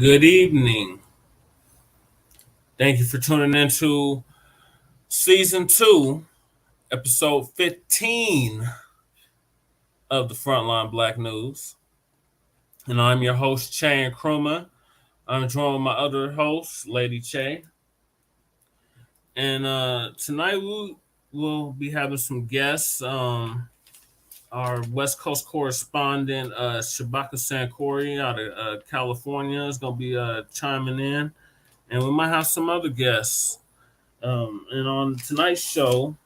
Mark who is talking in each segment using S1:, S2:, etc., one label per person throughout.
S1: Good evening. Thank you for tuning into season 2, episode 15 of the Frontline Black News. And I'm your host, Che Nkrumah. I'm joined with my other host, Lady Che. And tonight we will be having some guests. Our West Coast correspondent, Shabaka Sankori out of California, is going to be chiming in. And we might have some other guests. And on tonight's show,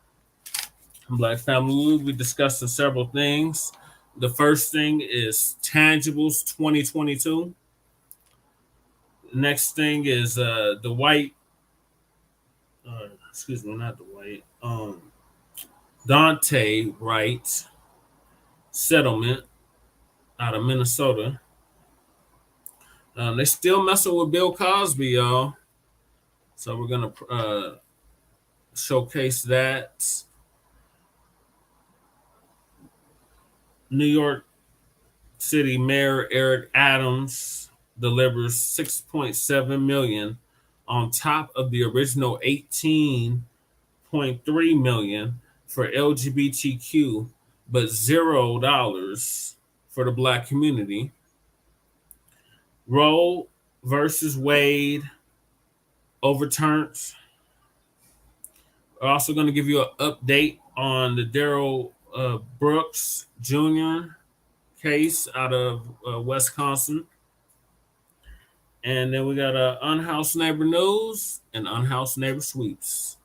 S1: Black Family, we'll be discussing several things. The first thing is Tangibles 2022. Next thing is the white, excuse me, not the white, Daunte Wright settlement out of Minnesota. They still messing with Bill Cosby, y'all. So we're going to showcase that. New York City Mayor Eric Adams delivers 6.7 million on top of the original 18.3 million for LGBTQ, but $0 for the Black community. Roe versus Wade overturned. We're also going to give you an update on the Darrell Brooks Jr. case out of Wisconsin. And then we got Unhoused Neighbor News and Unhoused Neighbor Sweeps.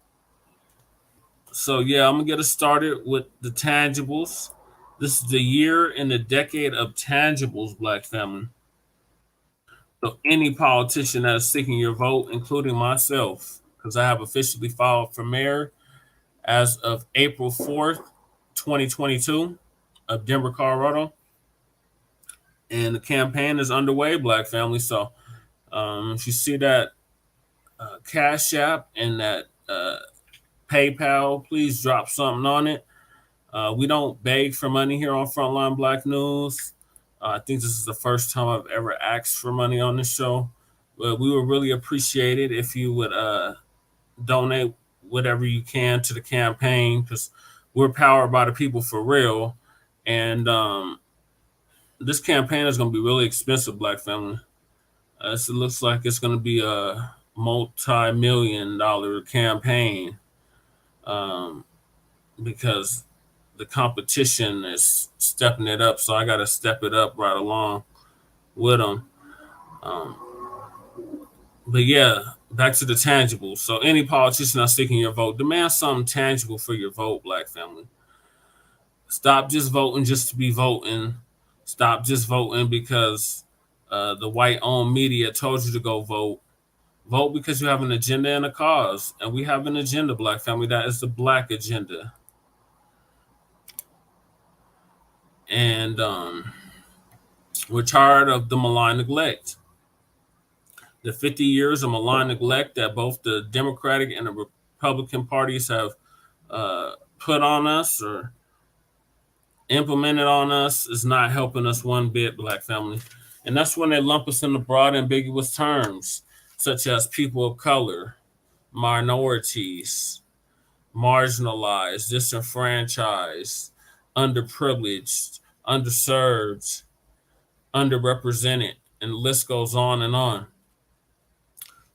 S1: So, yeah, I'm going to get us started with the tangibles. This is the year and the decade of tangibles, Black family. So, any politician that is seeking your vote, including myself, because I have officially filed for mayor as of April 4th, 2022, of Denver, Colorado. And the campaign is underway, Black family. So, if you see that Cash App and that PayPal, please drop something on it. We don't beg for money here on Frontline Black News. I think this is the first time I've ever asked for money on this show. But we would really appreciate it if you would donate whatever you can to the campaign, because we're powered by the people for real. And this campaign is going to be really expensive, Black family. It looks like it's going to be a multi-million-dollar campaign because the competition is stepping it up. So I got to step it up right along with them. But yeah, back to the tangible. So any politician that's seeking your vote, demand something tangible for your vote, Black family. Stop just voting just to be voting. Stop just voting because the white-owned media told you to go vote. Vote because you have an agenda and a cause. And we have an agenda, Black family. That is the Black agenda. And we're tired of the malign neglect. The 50 years of malign neglect that both the Democratic and the Republican parties have put on us or implemented on us is not helping us one bit, Black family. And that's when they lump us into broad, ambiguous terms, such as people of color, minorities, marginalized, disenfranchised, underprivileged, underserved, underrepresented, and the list goes on and on.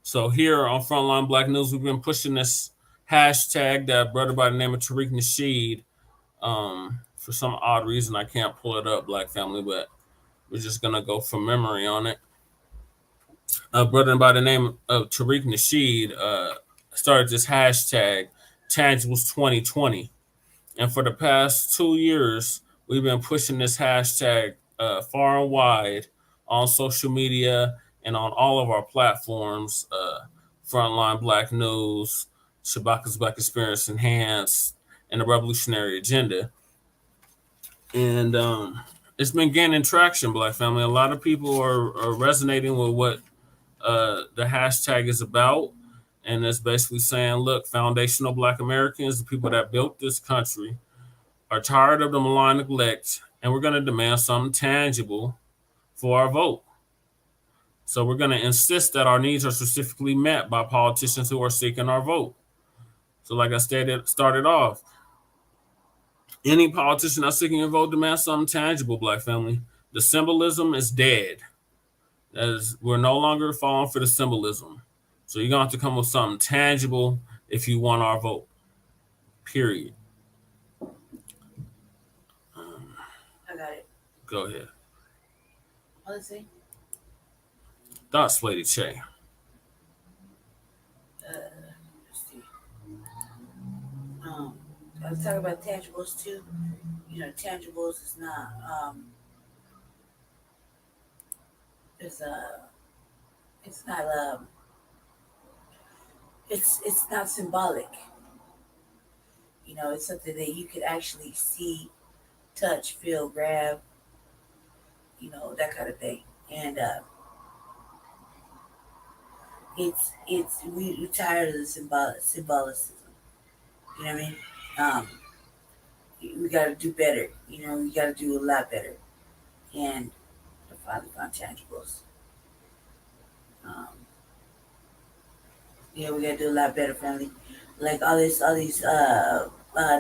S1: So here on Frontline Black News, we've been pushing this hashtag that brother by the name of Tariq Nasheed. For some odd reason, I can't pull it up, Black family, but we're just going to go from memory on it. A brother by the name of Tariq Nasheed started this hashtag, Tangibles 2020. And for the past 2 years, we've been pushing this hashtag far and wide on social media and on all of our platforms, Frontline Black News, Shabaka's Black Experience Enhanced, and the Revolutionary Agenda. And it's been gaining traction, Black family. A lot of people are resonating with what the hashtag is about. And it's basically saying, look, foundational Black Americans, the people that built this country, are tired of the malign neglect, and we're going to demand something tangible for our vote. So we're going to insist that our needs are specifically met by politicians who are seeking our vote. So, like I started off, any politician that's seeking your vote demands something tangible, Black family. The symbolism is dead. As we're no longer falling for the symbolism. So you're gonna have to come with something tangible if you want our vote. Period.
S2: I got it.
S1: Go ahead.
S2: Let's see.
S1: That's Lady Che.
S2: Let's see. I was talking about tangibles too. Tangibles is not. It's It's not. It's not symbolic. It's something that you could actually see, touch, feel, grab. That kind of thing. And we're tired of the symbolicism. You know what I mean? Um, we got to do better. We got to do a lot better. And I finally found tangibles. Um, we got to do a lot better, family. Like all these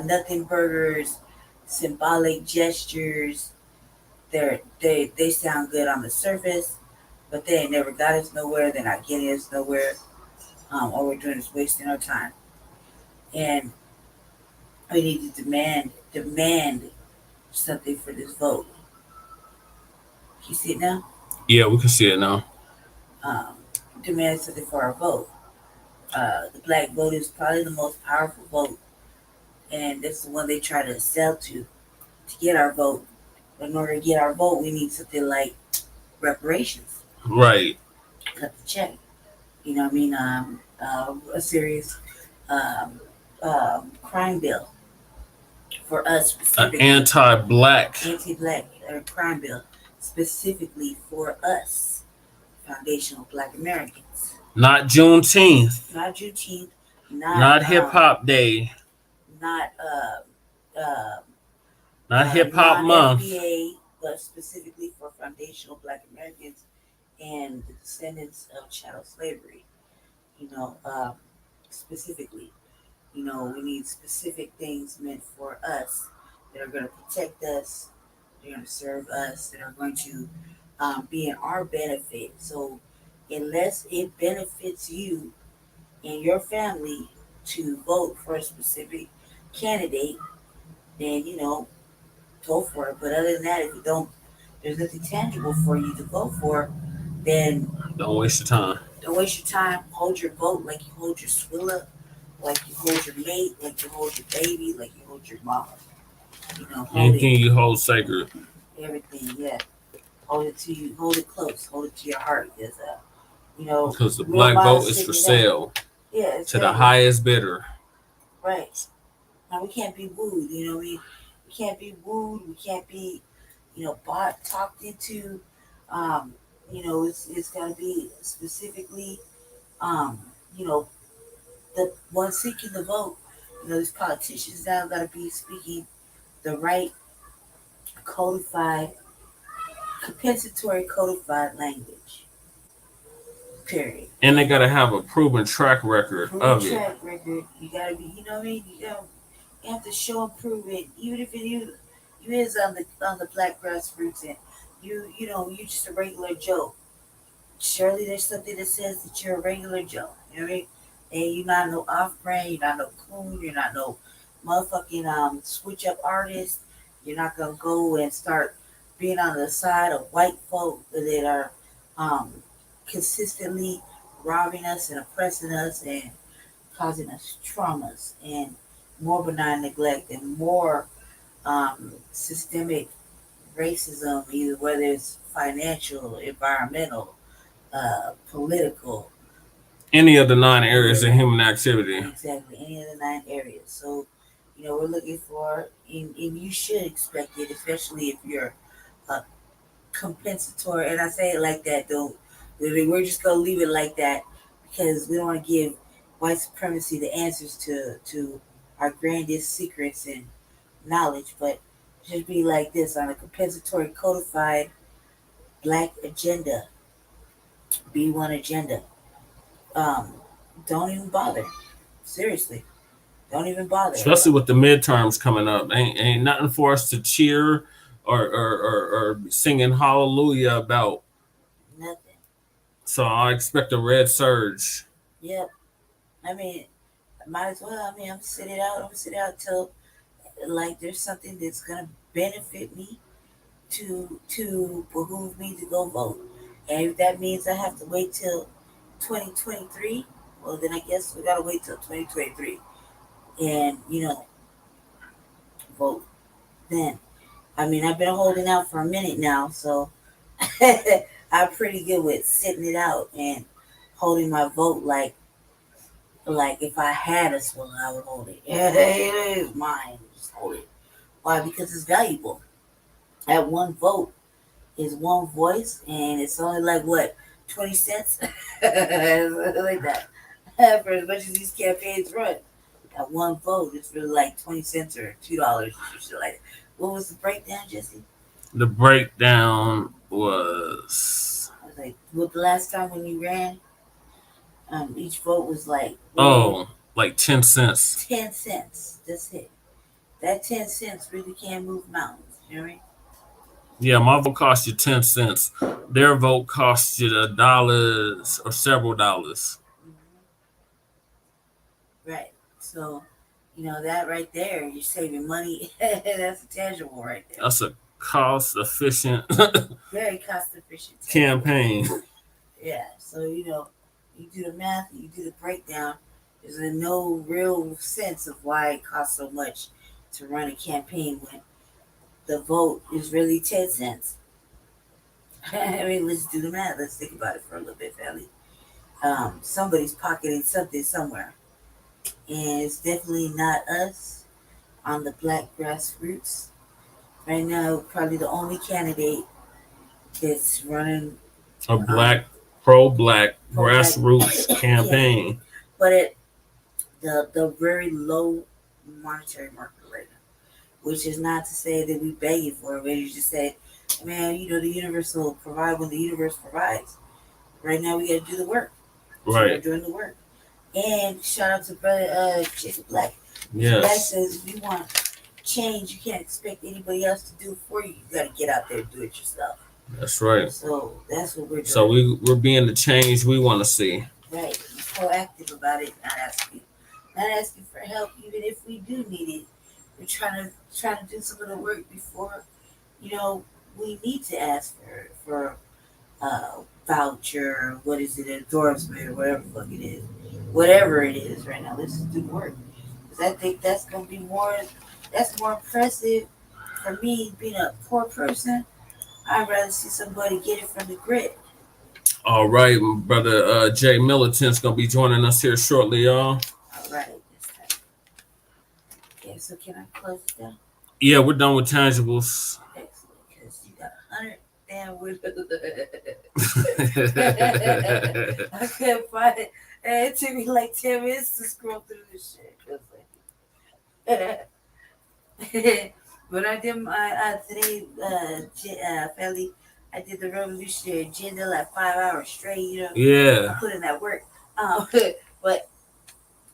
S2: nothing burgers, symbolic gestures. They sound good on the surface, but they ain't never got us nowhere. They're not getting us nowhere. All we're doing is wasting our time. And we need to demand something for this vote. You see it now?
S1: Yeah, we can see it now.
S2: Um, demand something for our vote. The black vote is probably the most powerful vote, and that's the one they try to sell to get our vote. But in order to get our vote, we need something like reparations.
S1: Right.
S2: Cut the check. You know what I mean? A serious crime bill for us
S1: An
S2: specifically.
S1: anti-Black.
S2: Anti-black crime bill specifically for us, foundational Black Americans.
S1: Not Juneteenth.
S2: Not Juneteenth.
S1: Not Hip Hop Day.
S2: Not
S1: Not Hip Hop Month.
S2: FBA, but specifically for foundational Black Americans and the descendants of chattel slavery. You know, specifically. We need specific things meant for us that are going to protect us, they're going to serve us, that are going to be in our benefit. So, unless it benefits you and your family to vote for a specific candidate, then go for it. But other than that, if you don't, there's nothing tangible for you to vote for, then
S1: don't waste your time.
S2: Don't waste your time. Hold your vote like you hold your swilla, like you hold your mate, like you hold your baby, like you hold your mama.
S1: Anything you hold sacred.
S2: Everything, yeah. Hold it to you. Hold it close. Hold it to your heart.
S1: Because the black vote is for sale.
S2: Yeah,
S1: to the highest bidder.
S2: Right. Now we can't be wooed. We can't be wooed. We can't be, bought, talked into. It's got to be specifically, the one seeking the vote. These politicians now got to be speaking the right codified, compensatory codified language. Period.
S1: And they got to have a proven track record of it.
S2: Track record. You got to be, what I mean? You have to show and prove it, even if you is on the black grassroots and you just a regular Joe. Surely there's something that says that you're a regular Joe. You know what I mean? And you're not no off brand, you're not no coon, you're not no motherfucking switch up artist. You're not gonna go and start being on the side of white folk that are um, consistently robbing us and oppressing us and causing us traumas and more benign neglect and more systemic racism, either whether it's financial, environmental, political.
S1: Any of the 9 areas of human activity.
S2: Exactly, any of the 9 areas. So, we're looking for, and you should expect it, especially if you're a compensatory. And I say it like that, though. We're just going to leave it like that because we don't want to give white supremacy the answers to our grandest secrets and knowledge, but just be like this on a compensatory codified black agenda B1 agenda. Um, don't even bother. Seriously, don't even bother
S1: Especially
S2: about
S1: with the midterms coming up. Ain't nothing for us to cheer or singing hallelujah about.
S2: nothing.
S1: So I expect a red surge.
S2: Yep. I mean, might as well. I mean, I'm gonna sit it out. I'm gonna sit it out till like there's something that's gonna benefit me to behoove me to go vote. And if that means I have to wait till 2023, well then I guess we gotta wait till 2023 and vote then. I mean, I've been holding out for a minute now, so I'm pretty good with sitting it out and holding my vote like if I had a swallow, I would hold it. Yeah, it is mine. Just hold it. Why? Because it's valuable. That one vote is one voice, and it's only like what 20 cents, like that. For as much as these campaigns run, that one vote is really like 20 cents or $2 or shit like that. What was the breakdown, Jesse?
S1: The breakdown was
S2: I was like, what the last time when you ran, each vote was like
S1: oh like 10 cents.
S2: 10 cents. That's it. That 10 cents really can move mountains. You know what I mean?
S1: Yeah, my vote cost you 10 cents. Their vote cost you $1 or several dollars.
S2: Hmm. Right. So, that right there, you're saving money. That's a tangible right there.
S1: That's a cost efficient
S2: Very cost efficient, tangible.
S1: campaign.
S2: Yeah. So, you do the math, you do the breakdown. There's no real sense of why it costs so much to run a campaign when the vote is really 10 cents. I mean, let's do the math. Let's think about it for a little bit, family. Somebody's pocketing something somewhere. And it's definitely not us on the black grassroots. Right now, probably the only candidate that's running
S1: A
S2: um,
S1: pro-black
S2: pro black
S1: grassroots
S2: campaign,
S1: campaign.
S2: but at the very low monetary market right now, which is not to say that we begging for it, but you just say, man, the universe will provide when the universe provides. Right now, we got to do the work. So we're
S1: Right.
S2: doing the work. And shout out to brother Jacob Black. Mr. Black
S1: Yes.
S2: says if you want change, you can't expect anybody else to do it for you. You got to get out there and do it yourself.
S1: That's right.
S2: So that's what we're
S1: So
S2: doing.
S1: we're being the change we want to see.
S2: Right. Be proactive about it. Not asking for help, even if we do need it. We're trying to do some of the work before we need to ask for voucher, what is it, endorsement, or whatever the fuck it is. Whatever it is right now, let's just do work. Because I think that's more impressive for me being a poor person. I'd rather see somebody get it from the grit.
S1: All right, brother Jay Militant's gonna be joining us here shortly, y'all.
S2: All right, this time. Okay, so can I close it down?
S1: Yeah, we're done with tangibles.
S2: Excellent, because you got 100 damn I couldn't find it. And it took me like 10 minutes to scroll through this shit. But I did my today, Felly. I did the revolutionary agenda like 5 hours straight. I
S1: Yeah.
S2: put in that work. Um, but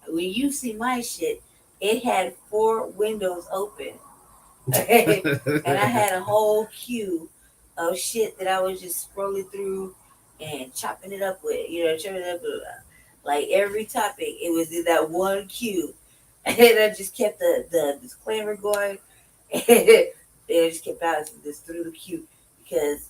S2: when you see my shit, it had 4 windows open, and I had a whole queue of shit that I was just scrolling through and chopping it up with. Chopping it up with, like every topic. It was in that one queue, and I just kept the disclaimer going. They just kept bouncing this through the queue because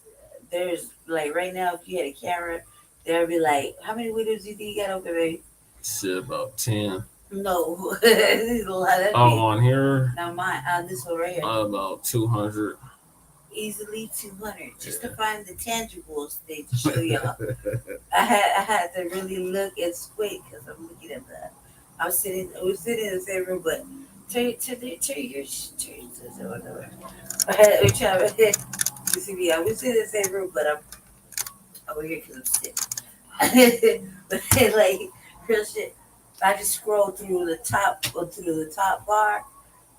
S2: there's like right now, if you had a camera, there'd be like, how many windows do you think you got open, baby?
S1: Shit, about 10.
S2: No, there's a lot. That'd
S1: Oh,
S2: be
S1: on here,
S2: now mine. This one right here,
S1: about 200.
S2: easily 200, just to
S1: Yeah.
S2: find the tangibles they to show y'all. I had to really look and squint because I'm looking at the. We was sitting in the same room, but turn your we're trying to you see me. I was in the same room, but I'm over here because I'm sick. But like real shit, I just scrolled through the top, go through the top bar.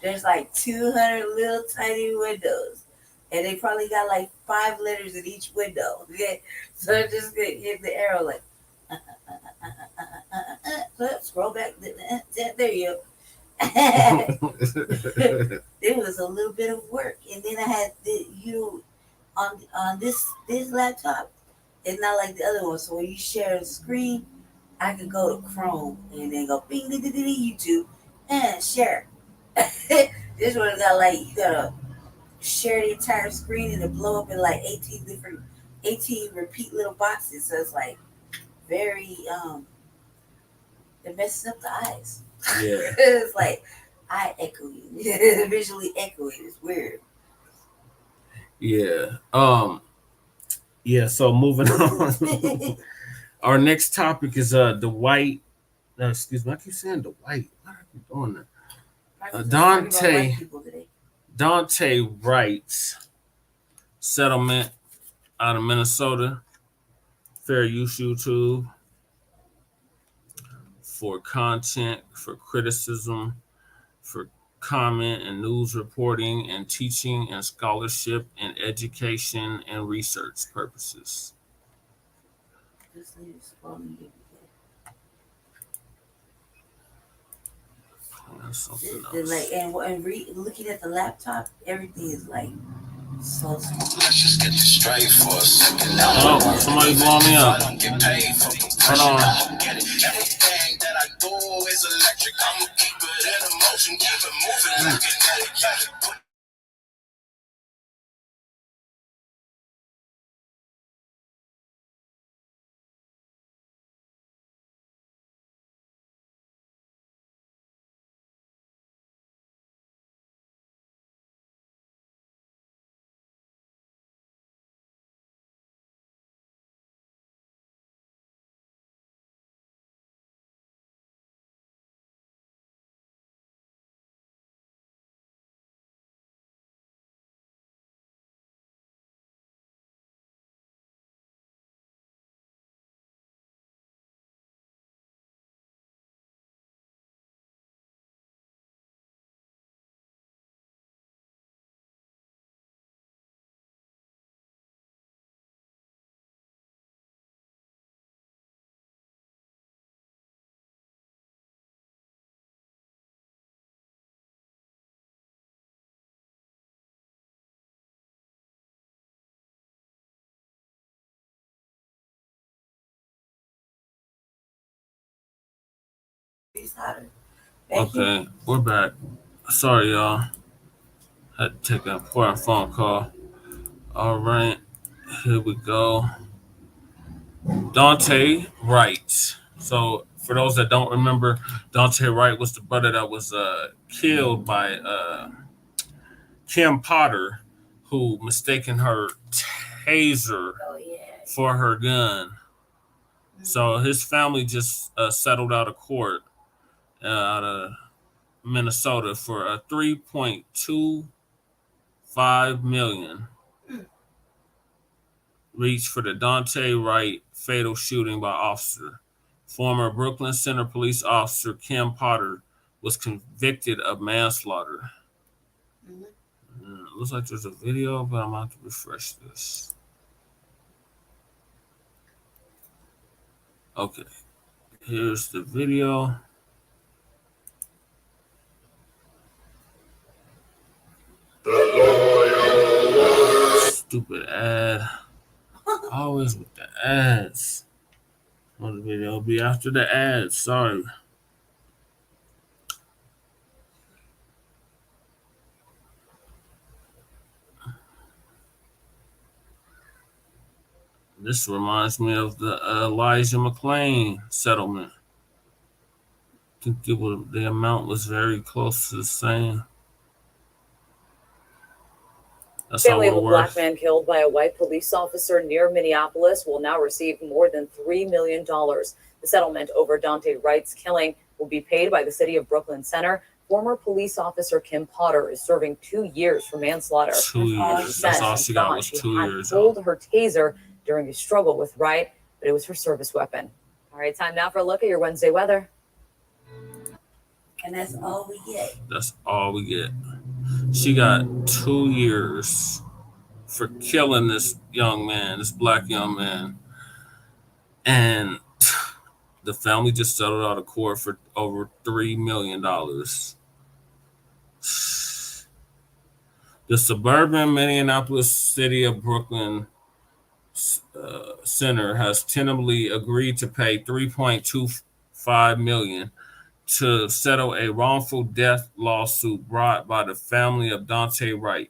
S2: There's like 200 little tiny windows, and they probably got like 5 letters in each window. Okay, so they're just gonna hit the arrow like scroll back. There you go. It was a little bit of work, and then I had on this laptop. It's not like the other one. So when you share the screen, I could go to Chrome and then go bing ding ding ding YouTube and share. This one got like you gotta share the entire screen and it blow up in like 18 repeat little boxes. So it's like very it messes up the eyes.
S1: Yeah.
S2: It's like eye echoing, visually echoing. It's weird.
S1: Yeah. Yeah. So moving on. Our next topic is the white. Excuse me. I keep saying the white. Why do I keep doing that? Daunte. Daunte Wright settlement out of Minnesota. Fair use YouTube for content, for criticism, for comment and news reporting and teaching and scholarship and education and research purposes.
S2: This is funny. Like looking at the laptop, everything is like so small. Let's just get this straight for a second.
S1: Oh, somebody blow me up. Hold on.
S3: Everything that I do is electric. I'ma keep it in motion, keep it moving like kinetic.
S1: Okay, we're back. Sorry, y'all. Had to take an important phone call. All right, here we go. Daunte Wright. So, for those that don't remember, Daunte Wright was the brother that was killed by Kim Potter, who mistaken her taser for her gun. So his family just settled out of court out of Minnesota for a 3.25 million reach for the Daunte Wright fatal shooting by officer. Former Brooklyn Center police officer Kim Potter was convicted of manslaughter. Looks like there's a video, but I'm about to refresh this. Okay, here's the video. Stupid ad. Always with the ads. Well, the video will be after the ads. Sorry. This reminds me of the Elijah McClain settlement. I think the amount was very close to the same.
S4: That's family of a black man killed by a white police officer near Minneapolis will now receive more than $3 million. The settlement over Daunte Wright's killing will be paid by the city of Brooklyn Center. Former police officer Kim Potter is serving 2 years for manslaughter.
S1: 2 years. That's all she got was 2 years.
S4: She pulled her taser during a struggle with Wright, but it was her service weapon. All right, time now for a look at your Wednesday weather.
S2: And that's all we get.
S1: That's all we get. She got 2 years for killing this young man, this black young man. And the family just settled out of court for over $3 million. The suburban Minneapolis City of Brooklyn Center has tentatively agreed to pay $3.25 million to settle a wrongful death lawsuit brought by the family of Daunte Wright,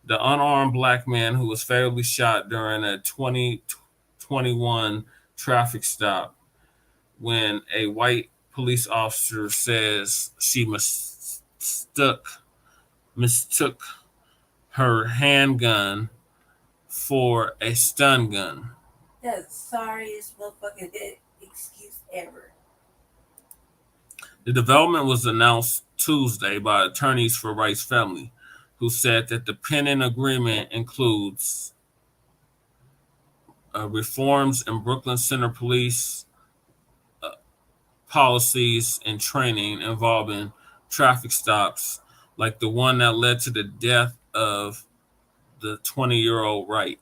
S1: the unarmed black man who was fatally shot during a 2021 traffic stop when a white police officer says she mistook her handgun for a stun gun.
S2: That's the sorriest motherfucking excuse ever.
S1: The development was announced Tuesday by attorneys for Wright's family, who said that the pending agreement includes reforms in Brooklyn Center police policies and training involving traffic stops like the one that led to the death of the 20-year-old Wright.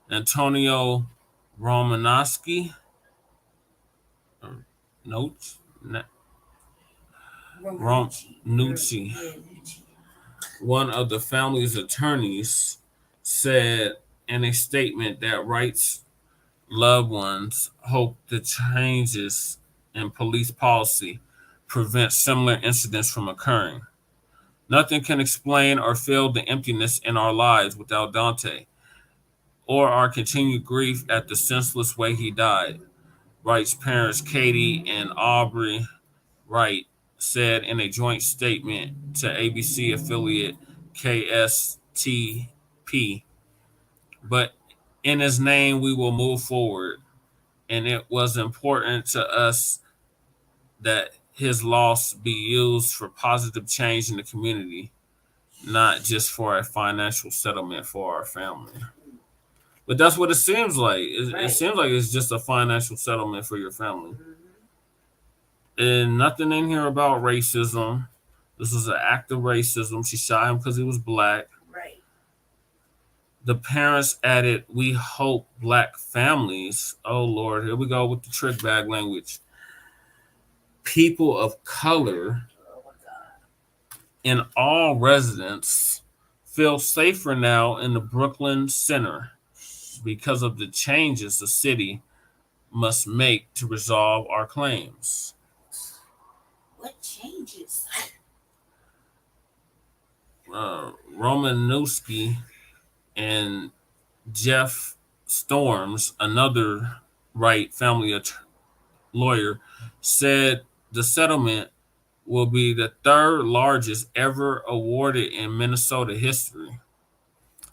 S1: Antonio Romanowski, Nucci, one of the family's attorneys, said in a statement that Wright's loved ones hope the changes in police policy prevent similar incidents from occurring. Nothing can explain or fill the emptiness in our lives without Daunte, or our continued grief at the senseless way he died, Wright's parents, Katie and Aubrey Wright, said in a joint statement to ABC affiliate KSTP. But in his name, we will move forward. And it was important to us that his loss be used for positive change in the community, not just for a financial settlement for our family. But that's what it seems like. It seems like it's just a financial settlement for your family. And nothing in here about racism. This is an act of racism. She shot him because he was black.
S2: Right.
S1: The parents added, we hope black families, oh Lord, here we go with the trick bag language. People of color and all residents feel safer now in the Brooklyn Center because of the changes the city must make to resolve our claims.
S2: What changes?
S1: Romanowski and Jeff Storms, another Wright family lawyer, said the settlement will be the third largest ever awarded in Minnesota history.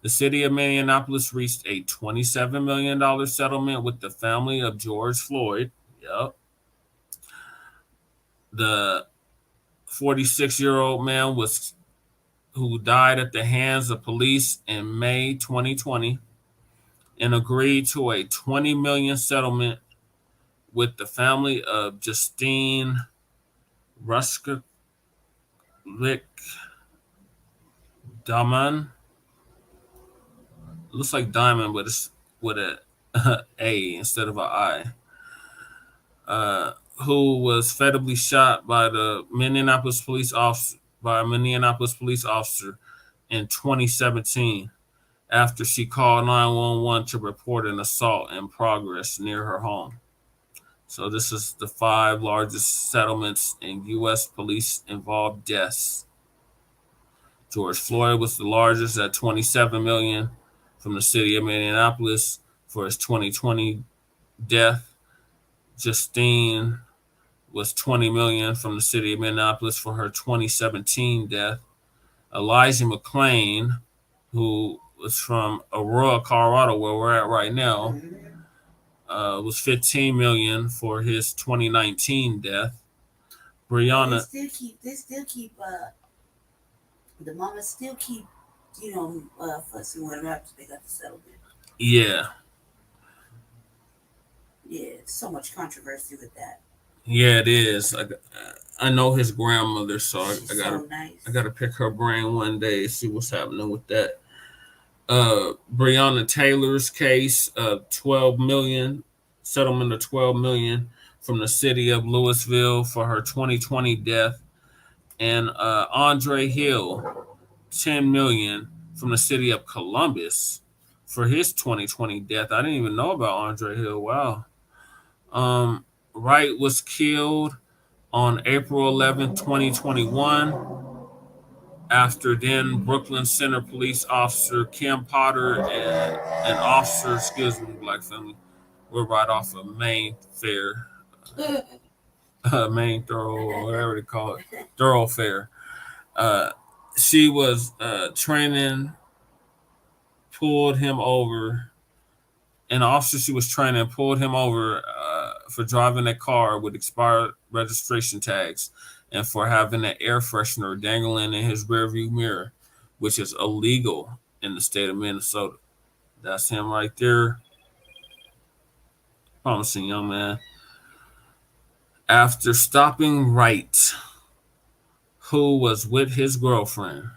S1: The city of Minneapolis reached a $27 million settlement with the family of George Floyd. Yep. The 46-year-old man who died at the hands of police in May 2020 and agreed to a $20 million settlement with the family of Justine Ruskalik Daman. Looks like diamond, but it's with a A instead of a I. Who was fatally shot by a Minneapolis police officer in 2017 after she called 911 to report an assault in progress near her home. So this is the 5 largest settlements in U.S. police-involved deaths. George Floyd was the largest at $27 million from the city of Minneapolis for his 2020 death. Justine was $20 million from the city of Minneapolis for her 2017 death. Elijah McClain, who was from Aurora, Colorado, where we're at right now, was $15 million for his 2019 death. Brianna,
S2: They still keep the mamas still keep, fussing with them after they got the settlement.
S1: Yeah,
S2: So much controversy with that.
S1: yeah, it is. I know his grandmother, so I
S2: So nice.
S1: gotta pick her brain one day and see what's happening with that. Breonna Taylor's case of 12 million, settlement of 12 million from the city of Louisville for her 2020 death, and Andre Hill 10 million from the city of Columbus for his 2020 death. I didn't even know about Andre Hill. Wow. Wright was killed on April 11th, 2021 after then Brooklyn Center police officer Kim Potter and officer, excuse me, black family, were right off of Main Fair, Main Thorough, whatever they call it, thoroughfare. Uh, she was training, pulled him over. An officer she was training pulled him over for driving a car with expired registration tags and for having an air freshener dangling in his rearview mirror, which is illegal in the state of Minnesota. That's him right there. Promising young man. After stopping Wright, who was with his girlfriend,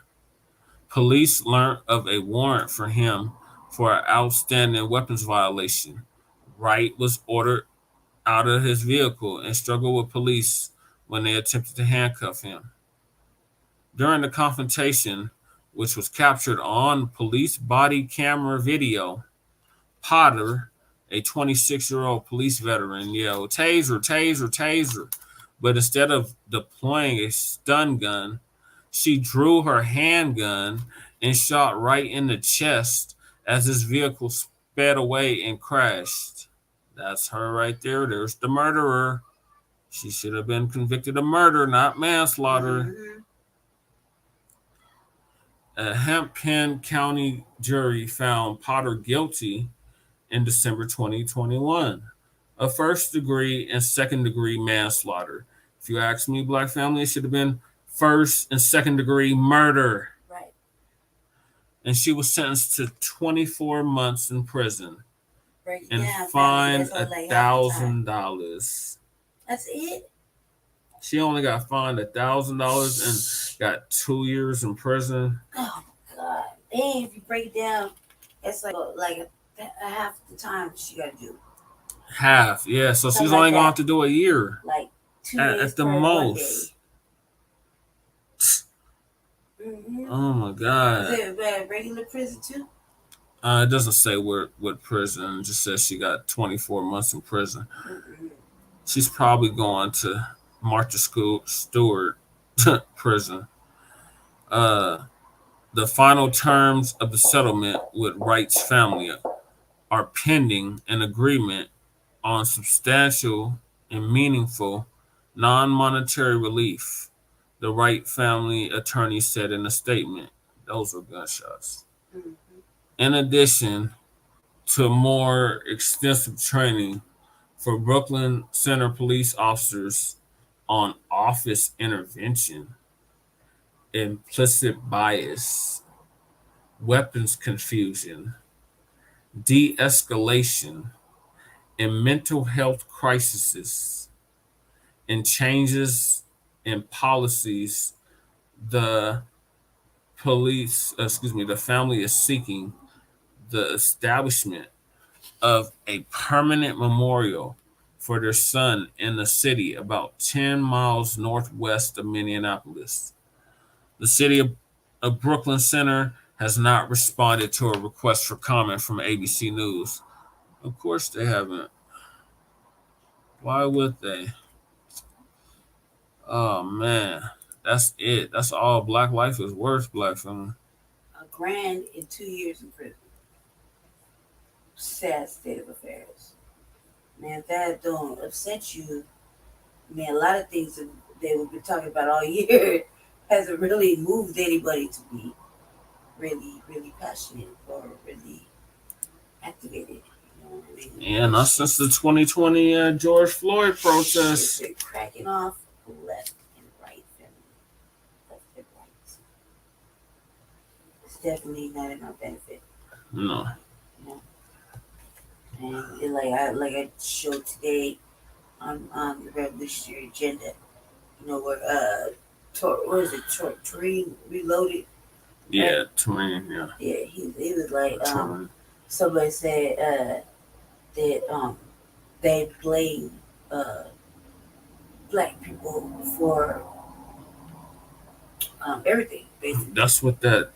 S1: police learned of a warrant for him for an outstanding weapons violation. Wright was ordered out of his vehicle and struggled with police when they attempted to handcuff him. During the confrontation, which was captured on police body camera video, Potter, a 26-year-old police veteran, yelled, "Taser, taser, taser." But instead of deploying a stun gun, she drew her handgun and shot Wright in the chest as his vehicle sped away and crashed. That's her right there. There's the murderer. She should have been convicted of murder, not manslaughter. A Hempstead County jury found Potter guilty in December 2021 of first degree and second degree manslaughter. If you ask me, black family, it should have been first and second degree murder.
S2: Right.
S1: And she was sentenced to 24 months in prison
S2: Break it
S1: and
S2: down,
S1: fined
S2: family. That's only like half the time.
S1: $1,000.
S2: That's it?
S1: She only got fined $1,000 and got 2 years in prison.
S2: Oh, God. And if you break it down, it's like a half the time she got to do.
S1: Half, yeah. So
S2: Something
S1: she's
S2: like
S1: only going to
S2: that.
S1: have to do a year
S2: Like 2 days
S1: at the
S2: per
S1: most.
S2: Mm-hmm.
S1: Oh my God.
S2: Is it regular prison too?
S1: It doesn't say what prison. It just says she got 24 months in prison.
S2: Mm-hmm.
S1: She's probably going to Martha Stewart prison. The final terms of the settlement with Wright's family are pending an agreement on substantial and meaningful non-monetary relief, the Wright family attorney said in a statement. Those were gunshots.
S2: Mm-hmm.
S1: In addition to more extensive training for Brooklyn Center police officers on office intervention, implicit bias, weapons confusion, de-escalation, and mental health crises, and changes in policies, the the family is seeking the establishment of a permanent memorial for their son in the city about 10 miles northwest of Minneapolis. The city of Brooklyn Center has not responded to a request for comment from ABC News. Of course they haven't. Why would they? Oh man, that's it. That's all Black life is worth, black family.
S2: $1,000 and 2 years in prison. Sad state of affairs. Man, if that don't upset you, man, a lot of things that we've been talking about all year hasn't really moved anybody to be really, really passionate or really activated. You know what I mean?
S1: Yeah, not since the 2020 George Floyd protests.
S2: They're cracking off left and right, left and right. It's definitely not in our benefit.
S1: No.
S2: And like I showed today on the Revolutionary Agenda, you know, where what is it, Turing Reloaded
S1: Yeah,
S2: Right?
S1: Tremaine. Yeah,
S2: Yeah, he was like
S1: Tremaine.
S2: somebody said that they blame uh black people for everything basically.
S1: That's what that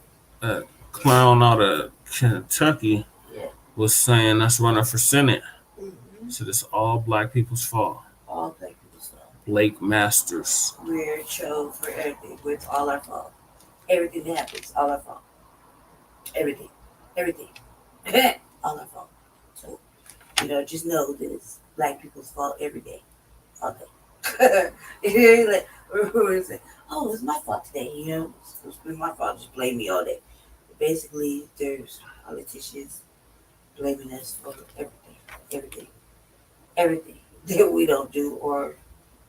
S1: clown out of Kentucky
S2: Yeah.
S1: was saying. That's running for Senate.
S2: Mm-hmm.
S1: So it's all black people's fault.
S2: All black people stuff.
S1: Blake Masters.
S2: We're chose for everything. It's all our fault. Everything that happens, all our fault. Everything. Everything. all our fault. So, just know that it's black people's fault every day. All day. Like, oh, it's my fault today, It's been my fault. Just blame me all day. Basically, there's politicians blaming us for everything. Everything. Everything that we don't do or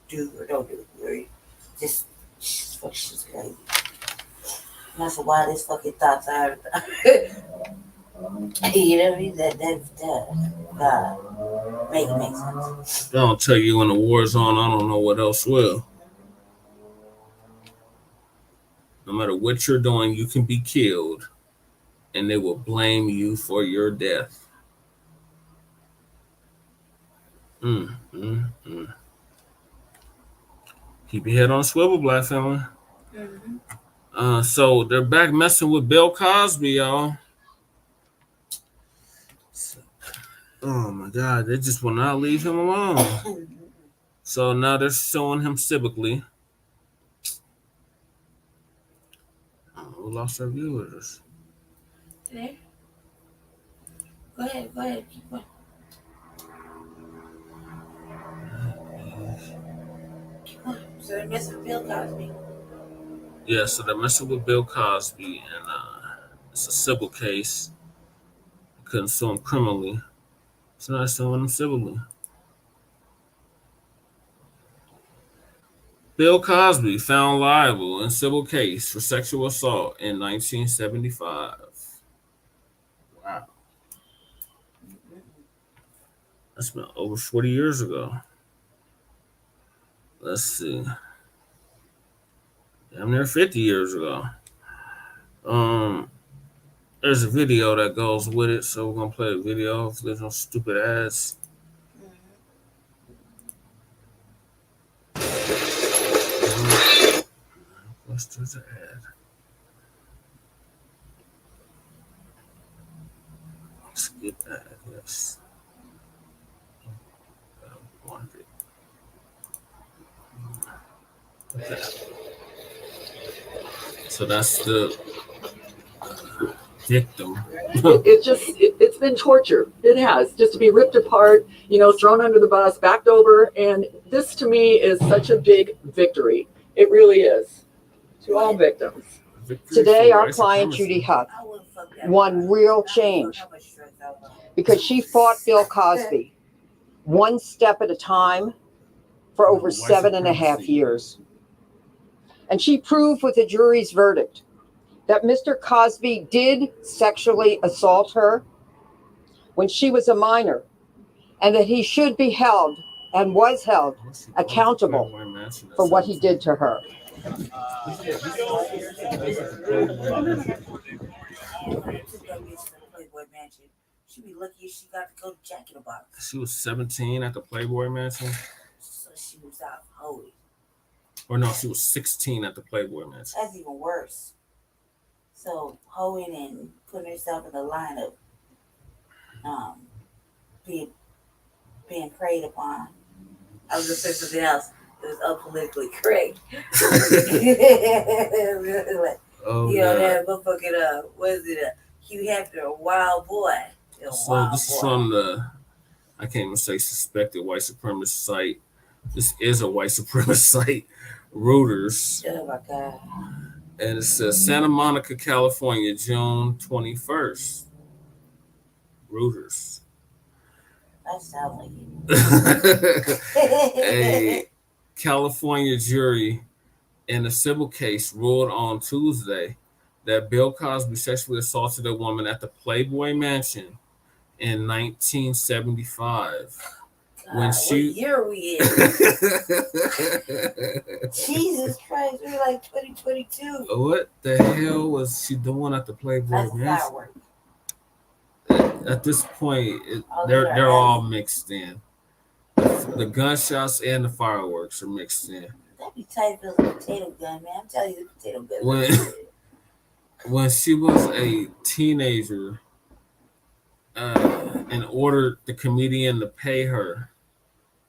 S2: don't do. We're just fucking shit's crazy. And that's the wildest fucking thoughts I ever thought. You know what I mean? That make it make sense.
S1: I don't tell you when the war's on, I don't know what else will. No matter what you're doing, you can be killed, and they will blame you for your death. Mm, mm, mm. Keep your head on a swivel, black family.
S2: Mm-hmm.
S1: So they're back messing with Bill Cosby, y'all. Oh my God, they just will not leave him alone. So now they're showing him civically. We lost our viewers.
S2: There. Go ahead, keep going. Keep going. So they're messing with Bill Cosby.
S1: Yeah, so they're messing with Bill Cosby, and it's a civil case. They couldn't sue him criminally, so now they're suing him civilly. Bill Cosby found liable in civil case for sexual assault in 1975. Wow. That's been over 40 years ago. Let's see. Damn near 50 years ago. There's a video that goes with it, so we're gonna play a video. If there's no stupid ads. What's this ad? Skip ad, yes. Okay. So that's the victim.
S5: It's been torture. It has, just to be ripped apart, thrown under the bus, backed over. And this to me is such a big victory. It really is, to all victims.
S6: Today, our client, Judy Huck, won real change because she fought Bill Cosby one step at a time for over 7.5 years. And she proved with the jury's verdict that Mr. Cosby did sexually assault her when she was a minor, and that he should be held and was held accountable for what he did to her.
S2: She'd be lucky if she got to go to Jack in the Box.
S1: She was 17 at the Playboy Mansion.
S2: So she was out holy.
S1: Or no, she was 16 at the Playboy Mansion.
S2: That's even worse. So hoeing and putting herself in the line of being preyed upon. I was gonna say something else. It was unpolitically correct. That motherfucking what is it? Hugh Hefner, a wild boy.
S1: So this is from the, I can't even say suspected white supremacist site. This is a white supremacist site, Reuters.
S2: Oh my God.
S1: And it says Santa Monica, California, June 21st. Reuters.
S2: That sounds like it.
S1: A California jury in a civil case ruled on Tuesday that Bill Cosby sexually assaulted a woman at the Playboy Mansion in 1975. When she,
S2: what year are we in? Jesus Christ, we're like 2022.
S1: what the hell was she doing at the Playboy
S2: That's
S1: Mansion?
S2: firework.
S1: At this point, they're all mixed in. The gunshots and the fireworks are mixed in.
S2: That'd be tight if it was a potato gun, man. I'm telling you, the potato gun.
S1: When she was a teenager, and ordered the comedian to pay her.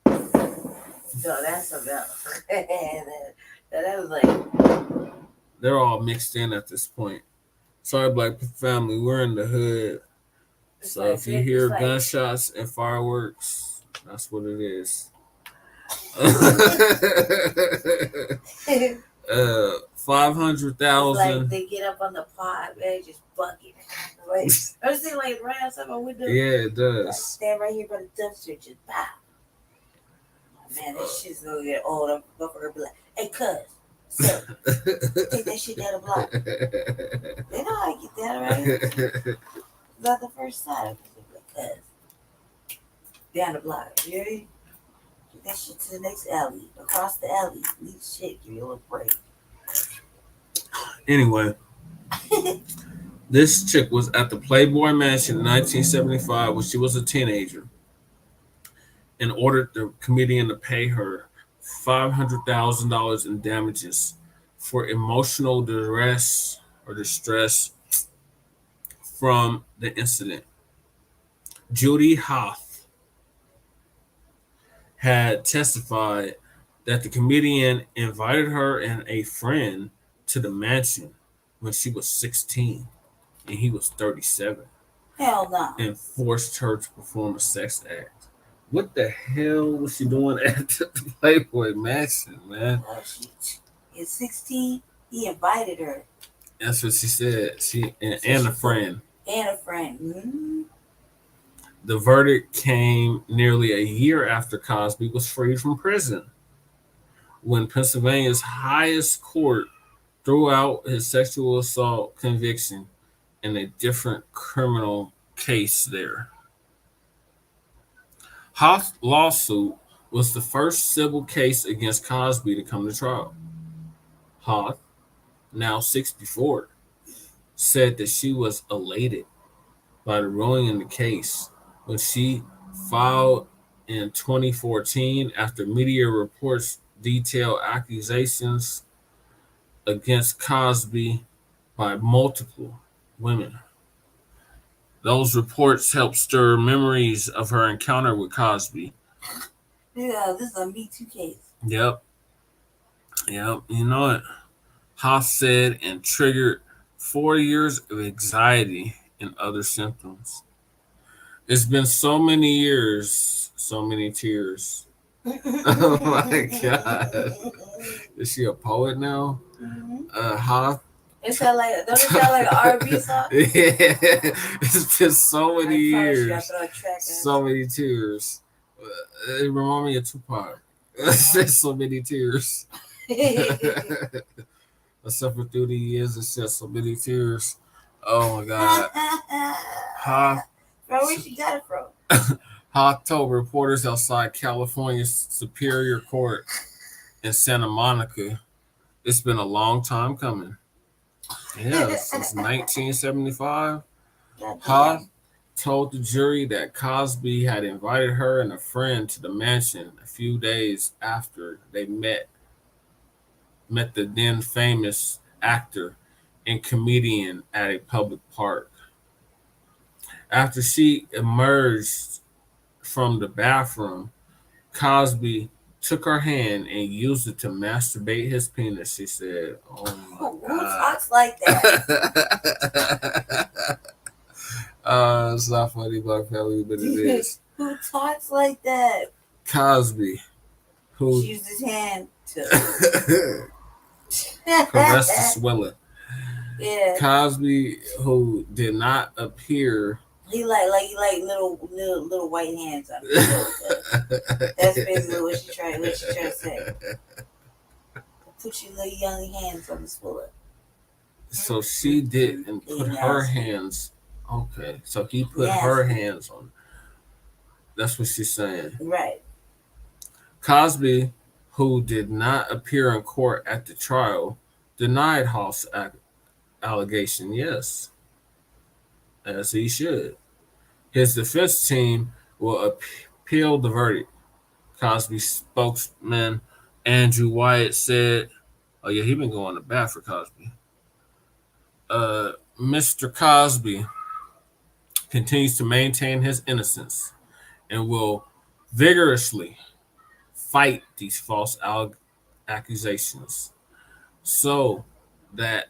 S2: No, that's something else. that was like.
S1: They're all mixed in at this point. Sorry, Black family, we're in the hood. So if you hear gunshots and fireworks, that's what it is. 500,000.
S2: Like they get up on the pod, man, just bucket. Like, I was thinking like right outside my window.
S1: Yeah, it does.
S2: Like, stand right here by the dumpster, just pow. Man, that shit's gonna get old. I'm gonna be like, hey, cuz, so take that shit down the block. They know how to get that, right? Not the first time. Like, cuz, down the block. You hear me? Get that shit to the next alley, across the alley. Need shit, give you a little break.
S1: Anyway, this chick was at the Playboy Mansion in 1975 when she was a teenager and ordered the comedian to pay her $500,000 in damages for emotional duress or distress from the incident. Judy Hoff had testified that the comedian invited her and a friend to the mansion when she was 16 and he was 37.
S2: Hell no.
S1: And forced her to perform a sex act. What the hell was she doing at the Playboy Mansion, man?
S2: At 16, he invited her.
S1: That's what she said. She and a friend.
S2: And a friend. Mm-hmm.
S1: The verdict came nearly a year after Cosby was freed from prison, when Pennsylvania's highest court threw out his sexual assault conviction in a different criminal case there. Hoff's lawsuit was the first civil case against Cosby to come to trial. Hoff, now 64, said that she was elated by the ruling in the case when she filed in 2014 after media reports detailed accusations against Cosby by multiple women. Those reports helped stir memories of her encounter with Cosby.
S2: Yeah, this is a Me Too case.
S1: Yep. You know it. Hoff said and triggered 4 years of anxiety and other symptoms. It's been so many years, so many tears. Oh my God. Is she a poet now?
S2: Mm-hmm.
S1: Hoff.
S2: Don't it sound like an R&B song?
S1: Yeah, it's been so many years, so many tears. It reminds me of Tupac. There's so many tears. I suffered through the years and shed so many tears. Oh my God.
S2: Where she got it from?
S1: Hoff told reporters outside California's Superior Court in Santa Monica, it's been a long time coming. Yeah, since 1975. Hoff told the jury that Cosby had invited her and a friend to the mansion a few days after they met the then famous actor and comedian at a public park. After she emerged from the bathroom, Cosby took her hand and used it to masturbate his penis, she said. Oh my God.
S2: Who talks like that?
S1: It's not funny, Black family, but it is.
S2: Who talks like that?
S1: Cosby, who
S2: used his hand to
S1: caress the swelling.
S2: Yeah.
S1: Cosby, who did not appear.
S2: He like little white hands on it. That's basically what she trying to say. Put your little young hands on the swiller.
S1: So she didn't put her hands. Okay, so he put her hands on. That's what she's saying.
S2: Right.
S1: Cosby, who did not appear in court at the trial, denied Hall's allegation. Yes, as he should. His defense team will appeal the verdict. Cosby spokesman Andrew Wyatt said, "Oh yeah, he been going to bat for Cosby." Mr. Cosby continues to maintain his innocence and will vigorously fight these false accusations so that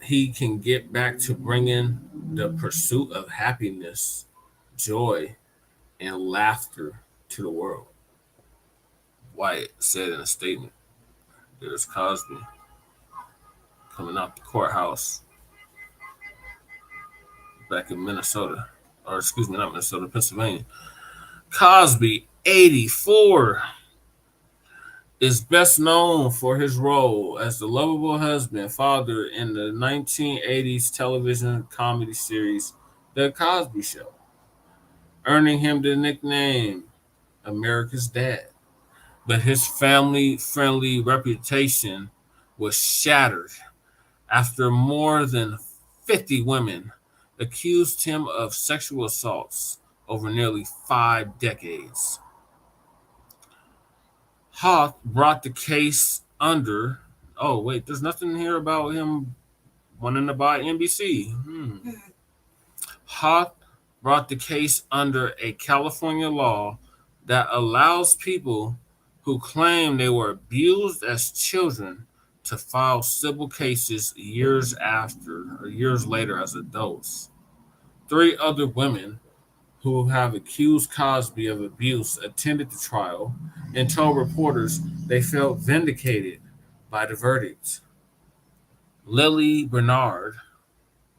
S1: he can get back to bringing the pursuit of happiness, joy, and laughter to the world. Wyatt said in a statement. There's Cosby coming out the courthouse back in Minnesota, or excuse me, not Minnesota, Pennsylvania. Cosby, 84, is best known for his role as the lovable husband, father in the 1980s television comedy series The Cosby Show, earning him the nickname America's Dad. But his family-friendly reputation was shattered after more than 50 women accused him of sexual assaults over nearly 5 decades. Hawk brought the case under. Oh, wait, there's nothing here about him wanting to buy NBC. Hawk brought the case under a California law that allows people who claim they were abused as children to file civil cases years later as adults. 3 other women who have accused Cosby of abuse attended the trial and told reporters they felt vindicated by the verdict. Lily Bernard,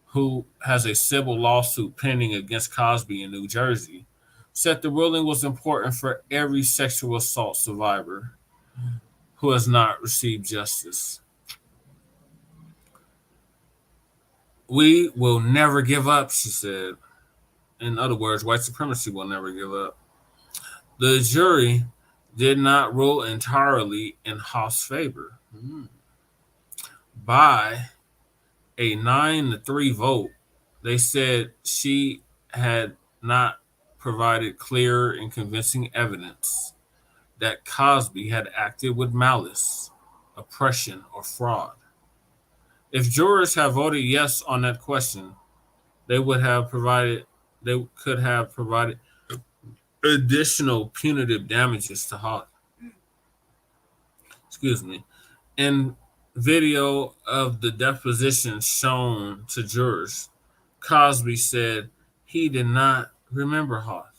S1: who has a civil lawsuit pending against Cosby in New Jersey, said the ruling was important for every sexual assault survivor who has not received justice. We will never give up, she said. In other words, white supremacy will never give up. The jury did not rule entirely in Hawk's favor. By a 9-3 vote, they said she had not provided clear and convincing evidence that Cosby had acted with malice, oppression, or fraud. If jurors had voted yes on that question, they could have provided additional punitive damages to Hawk. Excuse me. In video of the deposition shown to jurors, Cosby said he did not remember Hawk,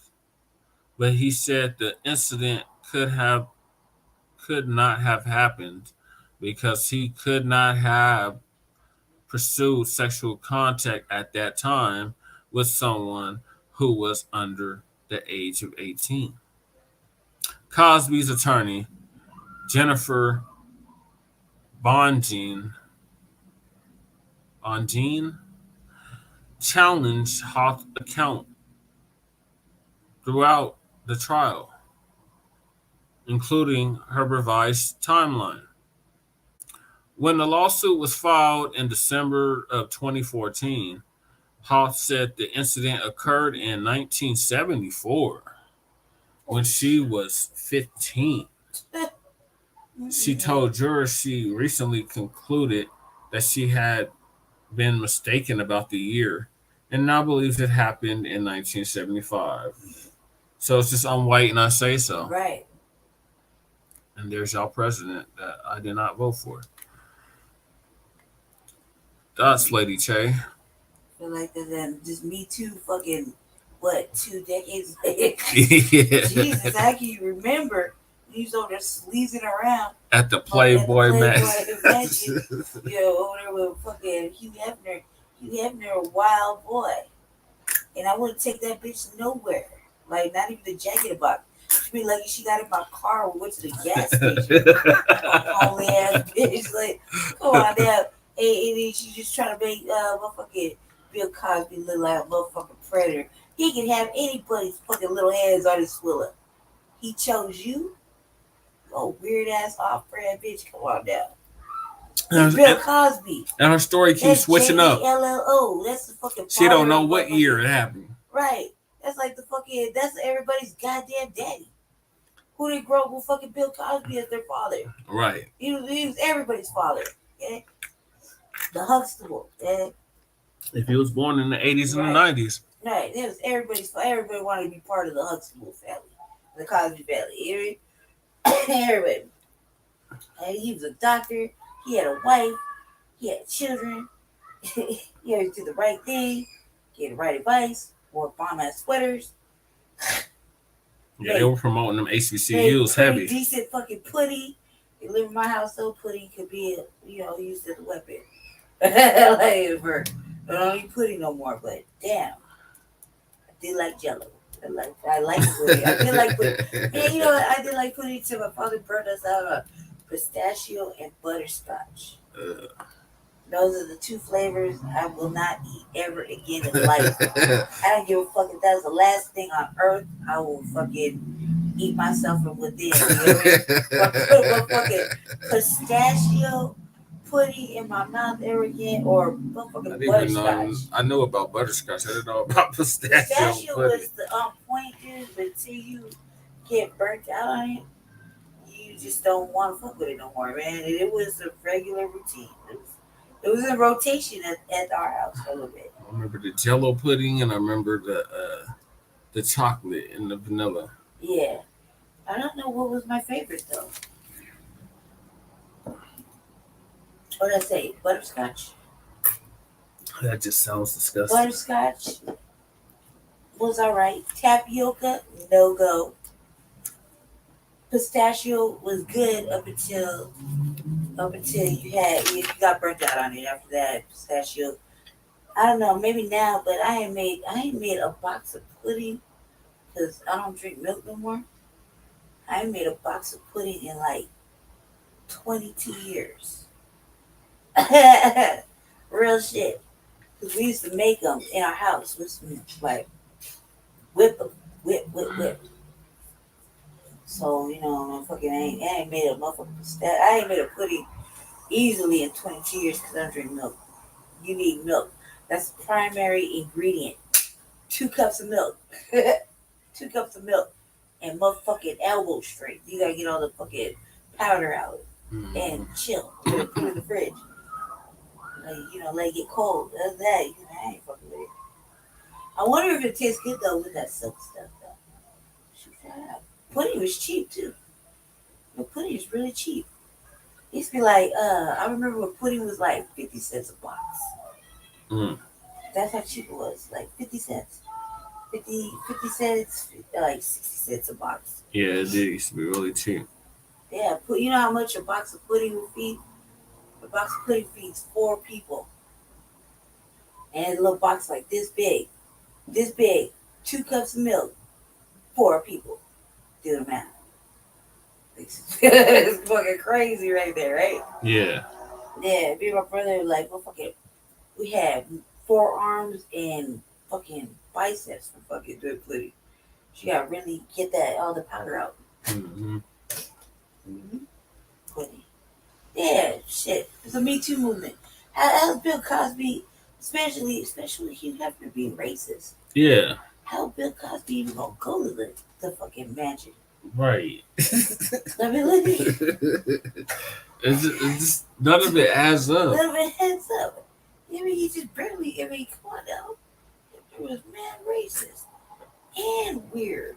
S1: but he said the incident could not have happened because he could not have pursued sexual contact at that time with someone who was under the age of 18. Cosby's attorney, Jennifer Bongine, challenged Hawk's account throughout the trial, including her revised timeline. When the lawsuit was filed in December of 2014, Hawk said the incident occurred in 1974 when she was 15. She told jurors she recently concluded that she had been mistaken about the year and now believes it happened in 1975. So it's just I'm white and I say so.
S2: Right.
S1: And there's y'all president that I did not vote for. That's Lady Che.
S2: I feel like that just Me Too fucking, 2 decades later?
S1: Yeah.
S2: Jesus, I can remember he was over there sleazing around
S1: At the Playboy
S2: Mansion.
S1: Mansion.
S2: Over there with fucking Hugh Hefner. Hugh Hefner, a wild boy. And I wouldn't take that bitch nowhere. Like, not even the Jack in the Box. She'd be lucky she got in my car and went to the gas station. Holy ass bitch. Like, come on now. And then she just trying to make motherfucking Bill Cosby look like a motherfucking predator. He can have anybody's fucking little hands on his swiller. He chose you. Oh, weird ass off brand bitch. Come on now. It's Bill Cosby.
S1: And her story keeps switching up.
S2: Jallo. That's the fucking.
S1: She don't know what year it happened.
S2: Right. That's like the fucking. That's everybody's goddamn daddy. Who they grow up with fucking Bill Cosby as their father.
S1: Right.
S2: He was everybody's father. Okay? The Huxtable. Okay?
S1: If he was born in the 80s and the 90s.
S2: Right. It was everybody's. Everybody wanted to be part of the Huxtable family, the Cosby family. Everybody. And he was a doctor. He had a wife. He had children. He always did the right thing. Get the right advice. Wore bomb ass sweaters.
S1: Yeah, they were promoting them HBCUs heavy.
S2: Decent fucking pudding. You live in my house, so pudding could be, used as a weapon. Like, but I don't eat pudding no more. But damn, I did like Jello. I like pudding. I did like pudding. And I did like pudding too. My father burned us out on pistachio and butterscotch. Those are the two flavors I will not eat ever again in life. I don't give a fuck if that's the last thing on earth. I will fucking eat myself from within. Fucking pistachio pudding in my mouth ever again, or fucking butterscotch.
S1: I knew about butterscotch. I didn't know about pistachio.
S2: Pistachio was the point, dude, but until you get burnt out on it, you just don't want to fuck with it no more, man. It was a regular routine. It was in rotation at our house for a little bit.
S1: I remember the Jello pudding, and I remember the chocolate and the vanilla.
S2: Yeah, I don't know what was my favorite though. What did I say? Butterscotch.
S1: That just sounds disgusting.
S2: Butterscotch was alright. Tapioca, no go. Pistachio was good up until you got burnt out on it. After that, pistachio, I don't know, maybe now, but I ain't made a box of pudding because I don't drink milk no more. I ain't made a box of pudding in like 22 years. Real shit. Because we used to make them in our house. We used to like whip them, whip. So, I ain't made a motherfucking I ain't made a pudding easily in 22 years because I don't drink milk. You need milk. That's the primary ingredient. 2 cups of milk. 2 cups of milk and motherfucking elbow strength. You gotta get all the fucking powder out and chill. Put it in the fridge. Let it get cold. Other than that, I ain't fucking with it. I wonder if it tastes good though with that silk stuff though. Shoot that out. Pudding was cheap too. Pudding is really cheap. It used to be like, I remember when pudding was like 50 cents a box. That's how cheap it was, like 50 cents. 50 cents, like 60 cents a box.
S1: Yeah, it did used to be really cheap.
S2: Yeah, you know how much a box of pudding would feed? A box of pudding feeds 4 people. And a little box like this big, 2 cups of milk, 4 people. Do the math. It's fucking crazy right there, right?
S1: Yeah.
S2: Yeah, me and my brother, like, we had forearms and fucking biceps for fucking doing pudding. She got to really get all the powder out. Pudding. Yeah, shit. It's a Me Too movement. How's Bill Cosby, especially Hugh Hefner being racist?
S1: Yeah.
S2: How Bill Cosby even gonna go to the fucking mansion?
S1: Right.
S2: I mean, look at
S1: it's just none of it adds up.
S2: None of it adds up. I mean, he just barely. Come on now. It was mad racist and weird.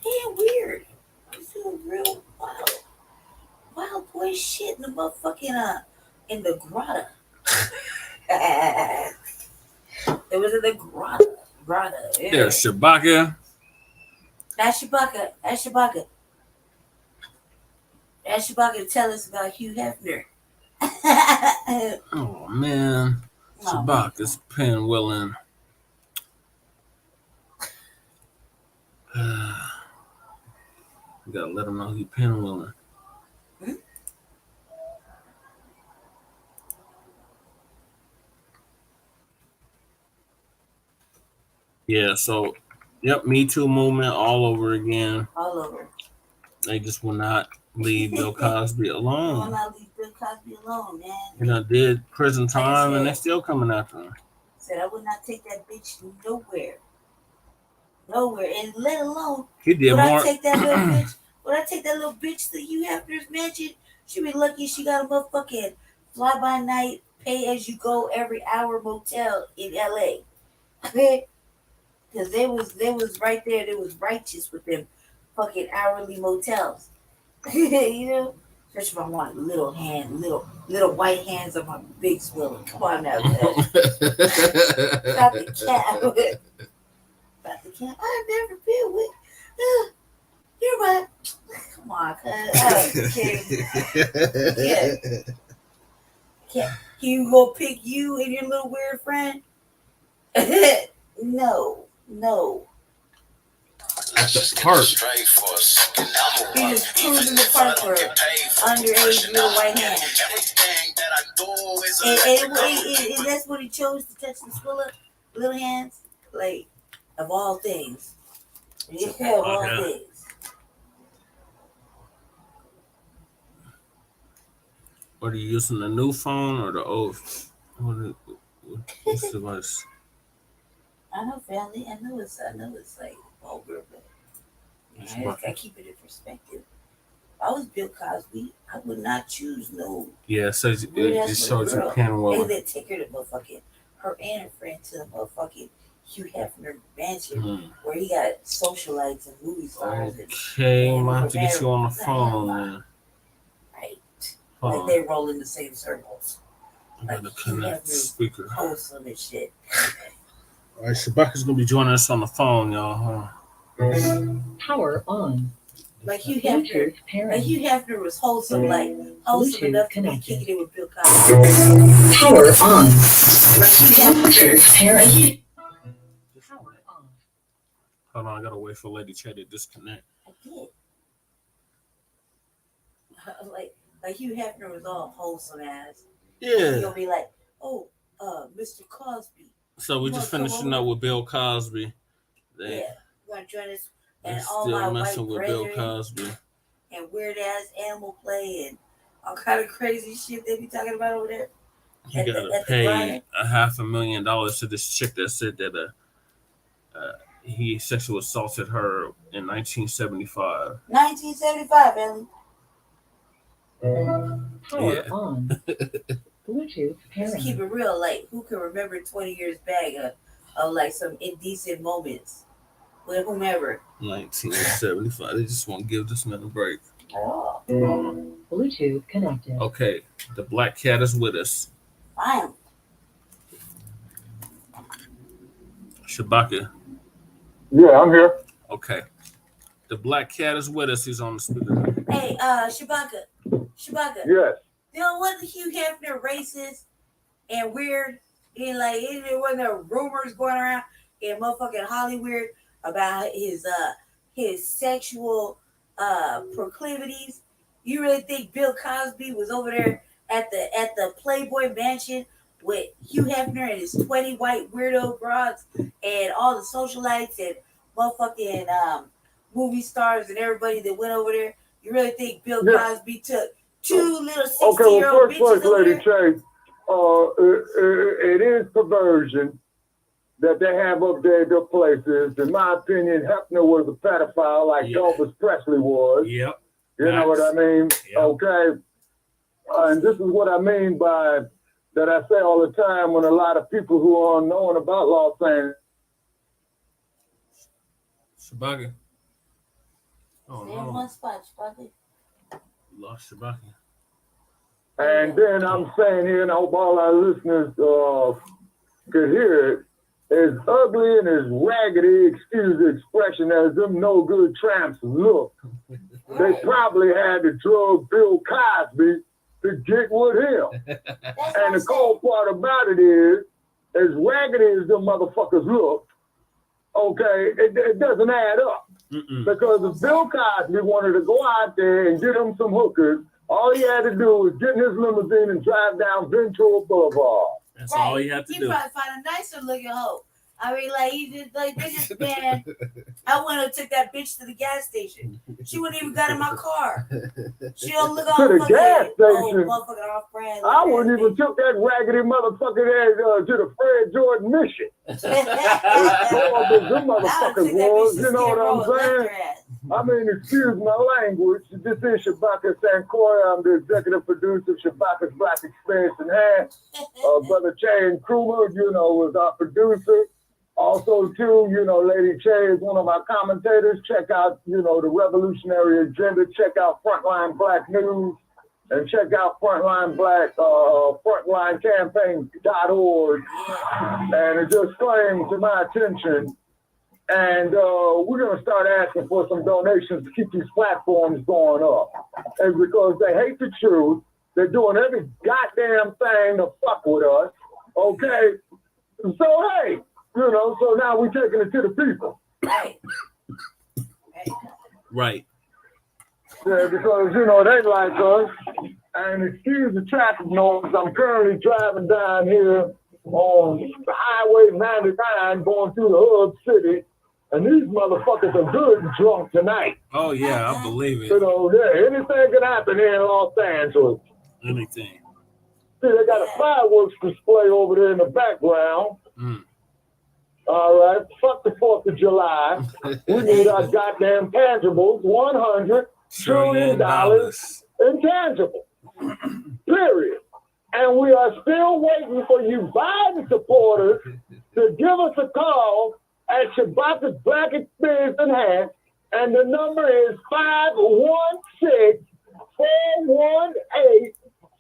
S2: He's doing real wild boy shit in the motherfucking in the grotto. It was in the grotto. Yeah.
S1: There's Shabaka.
S2: Ask Shabaka to tell us about Hugh Hefner.
S1: Oh man, Shabaka's pinwheeling. You gotta let him know he's pinwheeling. Yeah, so, yep, Me Too movement all over again.
S2: All over.
S1: They just will not leave Bill Cosby
S2: I will
S1: alone.
S2: not leave Bill Cosby alone, man.
S1: You know, did prison time and they're still coming after him.
S2: Said I would not take that bitch nowhere. Nowhere. And let alone
S1: He did
S2: would
S1: more.
S2: I take that little bitch? Would I take that little bitch to Hugh Hefner's mansion? She be lucky she got a motherfucking fly by night, pay as you go every hour motel in LA. Because they was right there, they was righteous with them fucking hourly motels. You know? Especially if I want little white hands on my big swilling. Come on now, man. About the cat. About the cat. I've never been with. You're right. Come on, cuz. Can't. You go pick you and your little weird friend? No.
S1: At the park.
S2: He just cruising the park for underage little white hands. And that's what he chose to touch the swiller, little hands. Like, of all things. Yeah, of all things.
S1: What are you using, the new phone or the old? What's device?
S2: I know, family. I know it's like vulgar, but I just gotta keep it in perspective. If I was Bill Cosby, I would not choose no.
S1: Yeah, so it shows you can
S2: well. They take her to motherfucking her and her friend to the motherfucking Hugh Hefner mansion where he got socialites and movie stars.
S1: Okay, I'm gonna have to get you on the phone, man.
S2: Right. Like they roll in the same circles.
S1: I gotta connect the speaker.
S2: Wholesome and shit.
S1: All right, Shabaka's gonna be joining us on the phone, y'all.
S5: Power on.
S2: Like Hugh Hefner was wholesome, like wholesome enough to be kicking it with Bill Cosby.
S5: Power on.
S2: Like Hugh Hefner.
S1: Hold on, I gotta wait for Lady Ch to disconnect.
S2: I did. Like Hugh Hefner was all wholesome ass.
S1: Yeah.
S2: He'll be like, oh, Mr. Cosby.
S1: So we're just finishing up with Bill Cosby.
S2: Yeah, you want to join us? And
S1: all
S2: still
S1: my
S2: messing
S1: with Bill Cosby.
S2: And weird ass animal play and all kind of crazy shit they be talking about over there.
S1: He got to pay $500,000 to this chick that said that he sexually assaulted her in 1975.
S2: 1975, Ellie.
S5: Power on. Bluetooth pairing.
S2: Let's keep it real. Like, who can remember 20 years back of like some indecent moments with whomever?
S1: 1975. They just want to give this man a break.
S2: Oh.
S5: Bluetooth connected.
S1: Okay, the black cat is with us.
S2: Fine.
S1: Shabaka.
S7: Yeah, I'm here.
S1: Okay. The black cat is with us. He's on the speaker.
S2: Hey, Shabaka.
S7: Yes.
S2: You know what? Hugh Hefner racist and weird. And like, there wasn't there rumors going around in motherfucking Hollywood about his sexual proclivities. You really think Bill Cosby was over there at the Playboy Mansion with Hugh Hefner and his 20 white weirdo broads and all the socialites and motherfucking movie stars and everybody that went over there? You really think Bill Cosby took two little 60-year-old bitches over
S7: Lady
S2: there?
S7: Ch, it is perversion that they have up there at their places. In my opinion, Hefner was a pedophile like Elvis Presley was.
S1: Yep.
S7: You know what I mean?
S1: Yep.
S7: Okay. And this is what I mean by that I say all the time when a lot of people who are unknown about Los Angeles.
S1: Shabaka. Oh,
S2: Stay in one spot, Shabaka.
S1: Lost Shabaka.
S7: And then I'm saying here, and I hope all our listeners could hear it, as ugly and as raggedy, excuse the expression, as them no good tramps look, they probably had to drug Bill Cosby to get with him. And the cold part about it is, as raggedy as them motherfuckers look, okay, it doesn't add up. Because if Bill Cosby wanted to go out there and get him some hookers, all he had to do was get in his limousine and drive down Ventura Boulevard.
S1: That's all you have to do.
S2: You probably find a nicer looking hoe. I mean, like, you just, like, they just, man. I I went and took that bitch to the gas station. She wouldn't even got in my car. She don't look
S7: To
S2: all
S7: the
S2: fucking
S7: gas station.
S2: motherfucking off brand.
S7: I wouldn't even took that raggedy motherfucking ass to the Fred Jordan mission. As horrible as them motherfuckers was, you know what I'm saying? I mean, excuse my language. This is Shabaka Sankoya. I'm the executive producer of Shabaka's Black Experience Enhanced. Brother Che Kruger, you know, is our producer. Also, too, you know, Lady Che is one of our commentators. Check out, you know, the Revolutionary Agenda. Check out Frontline Black News. And check out Frontline Black, frontlinecampaign.org. And it just came to my attention. And we're going to start asking for some donations to keep these platforms going up. And because they hate the truth, they're doing every goddamn thing to fuck with us. Okay? So, hey, you know, so now we're taking it to the people.
S1: Right.
S7: Yeah, because, you know, they like us. And excuse the traffic noise, I'm currently driving down here on Highway 99 going through the hub city. And these motherfuckers are good drunk tonight.
S1: Oh, yeah, I believe it.
S7: You know, yeah, anything can happen here in Los Angeles.
S1: Anything.
S7: See, they got a fireworks display over there in the background. All right, fuck the 4th of July. We need our goddamn tangibles, $100 trillion intangible. Period. And we are still waiting for you Biden supporters to give us a call at Shabaka's Black Experience Enhanced, and the number is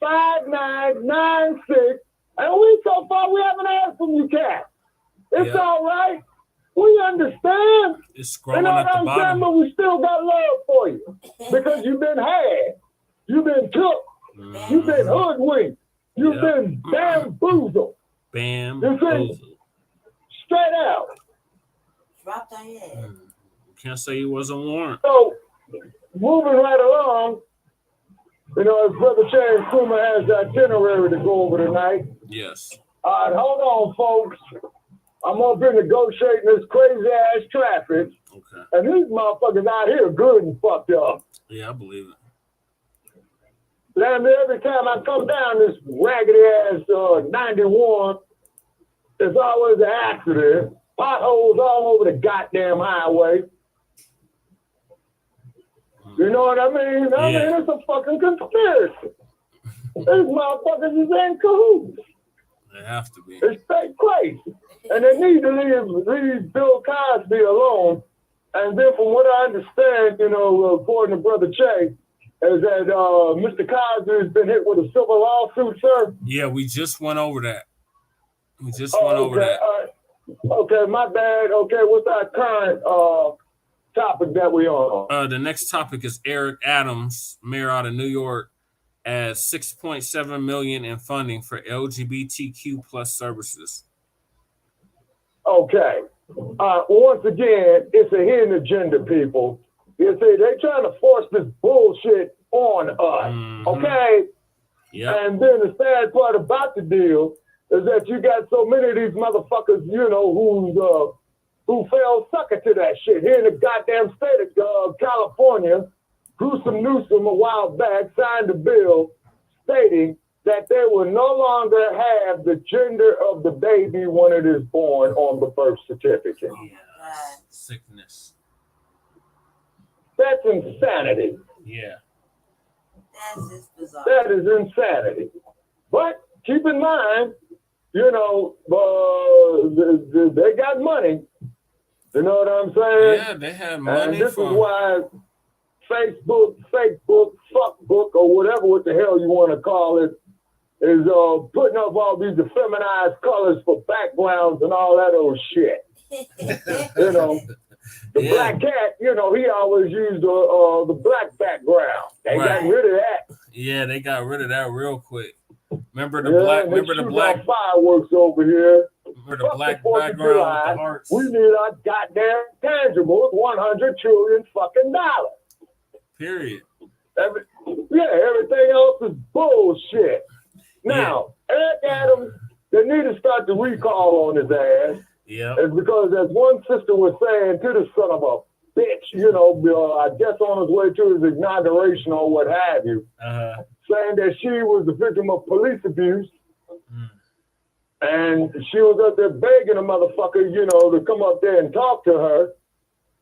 S7: 516-418-5996. And we so far we haven't heard from you, Cat. It's all right. We understand.
S1: It's scrolling at the bottom.
S7: But we still got love for you because you've been had, you've been took, you've been hoodwinked, you've been bamboozled.
S1: Bamboozled.
S7: Straight out.
S2: Dropped on your head.
S1: Can't say he wasn't warned.
S7: So, moving right along, you know, as Brother Chad Kuma has the itinerary to go over tonight.
S1: Yes.
S7: All right, hold on, folks. I'm up here negotiating this crazy ass traffic.
S1: Okay.
S7: And these motherfuckers out here good and fucked up.
S1: Yeah, I believe it.
S7: Damn, every time I come down this raggedy ass 91, there's always an accident. Potholes all over the goddamn highway. You know what I mean? I mean, it's a fucking conspiracy. These motherfuckers is in cahoots.
S1: They have to be.
S7: It's straight crazy. And they need to leave Bill Cosby alone. And then from what I understand, you know, according to Brother Che, is that Mr. Cosby has been hit with a civil lawsuit, sir?
S1: Yeah, we just went over that.
S7: Okay, my bad. Okay, what's our current topic that we on?
S1: The next topic is Eric Adams, mayor out of New York, adds $6.7 million in funding for LGBTQ plus services.
S7: Okay. Once again, it's a hidden agenda, people. You see, they're trying to force this bullshit on us. Okay?
S1: Yeah.
S7: And then the sad part about the deal is that you got so many of these motherfuckers, you know, who fell sucker to that shit. Here in the goddamn state of California, Gruesome Newsom a while back signed a bill stating that they will no longer have the gender of the baby when it is born on the birth certificate.
S1: Yeah. Sickness.
S7: That's insanity.
S1: Yeah.
S2: That's just bizarre.
S7: That is insanity. But keep in mind, you know, they got money. You know what I'm saying?
S1: Yeah, they have money.
S7: And this is why Facebook, fuckbook, or whatever what the hell you want to call it, is putting up all these effeminized colors for backgrounds and all that old shit. You know, the black cat, you know, he always used the black background. They got rid of that.
S1: Yeah, they got rid of that real quick. Remember the black
S7: fireworks over here.
S1: Remember the black background with the hearts.
S7: We need our goddamn tangibles, $100 trillion fucking dollars.
S1: Period.
S7: Everything else is bullshit. Now, Eric Adams, they need to start the recall on his ass.
S1: Yeah.
S7: It's because as one sister was saying to the son of a bitch, you know, I guess on his way to his inauguration or what have you, saying that she was the victim of police abuse. And she was up there begging a motherfucker, you know, to come up there and talk to her.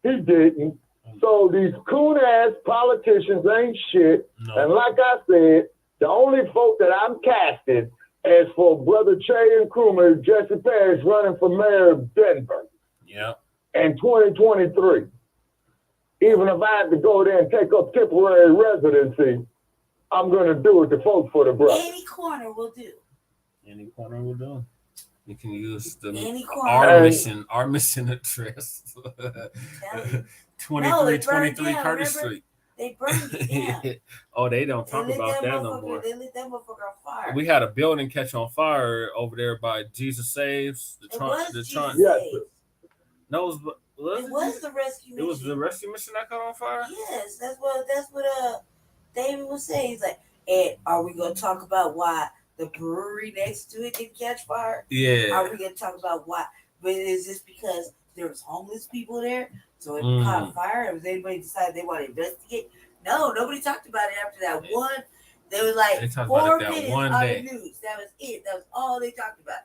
S7: He didn't. So these coon-ass politicians ain't shit. No. And like I said, the only vote that I'm casting is for Brother Che and Krumah, Jesse Parrish running for mayor of Denver.
S1: Yeah.
S7: In 2023. Even if I have to go there and take up temporary residency, I'm going to do it to vote for the brother.
S2: Any corner will do.
S1: Any corner will do. You can use the our mission address. 2323 Curtis Street.
S2: They burned it down.
S1: Oh, they don't talk about that no more.
S2: They lit that motherfucker on fire.
S1: We had a building catch on fire over there by Jesus Saves.
S2: The Trump.
S7: Yes.
S1: No,
S2: it was the rescue mission.
S1: It was the rescue mission that caught on fire?
S2: Yes, that's what David was saying. He's like, Ed, are we gonna talk about why the brewery next to it didn't catch fire?
S1: Yeah.
S2: Are we gonna talk about why? But is this because there was homeless people there? So it caught fire? Was anybody decided they want to investigate? No, nobody talked about it after that one. They was like 4 minutes on the news. That was it. That was all they talked about.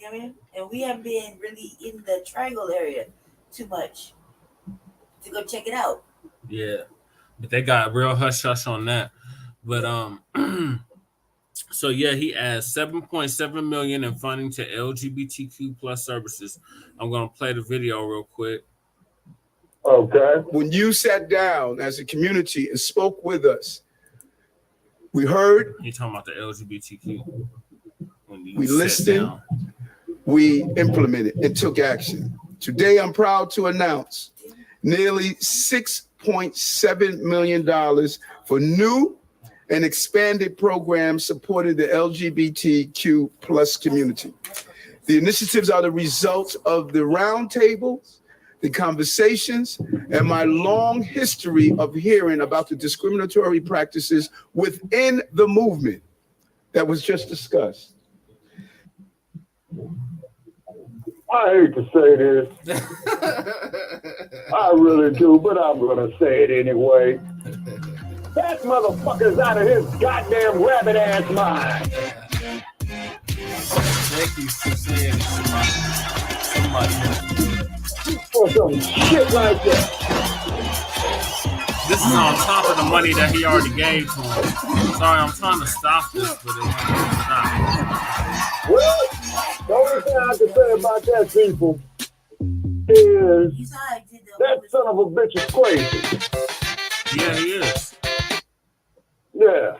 S2: You know what I mean? And we haven't been really in the Triangle area too much to go check it out.
S1: Yeah. But they got real hush-hush on that. But so yeah, he adds $7.7 million in funding to LGBTQ plus services. I'm gonna play the video real quick.
S7: Okay.
S8: When you sat down as a community and spoke with us, we heard.
S1: You're talking about the LGBTQ.
S8: We listened, we implemented and took action. Today, I'm proud to announce nearly $6.7 million for new and expanded programs supporting the LGBTQ plus community. The initiatives are the result of the roundtables, the conversations, and my long history of hearing about the discriminatory practices within the movement that was just discussed.
S7: I hate to say this. I really do, but I'm going to say it anyway. That motherfucker's out of his goddamn rabbit ass mind.
S1: Thank you for saying it, somebody.
S7: For some shit like that.
S1: This is on top of the money that he already gave to him. Sorry, I'm trying to stop this, but it won't stop.
S7: Well, the only thing I can say about that, people, is that son of a bitch is crazy.
S1: Yeah, he is.
S7: Yeah.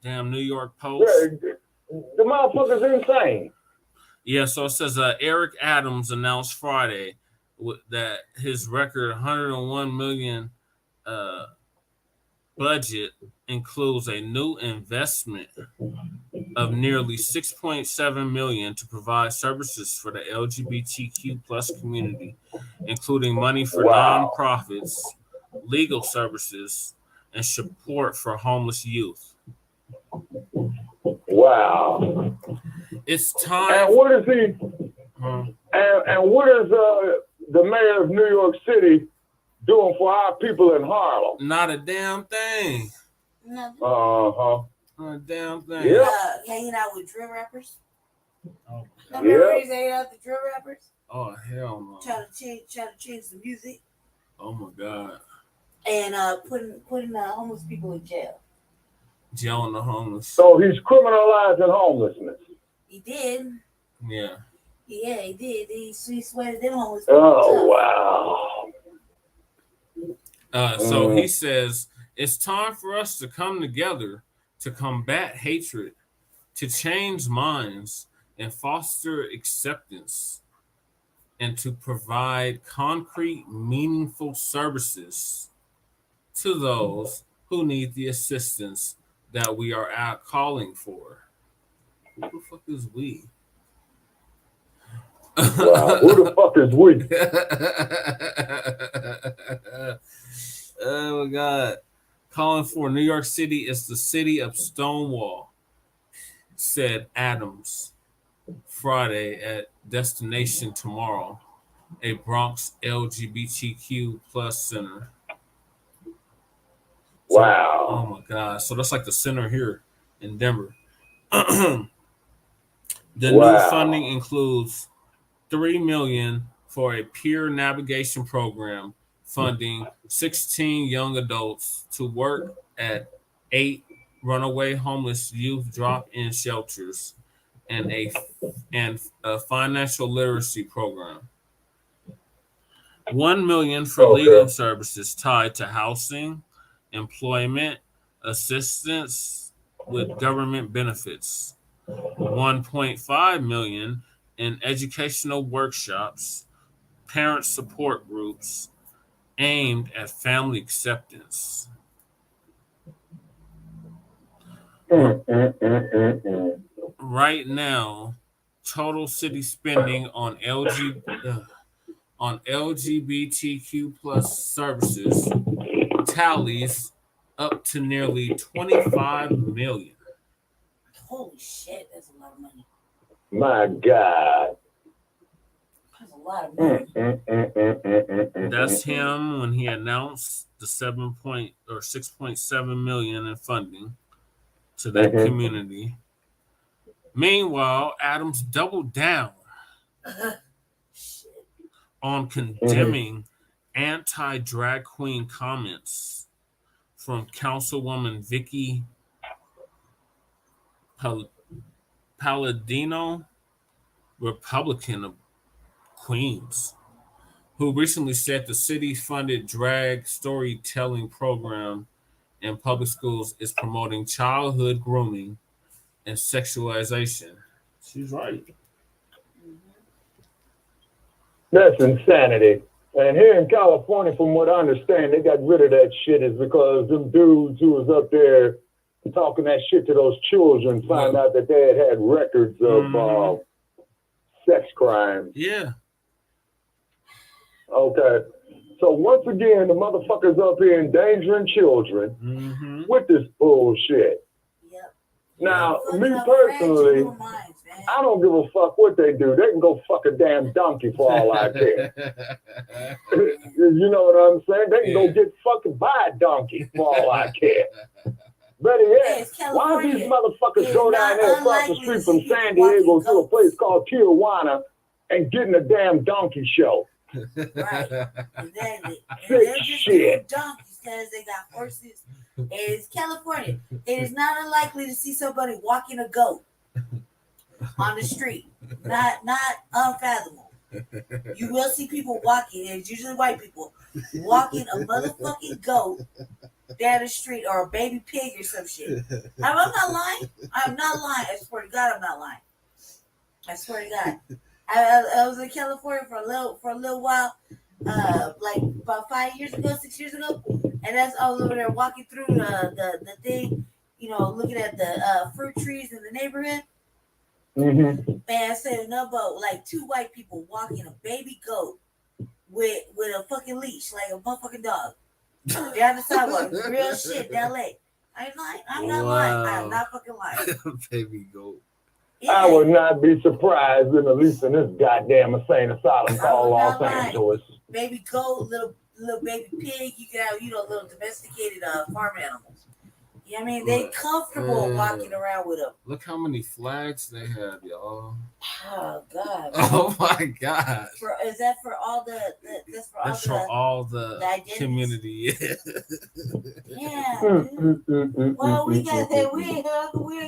S1: Damn New York Post.
S7: Yeah, the motherfucker's insane.
S1: Yeah, so it says Eric Adams announced Friday that his record 101 million budget includes a new investment of nearly 6.7 million to provide services for the LGBTQ plus community, including money for nonprofits, legal services, and support for homeless youth.
S7: Wow.
S1: It's time.
S7: And what is he? And what is the mayor of New York City doing for our people in Harlem?
S1: Not a damn thing.
S2: Nothing.
S1: Not a damn thing.
S7: Yeah.
S2: Hanging out with drill rappers.
S1: Oh,
S2: Remember he's hanging out with the drill rappers?
S1: Oh hell no.
S2: Trying to change the music.
S1: Oh my god.
S2: And putting homeless people in jail.
S1: Jail on the homeless.
S7: So he's criminalizing homelessness.
S2: He did.
S1: Yeah.
S2: Yeah, he did. He sweated them homeless people.
S7: Oh wow.
S1: So he says it's time for us to come together to combat hatred, to change minds and foster acceptance, and to provide concrete, meaningful services to those who need the assistance that we are out calling for. Who the fuck is we?
S7: Wow, who the fuck is we?
S1: Oh my god. Calling for New York City is the city of Stonewall, said Adams Friday at Destination Tomorrow, a Bronx LGBTQ plus center. So,
S7: Wow.
S1: oh my God. So that's like the center here in Denver. The new funding includes $3 million for a peer navigation program, funding 16 young adults to work at 8 runaway homeless youth drop-in shelters, and a financial literacy program. $1 million for legal services tied to housing, employment, assistance with government benefits. $1.5 million in educational workshops, parent support groups aimed at family acceptance. Right now, total city spending on LGBTQ plus services tallies up to nearly $25 million.
S2: Holy shit, that's a lot of money.
S7: My God.
S2: That's a lot of money.
S1: That's him when he announced the 6.7 million in funding to that community. Meanwhile, Adams doubled down on condemning anti-drag queen comments from Councilwoman Vicky Palladino, Republican of Queens, who recently said the city-funded drag storytelling program in public schools is promoting childhood grooming and sexualization. She's right.
S7: That's insanity. And here in California, from what I understand, they got rid of that shit is because them dudes who was up there talking that shit to those children found out that they had records of sex crimes.
S1: Yeah.
S7: Okay. So once again, the motherfuckers up here endangering children with this bullshit.
S2: Yep.
S7: Now, me personally, I don't give a fuck what they do. They can go fuck a damn donkey for all I care. You know what I'm saying? They can go get fucking by a donkey for all I care. Better yet, why do these motherfuckers go down there across the street from San Diego to a place called Tijuana and get in a damn donkey show?
S2: Right. Exactly.
S7: Sick shit.
S2: Donkeys because they got horses. It's California. It is not unlikely to see somebody walking a goat on the street. Not unfathomable. You will see people walking, and it's usually white people, walking a motherfucking goat down the street, or a baby pig or some shit. I'm not lying. I'm not lying. I swear to God, I'm not lying. I swear to God. I was in California for a little while, like about 5 years ago, 6 years ago, and I was over there walking through the thing, looking at the fruit trees in the neighborhood.
S7: Mm-hmm.
S2: Man, I said no boat, like 2 white people walking a baby goat with a fucking leash, like a motherfucking dog, down the sidewalk. Real shit, LA. I'm not lying. I'm not fucking lying.
S1: Baby goat.
S2: Yeah.
S7: I would not be surprised, at least in this goddamn insane asylum called Los Angeles.
S2: Baby goat, little baby pig. You can have, little domesticated farm animals. You know what I mean? They comfortable walking around with them.
S1: Look how many flags they have, y'all.
S2: Oh God.
S1: Oh my God.
S2: Is that for all the? That's for all the
S1: community.
S2: Yeah. Well, we got that. We ain't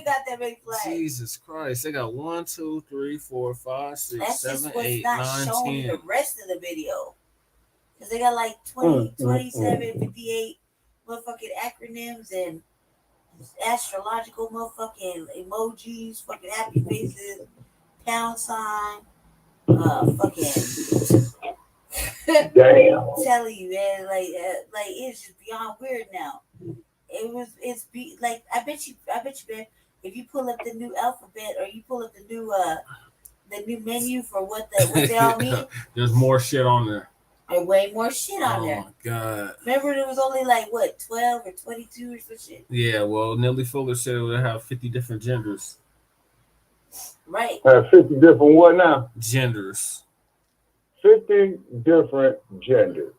S2: got that many flags.
S1: Jesus Christ! They got 1, 2, 3, 4, 5, 6,
S2: That's
S1: 7,
S2: just what's
S1: 8,
S2: not
S1: 9,
S2: showing
S1: 10.
S2: the rest of the video. Because they got like 20, 27, 58 motherfucking acronyms and astrological motherfucking emojis, fucking happy faces, pound sign, fucking.
S7: Damn.
S2: Telling you, man, like it's just beyond weird now. I bet you, man, if you pull up the new alphabet or you pull up the new menu for what they all mean,
S1: there's more shit on there.
S2: There's way more shit on there.
S1: Oh my God.
S2: Remember, there was only like 12 or 22 or some shit.
S1: Yeah, well, Nellie Fuller said it would have 50 different genders.
S2: Right.
S7: Have 50 different what now?
S1: Genders.
S7: 50 different genders.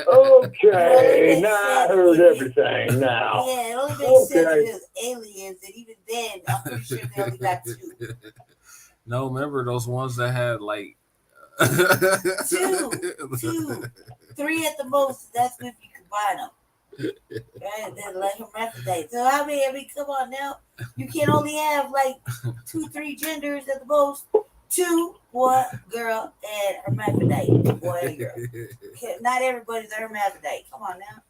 S2: Oh,
S7: Okay, now I heard everything now.
S2: Yeah, it only makes sense if it's aliens, and even then, I'm pretty sure they only got 2.
S1: No, remember those ones that had like
S2: 2, 3 at the most. That's if you combine them. Right, then like hermaphrodite. So I mean, come on now. You can only have like 2, 3 genders at the most. 2 boy, girl, and hermaphrodite. Boy and girl. Not everybody's a hermaphrodite. Come on now.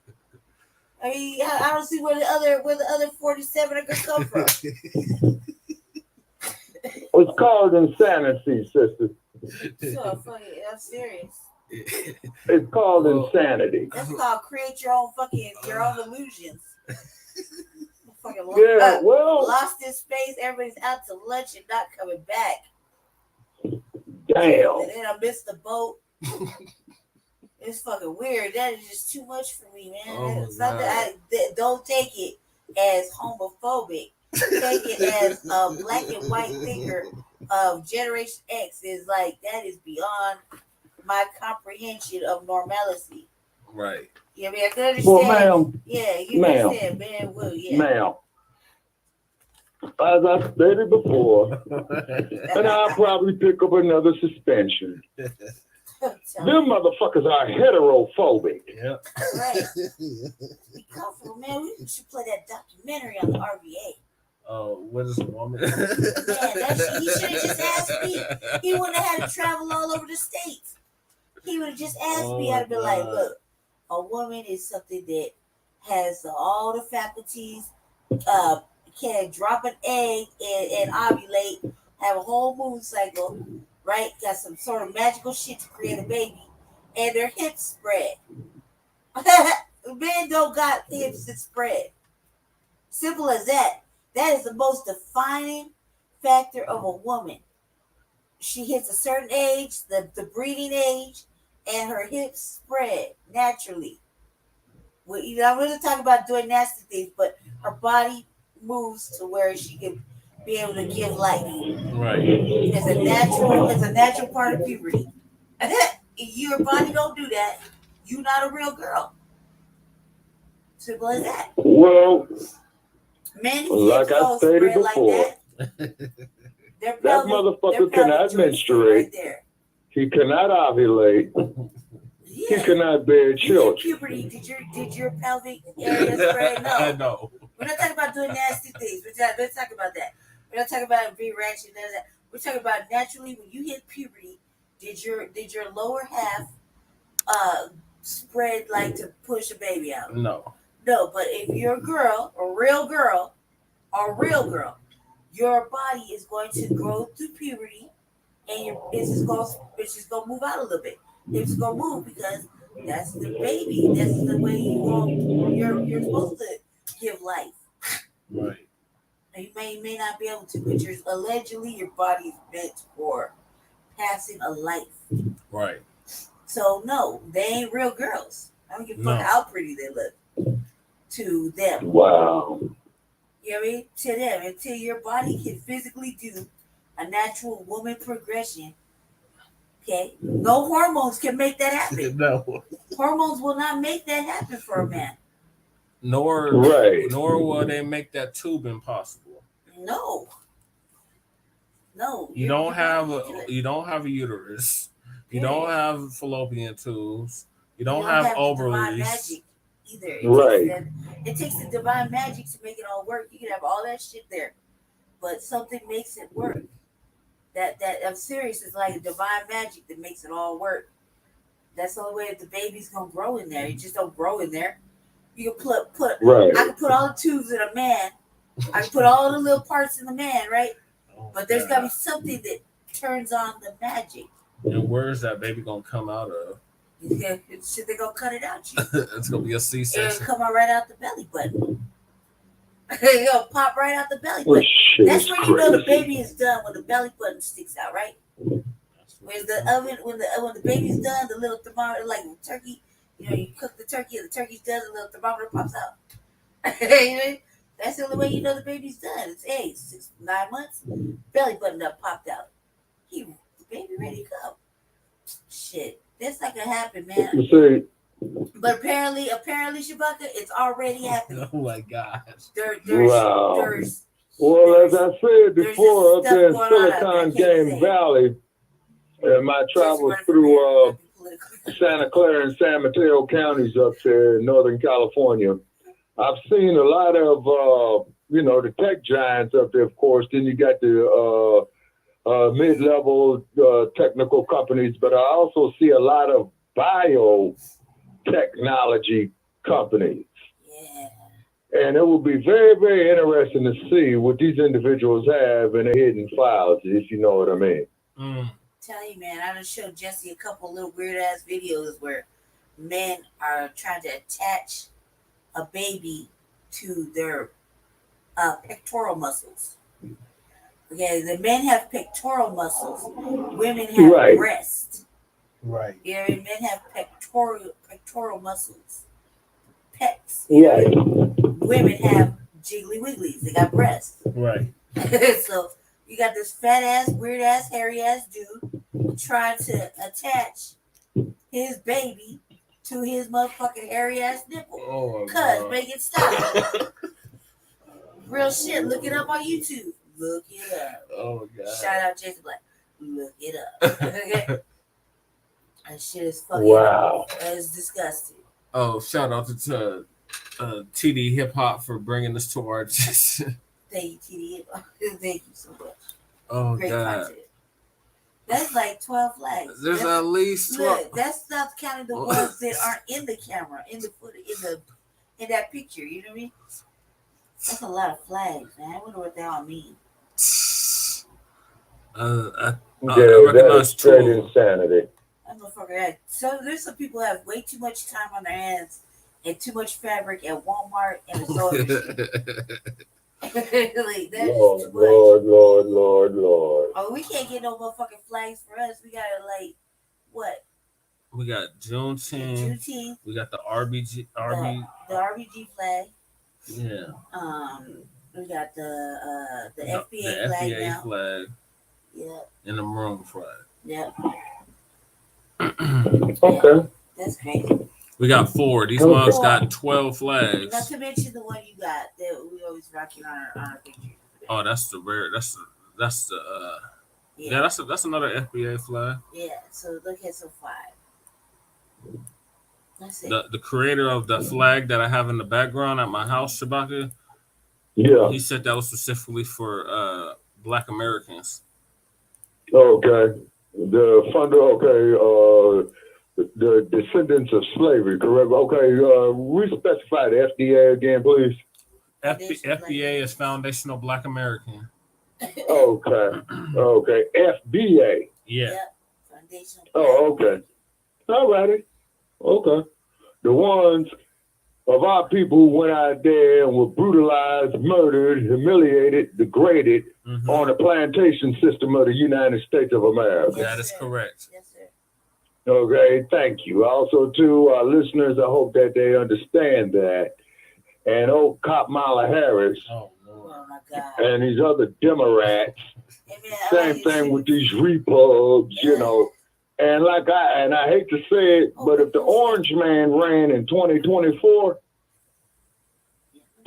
S2: I mean, I don't see where the other 47 are gonna come from.
S7: It's called insanity, sister.
S2: So fucking, I'm serious.
S7: It's called insanity.
S2: That's called create your own illusions. Fucking lost in space. Everybody's out to lunch and not coming back.
S7: Damn.
S2: And then I missed the boat. It's fucking weird. That is just too much for me, man. It's not that don't take it as homophobic. Take it as a black and white thinker of Generation X. Is like that is beyond my comprehension of normalcy.
S1: Right.
S2: Yeah, I mean, I can understand.
S7: Well, ma'am.
S2: Yeah, you understand, man. Well, yeah.
S7: Ma'am. As I stated before, and I'll probably pick up another suspension. Them motherfuckers are heterophobic.
S1: Yeah.
S2: Right. Be comfortable, man. We should play that documentary on the RVA.
S1: Oh, what is a woman?
S2: Man, he should have just asked me. He wouldn't have had to travel all over the states. He would have just asked me. I'd be like, look, a woman is something that has all the faculties, can drop an egg and ovulate, have a whole moon cycle, right? Got some sort of magical shit to create a baby, and their hips spread. Men don't got hips that spread. Simple as that. That is the most defining factor of a woman. She hits a certain age, the breeding age, and her hips spread naturally. I'm going to talk about doing nasty things, but her body moves to where she can be able to give life.
S1: Right.
S2: It's a natural part of puberty. If your body don't do that, you're not a real girl. Simple as that.
S7: Well,
S2: men
S7: like I stated before,
S2: that
S7: motherfucker cannot menstruate. Right, he cannot ovulate. Yeah. He cannot bear children.
S2: Puberty. Did your pelvic area spread? No.
S1: No.
S2: We're not talking about doing nasty things. Let's talk about that. We're not talking about being ratchet and that. We're talking about naturally when you hit puberty, did your lower half spread like to push a baby out?
S1: No.
S2: No, but if you're a real girl, your body is going to grow through puberty, and it's just gonna move out a little bit. It's gonna move because that's the baby. That's the way you're supposed to give life.
S1: Right.
S2: You may not be able to, but allegedly your body is meant for passing a life.
S1: Right.
S2: So no, they ain't real girls. I don't give a fuck how pretty they look to them.
S7: Wow.
S2: You know what I mean? To them, until your body can physically do a natural woman progression. Okay, no hormones can make that happen.
S1: No.
S2: Hormones will not make that happen for a man.
S1: Nor will they make that tube impossible.
S2: No.
S1: You don't have a uterus. You don't have fallopian tubes. You don't have ovaries.
S2: Magic either. It takes the divine magic to make it all work. You can have all that shit there, but something makes it work. That I'm serious. It's like divine magic that makes it all work. That's the only way that the baby's gonna grow in there. You just don't grow in there. You can put. Right. I can put all the tubes in a man. I can put all the little parts in the man, right? But there's gotta be something that turns on the magic.
S1: And where's that baby gonna come out of?
S2: They're gonna cut it out.
S1: It's gonna be a C-section.
S2: It'll come out right out the belly button. It'll pop right out the belly button. That's when you know the baby is done, when the belly button sticks out, right? When the baby's done, the little thermometer, like turkey, you cook the turkey and the turkey's done, the little thermometer pops out. That's the only way you know the baby's done. It's 9 months, belly button up popped out. The baby ready to go. Shit, that's not gonna happen, man.
S7: You see,
S2: But apparently, Shabaka, it's already happening.
S1: Oh my gosh.
S7: wow. Well, as I said before, up there in Silicon Game Valley, my travels through Santa Clara and San Mateo counties up there in Northern California, I've seen a lot of, the tech giants up there, of course. Then you got the mid-level technical companies, but I also see a lot of biotechnology companies.
S2: Yeah.
S7: And it will be very, very interesting to see what these individuals have in their hidden files, if you know what I mean.
S2: Tell you, man, I done showed Jesse a couple little weird ass videos where men are trying to attach a baby to their pectoral muscles. Okay, the men have pectoral muscles, women have breast.
S1: Right.
S2: Yeah, men have pectoral muscles, pecs.
S7: Right.
S2: Women have jiggly wigglies. They got breasts.
S1: Right.
S2: So you got this fat ass, weird ass, hairy ass dude trying to attach his baby to his motherfucking hairy ass nipple.
S1: Oh,
S2: Cuz, make it stop. Real shit. Look it up on YouTube. Look it up.
S1: Oh god.
S2: Shout out Jason Black. Look it up. Okay. That shit is fucking.
S7: Wow.
S2: It's disgusting.
S1: Oh, shout out to TD Hip Hop for bringing this to our attention.
S2: Thank you, TD. Thank you so much.
S1: Oh
S2: Great
S1: god.
S2: content. That's like 12 flags.
S1: There's at least 12.
S2: Look, that's not counting the ones that aren't in the camera, in the footage, in that picture. You know what I mean? That's a lot of flags, man. I wonder what they all mean.
S1: I
S7: That
S1: recognize
S7: is straight
S1: 12.
S7: insanity.
S2: That motherfucker. So there's some people who have way too much time on their hands and too much fabric at Walmart and a sewing machine. Like, that's
S7: Lord,
S2: too much.
S7: Lord.
S2: Oh, we can't get no motherfucking flags for us. We gotta what?
S1: We got Juneteenth. We got the RBG.
S2: The RBG flag.
S1: Yeah.
S2: We got the FBA
S1: the
S2: flag
S1: FBA
S2: now.
S1: flag.
S2: Yeah.
S1: And the maroon flag.
S2: Yeah.
S7: Okay.
S2: That's crazy.
S1: We got 4. These months got 12 flags.
S2: Not to mention the one you got that we always rocking on our picture.
S1: Oh, that's the rare. That's the yeah. That's another FBA flag.
S2: Yeah. So look at some 5. That's it.
S1: The creator of the flag that I have in the background at my house, Shabaka.
S7: Yeah.
S1: He said that was specifically for Black Americans.
S7: Okay. The funder. The descendants of slavery, correct? Okay. Re-specify the FDA again, please.
S1: FBA is Foundational Black American.
S7: Okay. FBA.
S1: Yeah.
S2: Foundational.
S7: Oh, okay. All righty. Okay. The ones of our people who went out there and were brutalized, murdered, humiliated, degraded on the plantation system of the United States of America.
S1: Yes, that is correct.
S2: Yes, sir.
S7: Okay, thank you. Also, to our listeners, I hope that they understand that. And old Kamala Harris
S2: Oh my God.
S7: and these other Democrats,
S2: Hey,
S7: same thing with these repubs, you know. And I hate to say it, but if the orange man ran in 2024,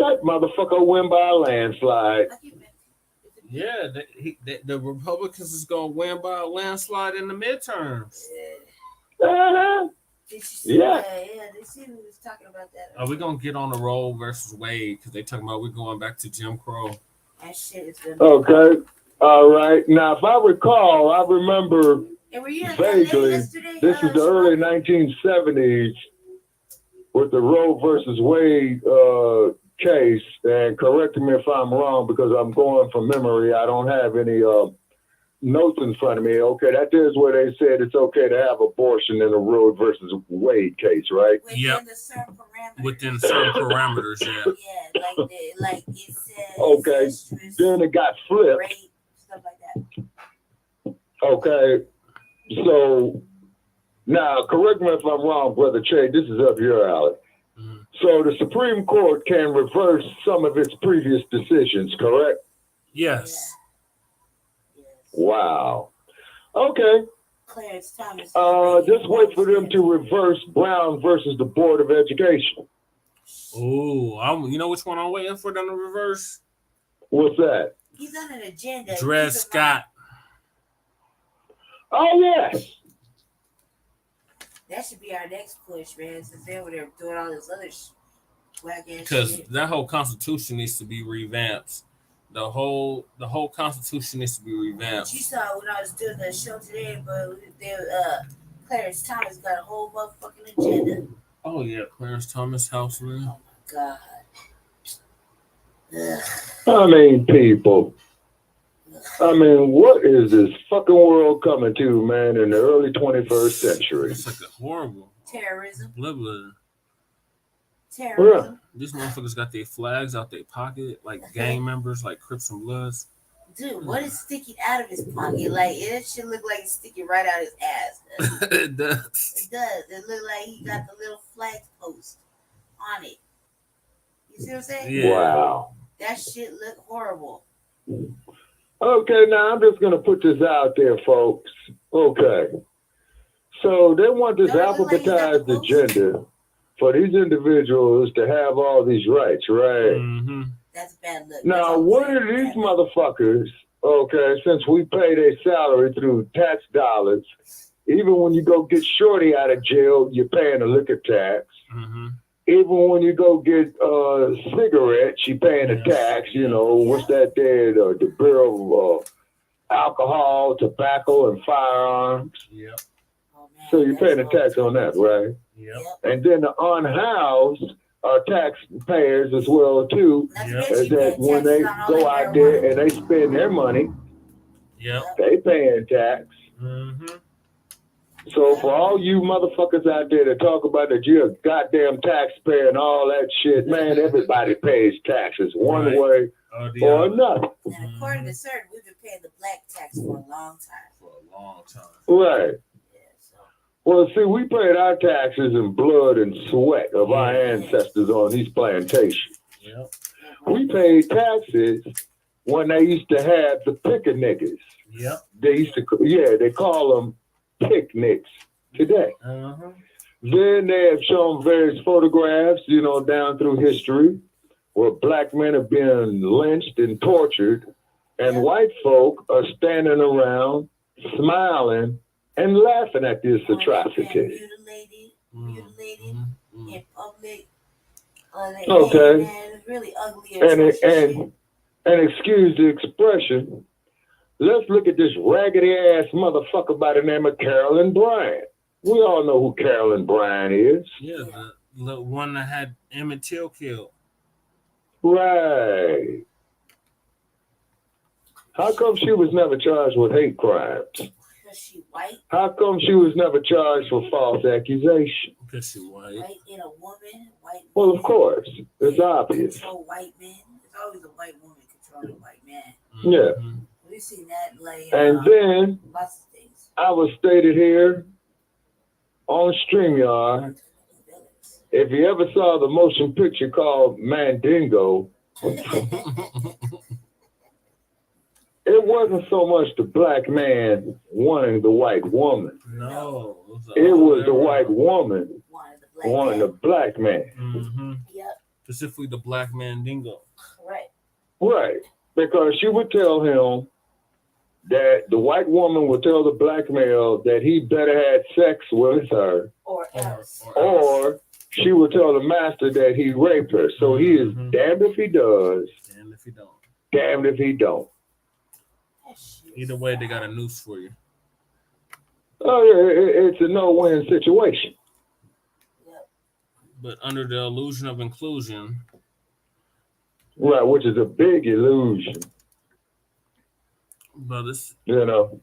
S7: that motherfucker win by a landslide.
S1: Yeah, the Republicans is gonna win by a landslide in the midterms.
S7: Uh-huh.
S2: Yeah, they see who was talking about that.
S1: Are we gonna get on the Roe versus Wade? Because they talking about we're going back to Jim Crow.
S2: That shit is good.
S7: Okay. All right. Now, if I recall, I remember vaguely, this is the early 1970s with the Roe versus Wade case. And correct me if I'm wrong, because I'm going from memory. I don't have any notes in front of me. Okay, that is where they said it's okay to have abortion in the Roe versus Wade case, right?
S1: Yep. Within certain parameters, yeah.
S2: Yeah, like it says.
S7: Okay. Then it got flipped.
S2: Rape, stuff like that.
S7: Okay. So now, correct me if I'm wrong, Brother Che. This is up your alley. So the Supreme Court can reverse some of its previous decisions, correct?
S1: Yes.
S2: Yes.
S7: Wow. Okay.
S2: Clarence Thomas.
S7: Just wait for them to reverse Brown versus the Board of Education.
S1: Oh, you know which one I'm waiting for them to reverse?
S7: What's that?
S2: He's on an agenda.
S1: Dred Scott.
S7: Oh, yes.
S2: That should be our next push, man. Since they're over there doing all this other whack ass
S1: Because
S2: shit.
S1: that whole Constitution needs to be revamped. The whole Constitution needs to be revamped.
S2: You saw when I was doing the show today, but Clarence Thomas got a whole motherfucking agenda.
S1: Oh yeah, Clarence Thomas, Houseman.
S2: Oh my god. Ugh.
S7: I mean, people. I mean, what is this fucking world coming to, man, in the early 21st century?
S1: It's like a horrible.
S2: Terrorism.
S1: Blah, blah.
S2: Terrorism.
S7: Yeah.
S1: These motherfuckers got their flags out their pocket, like gang members, like Crips and Bloods.
S2: Dude, what is sticking out of his pocket? Like, it should look like it's sticking right out his ass.
S1: It does.
S2: It does. It look like he got the little flag post on it. You see what I'm saying?
S1: Yeah.
S7: Wow.
S2: That shit look horrible.
S7: Okay, now I'm just going to put this out there, folks. Okay. So they want this alphabetized agenda for these individuals to have all these rights, right?
S1: Mm-hmm.
S2: That's bad luck.
S7: Now, what are these motherfuckers, okay, since we pay their salary through tax dollars, even when you go get Shorty out of jail, you're paying a liquor tax.
S1: Mm-hmm.
S7: Even when you go get cigarettes, you're paying a tax. You know, what's that there? The Bureau of Alcohol, Tobacco, and Firearms.
S1: Yep.
S2: Oh, man,
S7: So you're paying a tax on that, right?
S1: Yep.
S7: And then the unhoused are taxpayers as well, too.
S1: Yep.
S7: Is that when they go out there and they spend their money,
S1: Yep.
S7: they paying tax.
S1: Mm-hmm.
S7: So for all you motherfuckers out there that talk about that you're a goddamn taxpayer and all that shit, man, everybody pays taxes one way or another.
S2: And according to certain, we've been paying the black tax for a long time.
S1: For a long time.
S7: Right.
S2: Yeah, so.
S7: Well, see, we paid our taxes in blood and sweat of our ancestors on these plantations.
S1: Yep.
S7: We paid taxes when they used to have the picker niggas.
S1: Yep.
S7: They used to, they call them picnics today.
S1: Uh-huh.
S7: Then they have shown various photographs, you know, down through history where black men have been lynched and tortured, and white folk are standing around smiling and laughing at this atrocity.
S2: Mutilated in public.
S7: Okay.
S2: Man, really ugly.
S7: And excuse the expression, let's look at this raggedy ass motherfucker by the name of Carolyn Bryant. We all know who Carolyn Bryant is.
S1: Yeah, the one that had Emmett Till killed.
S7: Right. How come she was never charged with hate crimes?
S2: Because she white.
S7: How come she was never charged for false accusation?
S1: Because she white.
S2: White in a woman, white.
S7: Well, of course. It's obvious.
S2: Control white men. There's always a white woman controlling a white man.
S7: Yeah.
S1: Mm-hmm.
S2: We've seen that like
S7: And then
S2: lots of things.
S7: I was stated here on StreamYard. If you ever saw the motion picture called Mandingo, it wasn't so much the black man wanting the white woman.
S1: No.
S7: It was the white woman wanting the black man.
S1: Mm-hmm.
S2: Yep.
S1: Specifically the black Mandingo.
S2: Right.
S7: Right. Because she would tell him that the white woman would tell the black male that he better have sex with her.
S2: Or else.
S7: Or she would tell the master that he raped her. So he is damned if he does.
S1: Damned if he don't.
S7: Damned if he don't.
S1: Either way, they got a noose for you.
S7: Oh, yeah, it's a no-win situation.
S2: Yep.
S1: But under the illusion of inclusion.
S7: Right, which is a big illusion.
S1: Brothers.
S7: You know.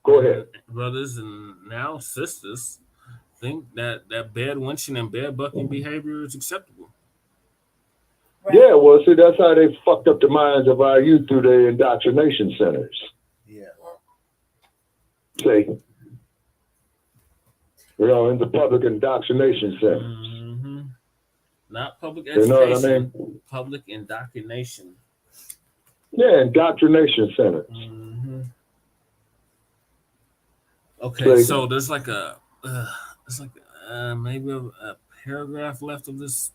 S7: Go ahead.
S1: Brothers and now sisters think that bed wenching and bed bucking behavior is acceptable.
S2: Right.
S7: Yeah, well, see, that's how they fucked up the minds of our youth through their indoctrination centers.
S1: Yeah.
S7: See? You know, in the public indoctrination centers.
S1: Mm-hmm. Not public
S7: You know what I
S1: education.
S7: mean?
S1: Public indoctrination.
S7: Yeah, indoctrination center.
S1: Mm-hmm. Okay, so there's like maybe a paragraph left of this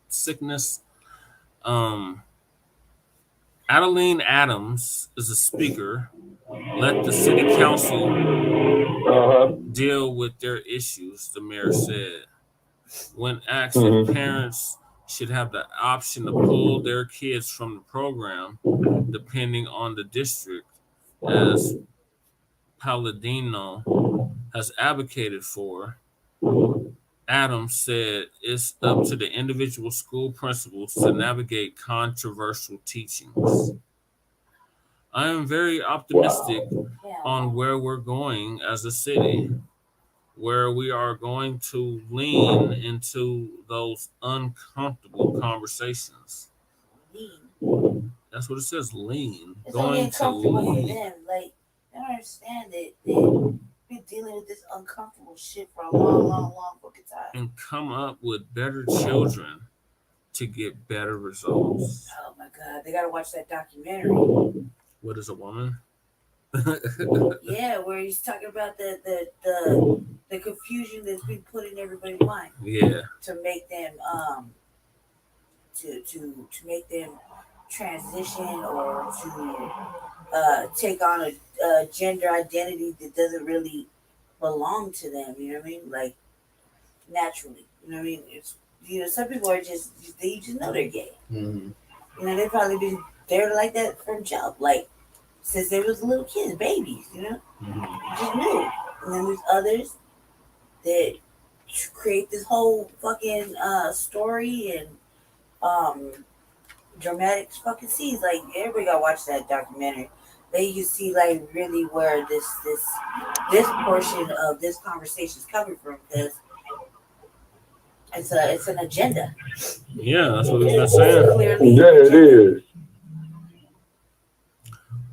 S1: sickness. Adeline Adams is a speaker. Let the city council deal with their issues, the mayor said. When asked if parents should have the option to pull their kids from the program, depending on the district, as Palladino has advocated for, Adams said it's up to the individual school principals to navigate controversial teachings. I am very optimistic on where we're going as a city, where we are going to lean into those uncomfortable conversations. That's what it says, lean.
S2: It's
S1: going
S2: only
S1: to
S2: uncomfortable for
S1: lean.
S2: them. Like, they don't understand that they've been dealing with this uncomfortable shit for a long fucking time.
S1: And come up with better children to get better results.
S2: Oh my God, they gotta watch that documentary.
S1: What is a woman?
S2: Yeah, where he's talking about the confusion that's been put in everybody's mind.
S1: Yeah.
S2: To make them to make them transition or to take on a gender identity that doesn't really belong to them. You know what I mean? Like naturally. You know what I mean? It's some people are just know they're gay.
S1: Mm-hmm.
S2: You know, they've probably been there like that from jump, like since they was little kids, babies. You know, just knew. And then there's others that create this whole fucking story and dramatic fucking scenes. Like everybody gotta watch that documentary. Then you see like really where this portion of this conversation is coming from, because it's an agenda.
S1: Yeah, that's what we've been saying.
S2: Clearly,
S7: yeah, it is.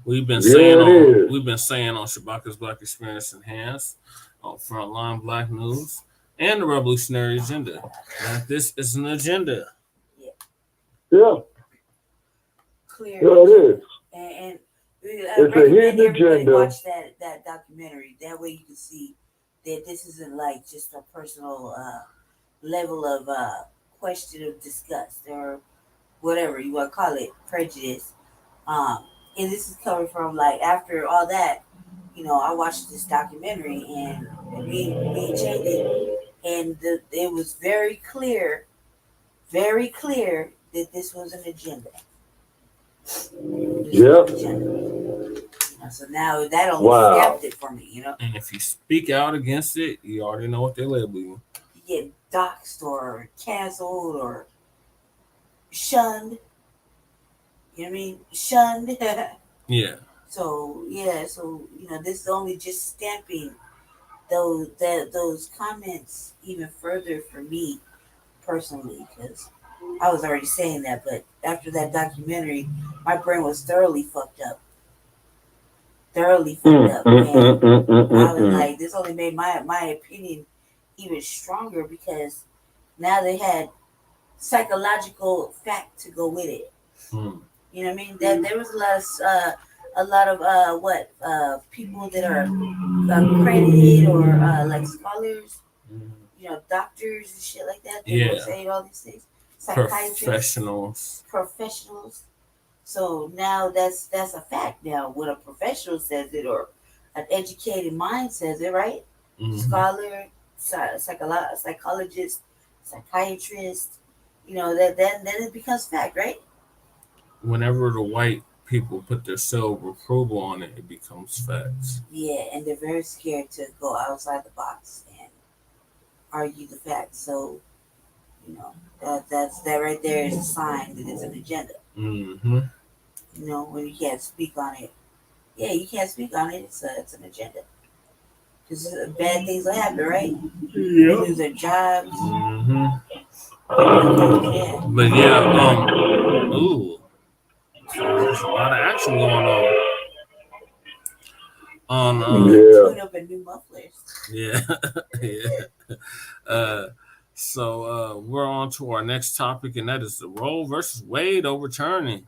S1: We've been saying on Shabaka's Black Experience Enhanced, on Frontline Black News, and the Revolutionary Agenda, that this is an agenda.
S7: Yeah.
S2: Clear.
S7: Yeah, it is.
S2: And
S7: it's a hidden agenda.
S2: Watch that documentary. That way you can see that this isn't like just a personal level of question of disgust or whatever you want to call it, prejudice. And this is coming from like after all that, I watched this documentary and me and Jay did, and it was very clear that this was an agenda.
S7: Yep.
S2: So now that only stamped it for me,
S1: And if you speak out against it, you already know what they label you.
S2: You get doxxed or canceled or shunned. You know what I mean? Shunned.
S1: Yeah.
S2: So this is only just stamping those comments even further for me personally, because I was already saying that, but after that documentary, my brain was thoroughly fucked up. And I was like, this only made my opinion even stronger, because now they had psychological fact to go with it. You know what I mean? That there was a lot of people that are accredited or like scholars, doctors and shit like that. They were saying all these things. Psychiatrists, professionals. So now that's a fact. Now, when a professional says it or an educated mind says it, right? Scholar, psychologist, psychiatrist. Then it becomes fact, right?
S1: Whenever the white people put their seal of approval on it, it becomes facts.
S2: Yeah, and they're very scared to go outside the box and argue the facts. So, that right there is a sign that it's an agenda. When you can't speak on it. Yeah, you can't speak on it. It's an agenda. Because bad things will happen, right?
S1: Yeah.
S2: Lose their jobs.
S1: Yeah. But yeah, there's a lot of action going on.
S2: Putting up a new mufflers.
S1: Yeah. Yeah. So we're on to our next topic, and that is the Roe versus Wade overturning.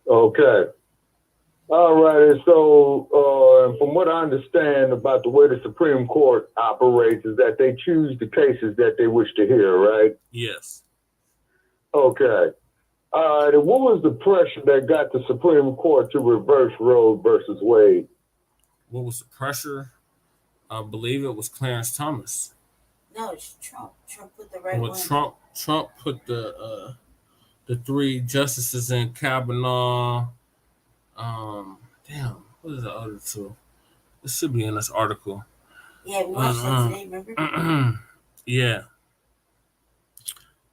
S7: Okay. All right. So from what I understand about the way the Supreme Court operates is that they choose the cases that they wish to hear, right?
S1: Yes.
S7: Okay. All right. And what was the pressure that got the Supreme Court to reverse Roe versus Wade?
S1: What was the pressure? I believe it was Clarence Thomas.
S2: No, it's Trump. Trump put the right one.
S1: Trump put the 3 justices in Kavanaugh. Damn, what is the other 2? This should be in this article.
S2: Yeah, we watched that today, remember?
S1: Yeah.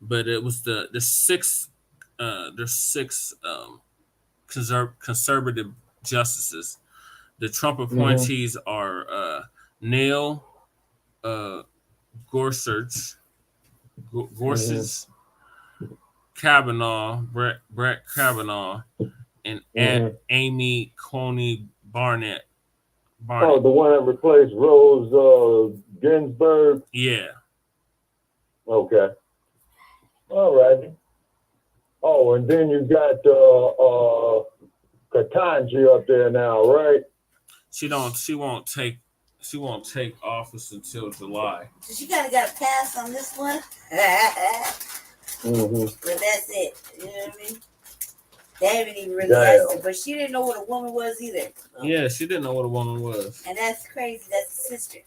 S1: But it was the 6 there's 6 conservative justices. The Trump appointees are Neil Gorsuch, Kavanaugh, Brett Kavanaugh, and Amy Coney Barnett.
S7: Oh, the one that replaced Rose Ginsburg?
S1: Yeah.
S7: Okay. All right. Oh, and then you got Ketanji up there now, right?
S1: She won't take office until July.
S2: So she got a pass on this one. But that's it. You know what I mean? They haven't even really asked her, but she didn't know what a woman was either.
S1: Yeah, she didn't know what a woman was.
S2: And that's crazy. That's a sister.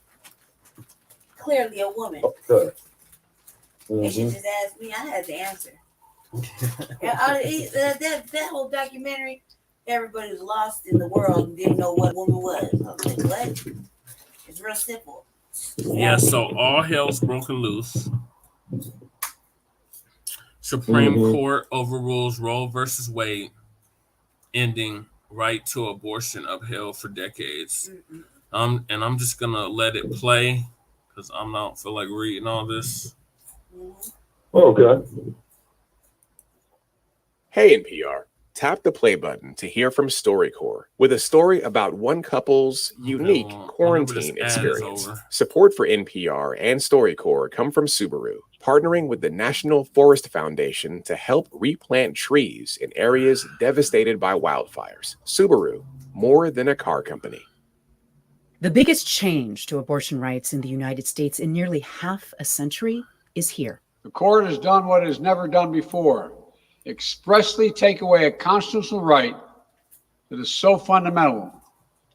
S2: Clearly a woman.
S7: Okay.
S2: And she just asked me. I had to answer. That whole documentary, everybody was lost in the world and didn't know what a woman was. I was like, what? It's real simple.
S1: Yeah, so all hell's broken loose. Supreme Court overrules Roe versus Wade, ending right to abortion upheld for decades. And I'm just gonna let it play because I don't feel like reading all this.
S7: Okay.
S9: Hey NPR, tap the play button to hear from StoryCorps with a story about one couple's unique quarantine experience. Support for NPR and StoryCorps come from Subaru, partnering with the National Forest Foundation to help replant trees in areas devastated by wildfires. Subaru, more than a car company.
S10: The biggest change to abortion rights in the United States in nearly half a century is here.
S11: The court has done what it has never done before, expressly take away a constitutional right that is so fundamental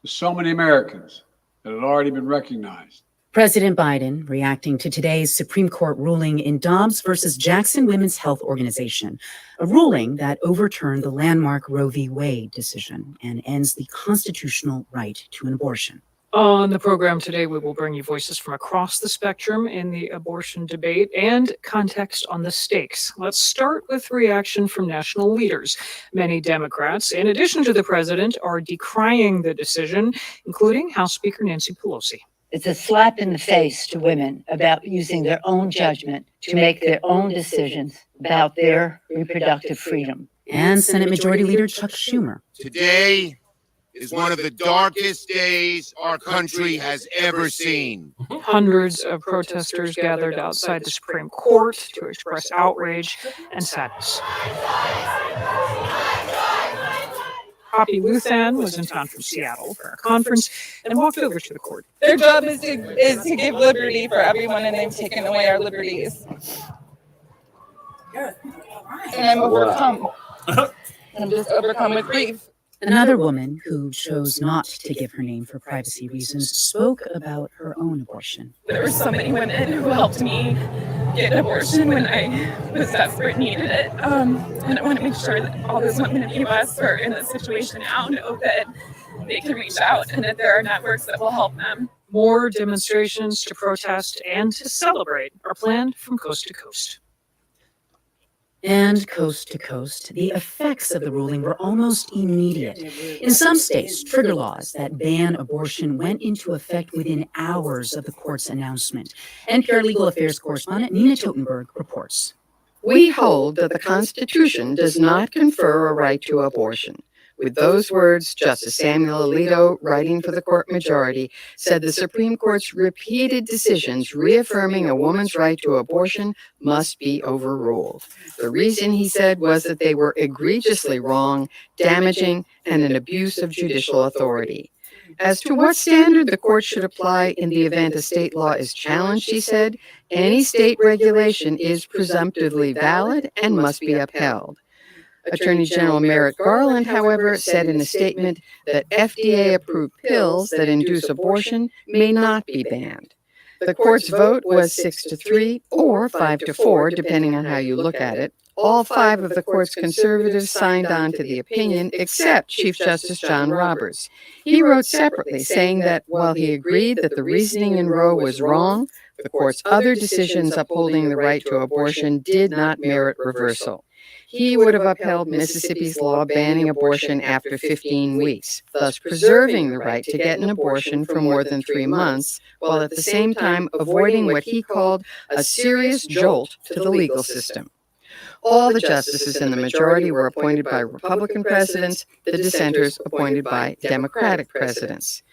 S11: to so many Americans that had already been recognized.
S10: President Biden reacting to today's Supreme Court ruling in Dobbs versus Jackson Women's Health Organization, a ruling that overturned the landmark Roe v. Wade decision and ends the constitutional right to an abortion.
S12: On the program today, we will bring you voices from across the spectrum in the abortion debate and context on the stakes. Let's start with reaction from national leaders. Many Democrats, in addition to the president, are decrying the decision, including House Speaker Nancy Pelosi.
S13: It's a slap in the face to women about using their own judgment to make their own decisions about their reproductive freedom.
S10: And Senate Majority Leader Chuck Schumer.
S14: Today is one of the darkest days our country has ever seen.
S12: Hundreds of protesters gathered outside the Supreme Court to express outrage and sadness. Poppy Luthan was in town from Seattle for a conference and walked over to the court.
S15: Their job is to give liberty for everyone, and they've taken away our liberties. And I'm overcome. I'm just overcome with grief.
S10: Another woman who chose not to give her name for privacy reasons spoke about her own abortion.
S15: There were so many women who helped me get an abortion when I was desperate and needed it. And I want to make sure that all those women in the U.S. who are in this situation now know that they can reach out and that there are networks that will help them.
S12: More demonstrations to protest and to celebrate are planned from coast to coast.
S10: And coast to coast, the effects of the ruling were almost immediate. In some states, trigger laws that ban abortion went into effect within hours of the court's announcement. NPR Legal Affairs correspondent Nina Totenberg reports.
S16: We hold that the Constitution does not confer a right to abortion.
S6: With those words, Justice Samuel Alito, writing for the court majority, said the Supreme Court's repeated decisions reaffirming a woman's right to abortion must be overruled. The reason, he said, was that they were egregiously wrong, damaging, and an abuse of judicial authority. As to what standard the court should apply in the event a state law is challenged, he said, any state regulation is presumptively valid and must be upheld. Attorney General Merrick Garland, however, said in a statement that FDA-approved pills that induce abortion may not be banned. The court's vote was 6-3 or 5-4, depending on how you look at it. All 5 of the court's conservatives signed on to the opinion, except Chief Justice John Roberts. He wrote separately, saying that while he agreed that the reasoning in Roe was wrong, the court's other decisions upholding the right to abortion did not merit reversal. He would have upheld Mississippi's law banning abortion after 15 weeks, thus preserving the right to get an abortion for more than 3 months, while at the same time avoiding what he called a serious jolt to the legal system. All the justices in the majority were appointed by Republican presidents, the dissenters appointed by Democratic presidents.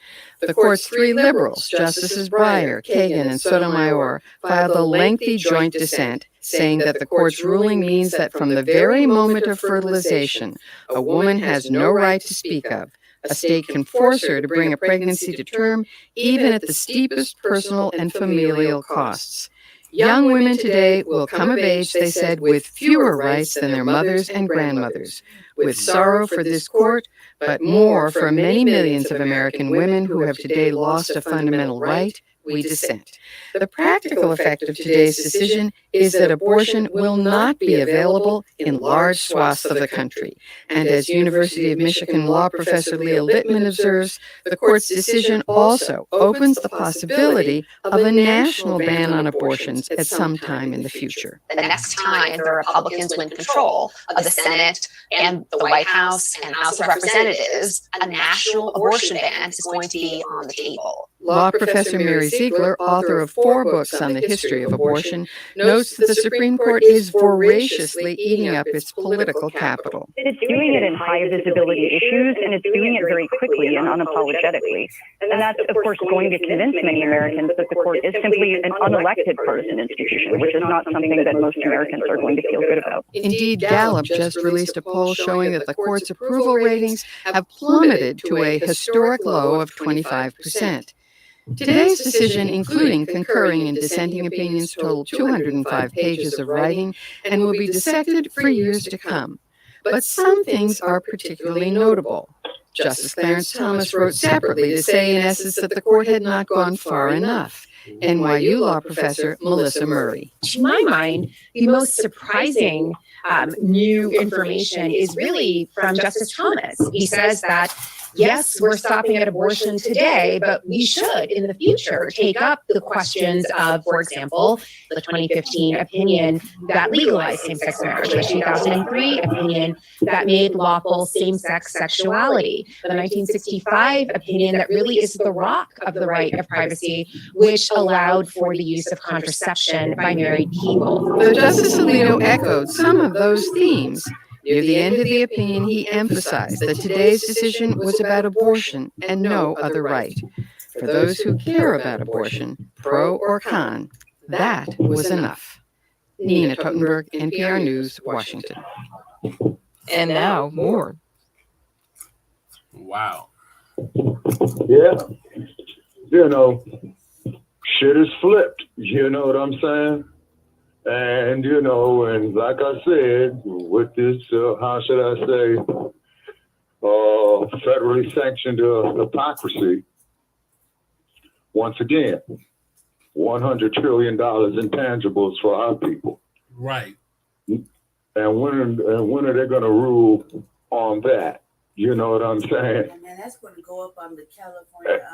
S6: The court's 3 liberals, Justices Breyer, Kagan, and Sotomayor, filed a lengthy joint dissent, saying that the court's ruling means that from the very moment of fertilization, a woman has no right to speak of. A state can force her to bring a pregnancy to term, even at the steepest personal and familial costs. Young women today will come of age, they said, with fewer rights than their mothers and grandmothers, with sorrow for this court, but more for many millions of American women who have today lost a fundamental right. We dissent. The practical effect of today's decision is that abortion will not be available in large swaths of the country. And as University of Michigan law professor Leah Littman observes, the court's decision also opens the possibility of a national ban on abortions at some time in the future.
S16: The next time the Republicans win control of the Senate and the White House and House of Representatives, a national abortion ban is going to be on the table.
S6: Law professor Mary Ziegler, author of 4 books on the history of abortion, notes that the Supreme Court is voraciously eating up its political capital.
S17: It's doing it in high visibility issues, and it's doing it very quickly and unapologetically. And that's, of course, going to convince many Americans that the court is simply an unelected partisan institution, which is not something that most Americans are going to feel good about.
S6: Indeed, Gallup just released a poll showing that the court's approval ratings have plummeted to a historic low of 25%. Today's decision, including concurring and dissenting opinions, totaled 205 pages of writing and will be dissected for years to come. But some things are particularly notable. Justice Clarence Thomas wrote separately to say, in essence, that the court had not gone far enough. NYU law professor Melissa Murray.
S18: To my mind, the most surprising new information is really from Justice Thomas. He says that, yes, we're stopping at abortion today, but we should in the future take up the questions of, for example, the 2015 opinion that legalized same-sex marriage, the 2003 opinion that made lawful same-sex sexuality, the 1965 opinion that really is the rock of the right of privacy, which allowed for the use of contraception by married people.
S6: Though Justice Alito echoed some of those themes, near the end of the opinion, he emphasized that today's decision was about abortion and no other right. For those who care about abortion, pro or con, that was enough. Nina Totenberg, NPR News, Washington.
S12: And now, more.
S1: Wow.
S7: Yeah. You know, shit is flipped. You know what I'm saying? And, you know, and like I said, with this, how should I say, federally sanctioned hypocrisy, once again, $100 trillion intangibles for our people.
S1: Right.
S7: And when are they going to rule on that? You know what I'm saying?
S2: And then that's going to go up on the California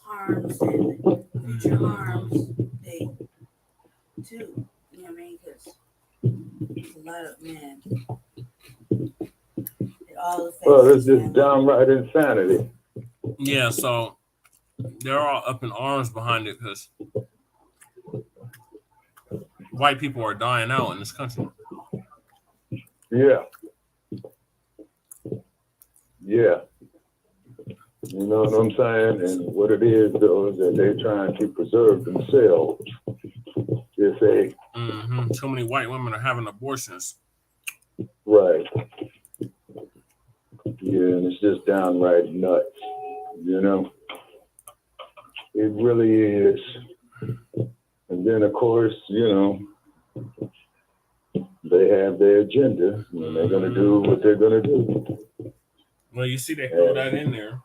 S2: harms and future harms day too. You know what I mean? Because it's a lot of men.
S7: Well, it's just downright insanity.
S1: Yeah, so they're all up in arms behind it because white people are dying out in this country.
S7: Yeah. Yeah. You know what I'm saying? And what it is, though, is that they're trying to preserve themselves. If they...
S1: Too many white women are having abortions.
S7: Right. Yeah, and it's just downright nuts, you know? It really is. And then, of course, you know, they have their agenda, and they're going to do what they're going to do.
S1: Well, you see, they throw that in there.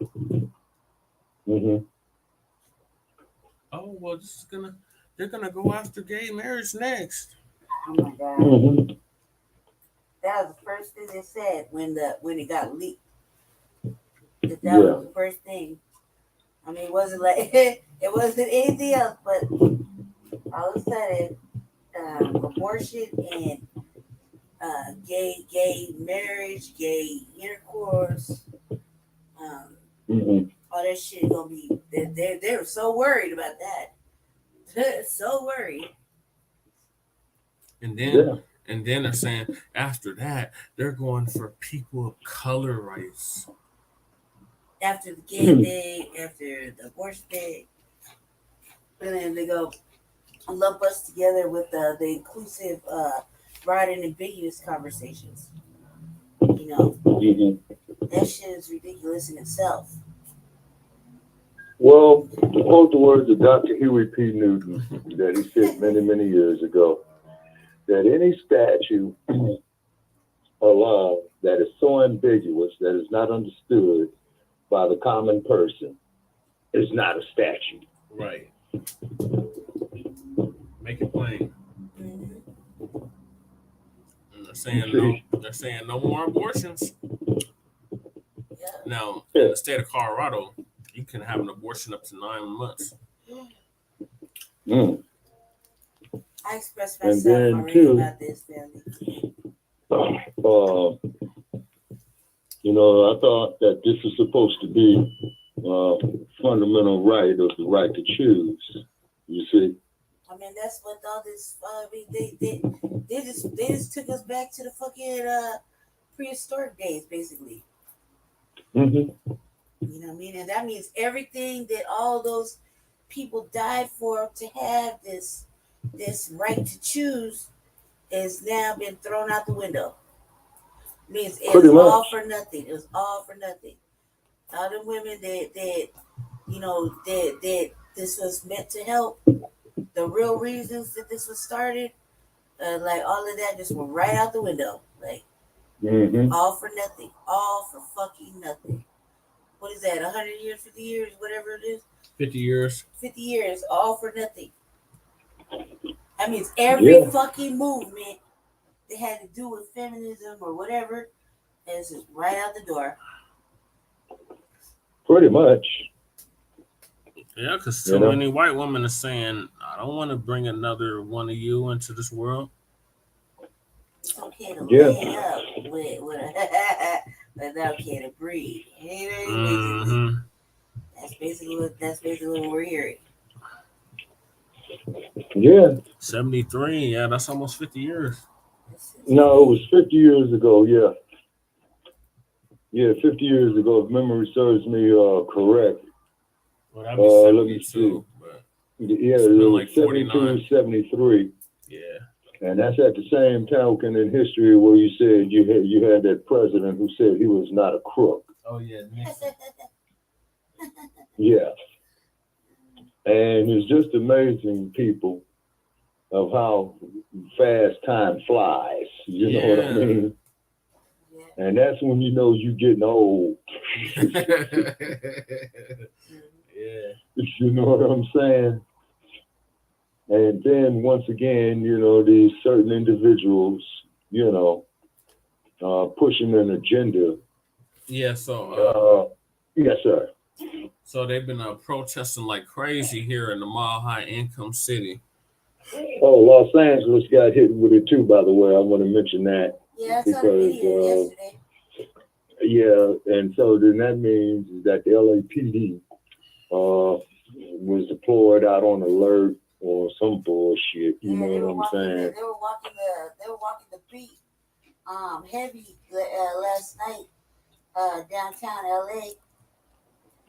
S1: Oh, well, they're gonna go after gay marriage next.
S2: Oh my God. That was the first thing they said when it got leaked. That was the first thing. I mean, it wasn't like it wasn't anything else, but all of a sudden, abortion and gay marriage, gay intercourse, all that shit gonna be. They're so worried about that. So worried.
S1: And then they're saying after that they're going for people of color rights.
S2: After the gay day, after the abortion day, and then they go lump us together with the inclusive, broad and ambiguous conversations. You know, that shit is ridiculous in itself.
S7: Well, to quote the words of Dr. Huey P. Newton that he said many, many years ago, that any statute or law that is so ambiguous that is not understood by the common person is not a statute.
S1: Right. Make it plain. And they're saying no more abortions. Now, in the state of Colorado, you can have an abortion up to 9 months.
S2: I expressed myself already about this, family.
S7: You know, I thought that this is supposed to be fundamental right of the right to choose. You see?
S2: I mean, that's what all this. They just took us back to the fucking prehistoric days, basically. You know what I mean? And that means everything that all those people died for to have this right to choose has now been thrown out the window. It means it's all for nothing. It was all for nothing. All the women that you know that this was meant to help, the real reasons that this was started, like all of that just went right out the window. Like all for nothing. All for fucking nothing. What is that? 100 years, 50 years, whatever it is?
S1: 50 years.
S2: 50 years, all for nothing. That means every fucking movement that had to do with feminism or whatever is just right out the door.
S7: Pretty much.
S1: Yeah, because too many white women are saying, I don't want to bring another one of you into this world.
S2: It's okay to lay up but not okay to breathe. That's basically what we're hearing.
S7: Yeah.
S1: 73, yeah, that's almost 50 years.
S7: No, it was 50 years ago, yeah. Yeah, 50 years ago, if memory serves me correct.
S1: Well, that'd be
S7: let me see. Yeah, it was like 72, 73.
S1: Yeah.
S7: And that's at the same token in history where you said you had that president who said he was not a crook.
S1: Oh, yeah.
S7: Yeah. And it's just amazing, people, of how fast time flies. You know what I mean? And that's when you know you're getting old. You know what I'm saying? And then once again, you know, these certain individuals, you know, pushing an agenda.
S1: Yeah, so
S7: yes, sir.
S1: So they've been protesting like crazy here in the Mile High Income City.
S7: Oh, Los Angeles got hit with it too, by the way. I want to mention that.
S2: Yeah, I saw the video yesterday.
S7: Yeah, and so then that means that the LAPD was deployed out on alert or some bullshit. You know what I'm saying?
S2: They were walking the beat heavy last night downtown LA.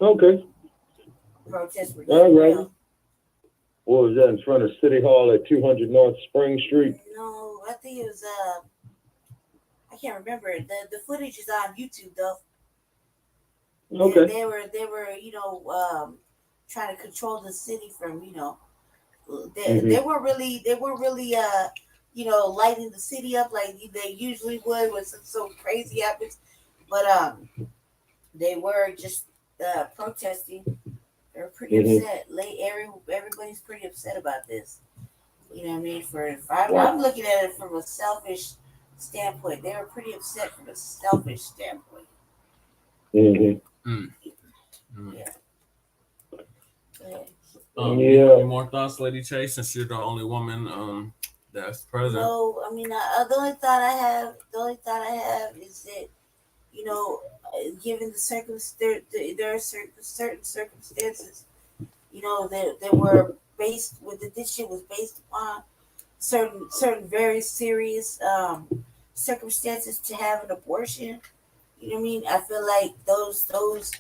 S7: Okay.
S2: Protests were
S7: All
S2: getting
S7: right.
S2: real.
S7: What was that in front of City Hall at 200 North Spring Street?
S2: No, I think it was I can't remember. The footage is on YouTube though.
S7: Okay.
S2: They were trying to control the city from they weren't really lighting the city up like they usually would when something so crazy happens, but they were just protesting. They were pretty upset. Everybody's pretty upset about this. You know what I mean? I'm looking at it from a selfish standpoint. They were pretty upset from a selfish standpoint.
S1: Yeah. Any more thoughts, Lady Chase? Since you're the only woman that's present.
S2: No, I mean, the only thought I have is that given there are certain circumstances, that were based with this shit was based upon certain very serious circumstances to have an abortion. You know what I mean? I feel like those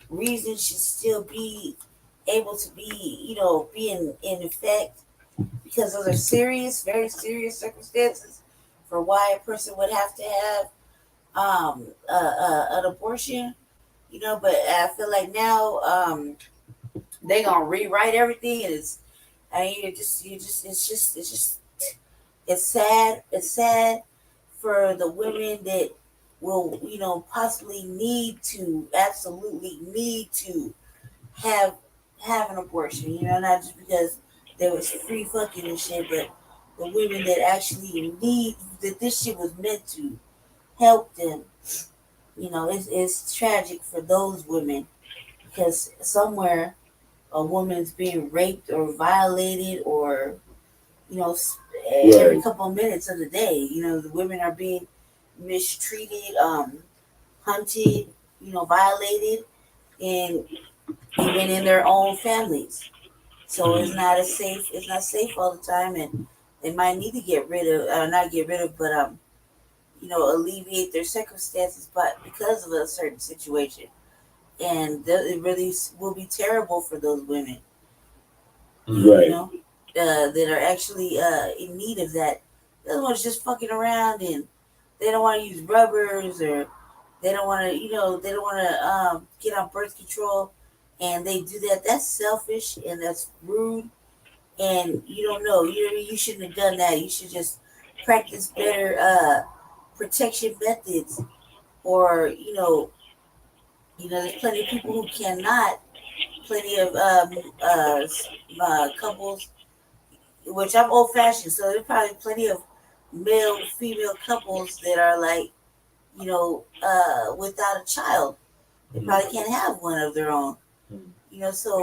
S2: reasons should still be able to be in effect, because those are serious, very serious circumstances for why a person would have to have an abortion. But I feel like now they gonna rewrite everything, and it's sad. It's sad for the women that will possibly absolutely need to have an abortion. Not just because there was free fucking and shit, but the women that actually need that this shit was meant to help them. It's tragic for those women, because somewhere a woman's being raped or violated, or every couple of minutes of the day, the women are being mistreated, hunted, violated, and even in their own families. So it's not safe all the time, and they might need to not get rid of, but alleviate their circumstances, but because of a certain situation. And it really will be terrible for those women, that are actually in need of that. The other one's just fucking around, and they don't want to use rubbers, or they don't want to get on birth control, and they do that. That's selfish and that's rude, and you don't know. You shouldn't have done that. You should just practice better protection methods, or there's plenty of people who cannot. Plenty of couples, which I'm old fashioned, so there's probably plenty of male female couples that are like, without a child. They probably can't have one of their own. So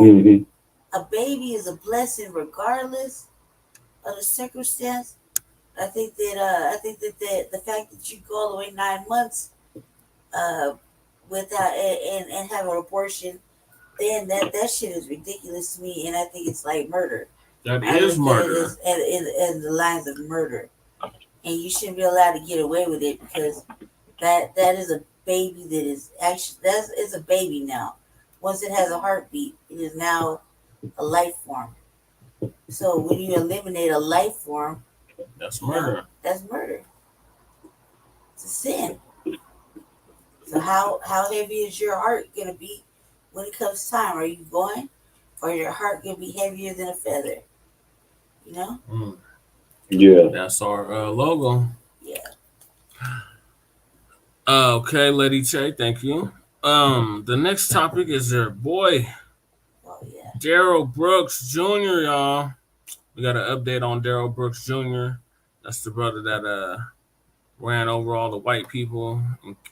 S2: a baby is a blessing regardless of the circumstance. I think that the fact that you go all the way 9 months without and have an abortion, then that shit is ridiculous to me, and I think it's like murder.
S1: That is murder.
S2: And the lines of murder, and you shouldn't be allowed to get away with it, because that is a baby that is actually is a baby now. Once it has a heartbeat, it is now a life form. So when you eliminate a life form,
S1: that's murder.
S2: That's murder. It's a sin. So how heavy is your heart gonna be when it comes time? Are you going, or your heart gonna be heavier than a feather?
S7: Yeah.
S1: That's our logo.
S2: Yeah.
S1: Okay, Lady Che, thank you. The next topic is your boy, Darrell Brooks Jr., y'all. We got an update on Darrell Brooks Jr. That's the brother that ran over all the white people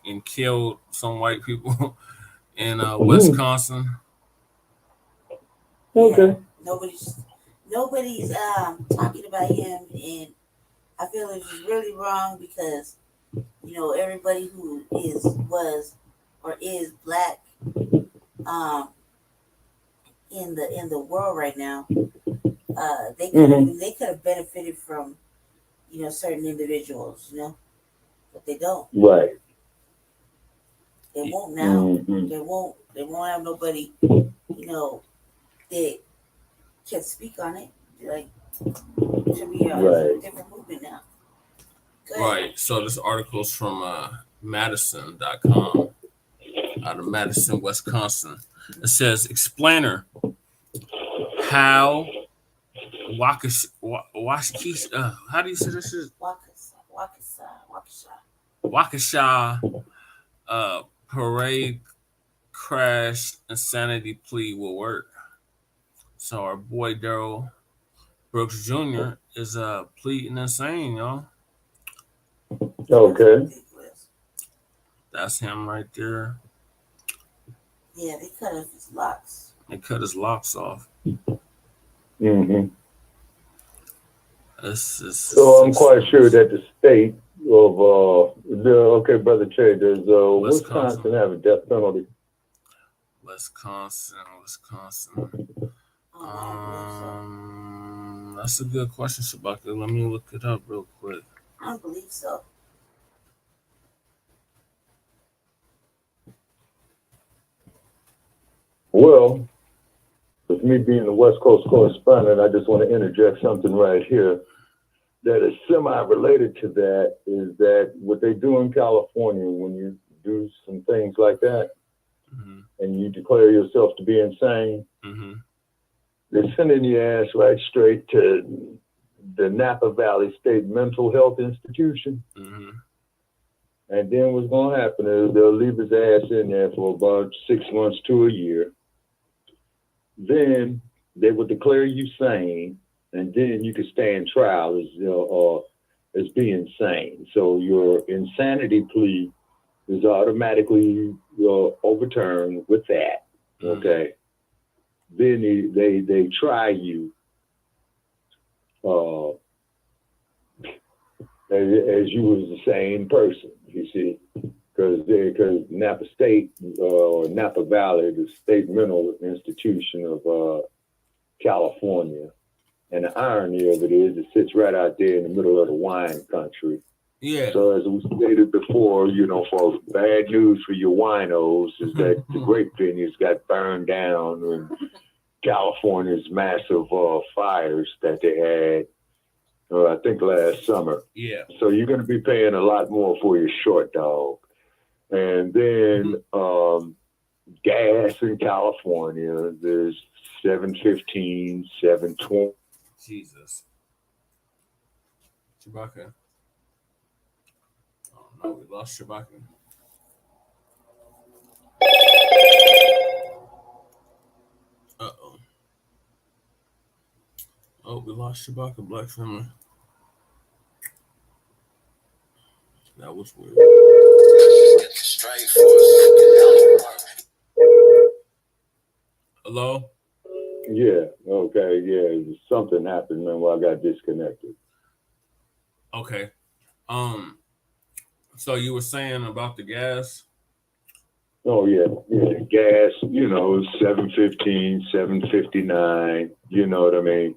S1: and killed some white people in Wisconsin.
S7: Okay.
S2: Nobody's talking about him, and I feel it's really wrong, because everybody who was or is black in the world right now, they could have benefited from certain individuals, but they don't.
S7: Right.
S2: They won't now. They won't have nobody, that can speak on it. Like, should be a different movement now.
S1: Right. So this article is from Madison.com out of Madison, Wisconsin. It says, explainer how Waukesha, how do you say this is? Waukesha parade crash insanity plea will work. So our boy Darrell Brooks Jr. is pleading insane, y'all.
S7: Okay.
S1: That's him right there.
S2: Yeah, they cut off his locks.
S1: They cut his locks off.
S7: Mm-hmm.
S1: So
S7: I'm quite sure that the state of okay, Brother Che, does Wisconsin have a death penalty?
S1: Wisconsin. That's a good question, Shabaka. Let me look it up real quick.
S2: I don't believe so.
S7: Well, with me being the West Coast correspondent, I just want to interject something right here that is semi-related to that, is that what they do in California when you do some things like that, and you declare yourself to be insane, they're sending your ass right straight to the Napa Valley State Mental Health Institution. And then what's going to happen is they'll leave his ass in there for about 6 months to a year. Then they will declare you sane, and then you can stand trial as being sane. So your insanity plea is automatically overturned with that. Okay. Then they try you as you was the same person, you see, because Napa State or Napa Valley, the state mental institution of California, and the irony of it is it sits right out there in the middle of the wine country.
S1: Yeah.
S7: So as we stated before, folks, bad news for your winos is that the grape vineyards got burned down in California's massive fires that they had, I think last summer.
S1: Yeah.
S7: So you're going to be paying a lot more for your short dog. And then gas in California, there's $7.15, $7.20.
S1: Jesus. Chewbacca. Oh no, we lost Chewbacca. Uh-oh. Oh, we lost Chewbacca, Black family. That was weird. Hello?
S7: Yeah, okay, yeah. Something happened, man, while I got disconnected.
S1: Okay. So you were saying about the gas?
S7: Oh yeah, gas, $7.15, $7.59, you know what I mean?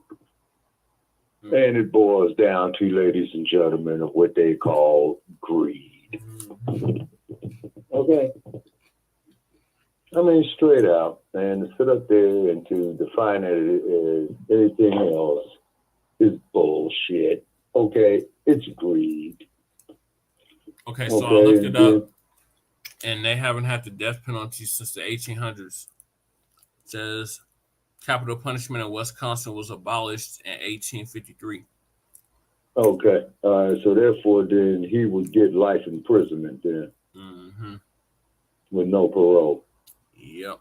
S7: And it boils down to, ladies and gentlemen, of what they call greed. Okay. I mean, straight out, and to sit up there and to define it as anything else is bullshit. Okay, it's greed.
S1: Okay, so I looked it up, and they haven't had the death penalty since the 1800s. It says capital punishment in Wisconsin was abolished in 1853.
S7: Okay, so therefore, then he would get life imprisonment then, with no parole.
S1: Yep.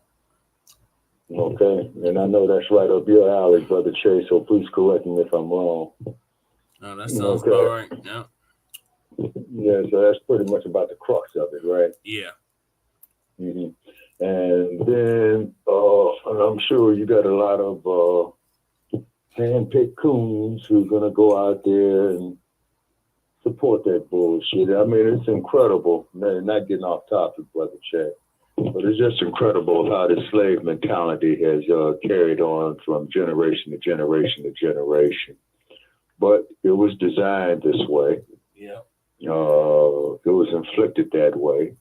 S7: Okay, and I know that's right up your alley, Brother Chase, so please correct me if I'm wrong.
S1: No, that sounds about right. Yeah.
S7: Yeah, so that's pretty much about the crux of it, right?
S1: Yeah.
S7: And then, and I'm sure you got a lot of hand-picked coons who are going to go out there and support that bullshit. I mean, it's incredible. Man, not getting off topic, Brother Chad, but it's just incredible how the slave mentality has carried on from generation to generation to generation. But it was designed this way.
S1: Yeah.
S7: It was inflicted that way.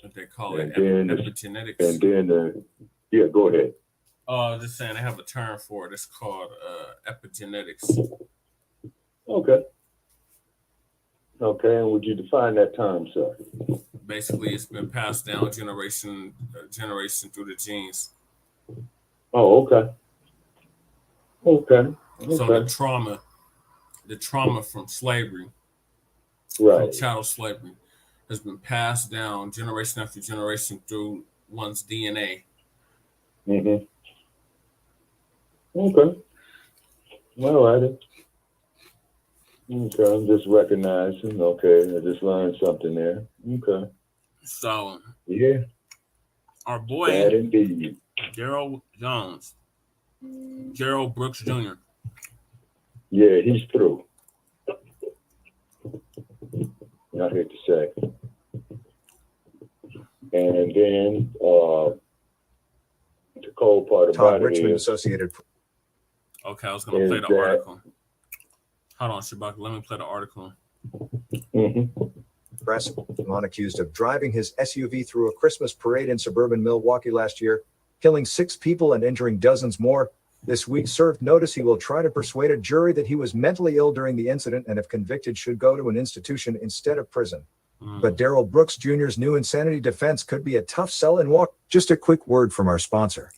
S1: what they call it,
S7: And then
S1: epigenetics.
S7: And then, yeah, go ahead.
S1: Just saying they have a term for it. It's called epigenetics.
S7: Okay. Okay, and would you define that term, sir?
S1: Basically, it's been passed down generation through the genes.
S7: Oh, okay. Okay.
S1: So
S7: Okay.
S1: the trauma from slavery,
S7: Right.
S1: from chattel slavery, has been passed down generation after generation through one's DNA.
S7: Mm-hmm. Okay. All righty. Okay, I'm just recognizing. Okay, I just learned something there. Okay.
S1: So
S7: Yeah.
S1: our boy,
S7: Bad indeed.
S1: Darrell Brooks Jr.
S7: Yeah, he's through. I hate to say. And then the cold part about it
S19: Richmond
S7: is
S19: Associated.
S1: Okay, I was gonna play the article. Hold on, Shabaka. Let me play the article.
S7: Mm-hmm.
S19: Press on accused of driving his SUV through a Christmas parade in suburban Milwaukee last year, killing 6 people and injuring dozens more. This week served notice he will try to persuade a jury that he was mentally ill during the incident and if convicted should go to an institution instead of prison. But Darrell Brooks Jr.'s new insanity defense could be a tough sell in walk. Just a quick word from our sponsor.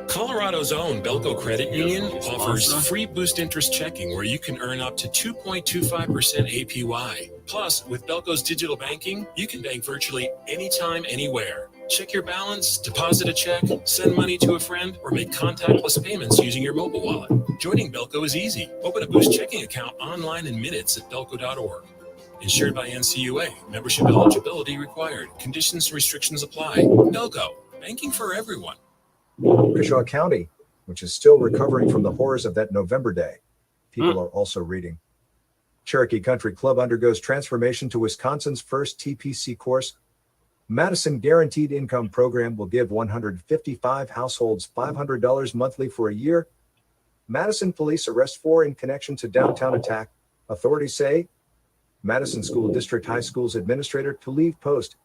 S20: Colorado's own Belco Credit Union offers free boost interest checking where you can earn up to 2.25% APY. Plus, with Belco's digital banking, you can bank virtually anytime, anywhere. Check your balance, deposit a check, send money to a friend, or make contactless payments using your mobile wallet. Joining Belco is easy. Open a Boost checking account online in minutes at belco.org. Insured by NCUA. Membership eligibility required. Conditions and restrictions apply. Belco. Banking for everyone.
S19: Waukesha County, which is still recovering from the horrors of that November day. People are also reading. Cherokee Country Club undergoes transformation to Wisconsin's first TPC course. Madison Guaranteed Income Program will give 155 households $500 monthly for a year. Madison police arrest 4 in connection to downtown attack. Authorities say Madison School District High School's administrator to leave post.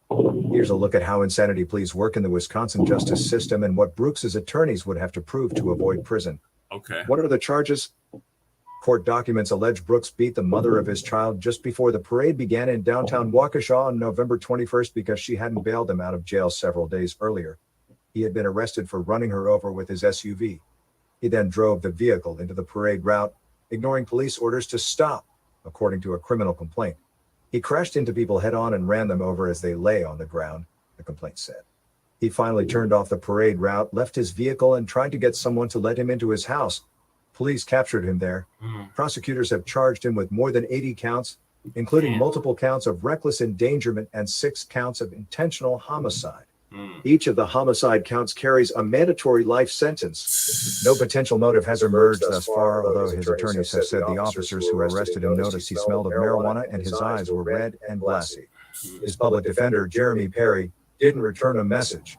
S19: Here's a look at how insanity pleas work in the Wisconsin justice system and what Brooks's attorneys would have to prove to avoid prison.
S1: Okay.
S19: What are the charges? Court documents allege Brooks beat the mother of his child just before the parade began in downtown Waukesha on November 21st because she hadn't bailed him out of jail several days earlier. He had been arrested for running her over with his SUV. He then drove the vehicle into the parade route, ignoring police orders to stop, according to a criminal complaint. He crashed into people head-on and ran them over as they lay on the ground, the complaint said. He finally turned off the parade route, left his vehicle, and tried to get someone to let him into his house. Police captured him there. Prosecutors have charged him with more than 80 counts, including multiple counts of reckless endangerment and 6 counts of intentional homicide. Each of the homicide counts carries a mandatory life sentence. No potential motive has emerged thus far, although his attorneys have said the officers who arrested him noticed he smelled of marijuana and his eyes were red and glassy. His public defender, Jeremy Perry, didn't return a message.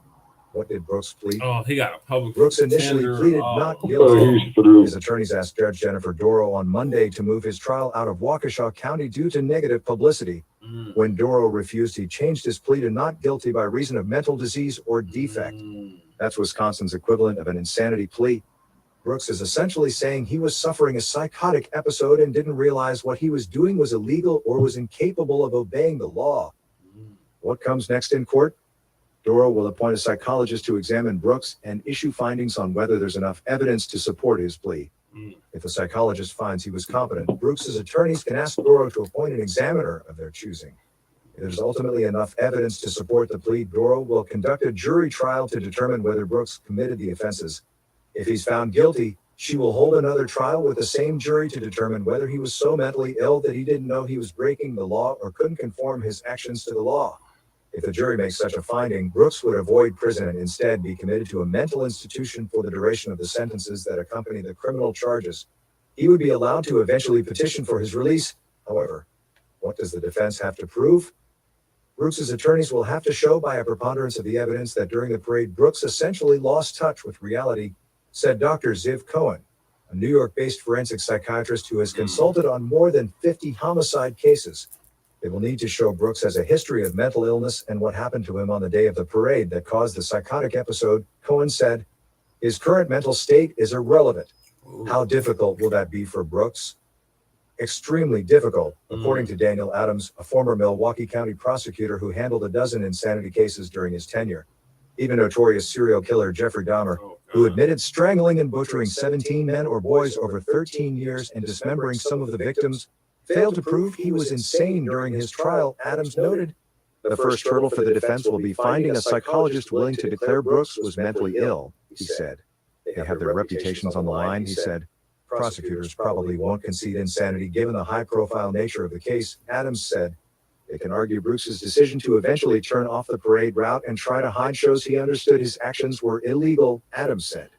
S19: What did Brooks plead?
S1: Oh, he got a public
S19: Brooks initially pleaded not guilty. His attorneys asked Judge Jennifer Darrell on Monday to move his trial out of Waukesha County due to negative publicity. When Darrell refused, he changed his plea to not guilty by reason of mental disease or defect. That's Wisconsin's equivalent of an insanity plea. Brooks is essentially saying he was suffering a psychotic episode and didn't realize what he was doing was illegal or was incapable of obeying the law. What comes next in court? Darrell will appoint a psychologist to examine Brooks and issue findings on whether there's enough evidence to support his plea. If the psychologist finds he was competent, Brooks's attorneys can ask Darrell to appoint an examiner of their choosing. If there's ultimately enough evidence to support the plea, Darrell will conduct a jury trial to determine whether Brooks committed the offenses. If he's found guilty, she will hold another trial with the same jury to determine whether he was so mentally ill that he didn't know he was breaking the law or couldn't conform his actions to the law. If the jury makes such a finding, Brooks would avoid prison and instead be committed to a mental institution for the duration of the sentences that accompany the criminal charges. He would be allowed to eventually petition for his release. However, what does the defense have to prove? Brooks's attorneys will have to show by a preponderance of the evidence that during the parade, Brooks essentially lost touch with reality, said Dr. Ziv Cohen, a New York-based forensic psychiatrist who has consulted on more than 50 homicide cases. They will need to show Brooks has a history of mental illness and what happened to him on the day of the parade that caused the psychotic episode, Cohen said. His current mental state is irrelevant. How difficult will that be for Brooks? Extremely difficult, according to Daniel Adams, a former Milwaukee County prosecutor who handled a dozen insanity cases during his tenure. Even notorious serial killer Jeffrey Dahmer, who admitted strangling and butchering 17 men or boys over 13 years and dismembering some of the victims, failed to prove he was insane during his trial, Adams noted. The first hurdle for the defense will be finding a psychologist willing to declare Brooks was mentally ill, he said. They have their reputations on the line, he said. Prosecutors probably won't concede insanity given the high-profile nature of the case, Adams said. They can argue Brooks's decision to eventually turn off the parade route and try to hide shows he understood his actions were illegal, Adams said.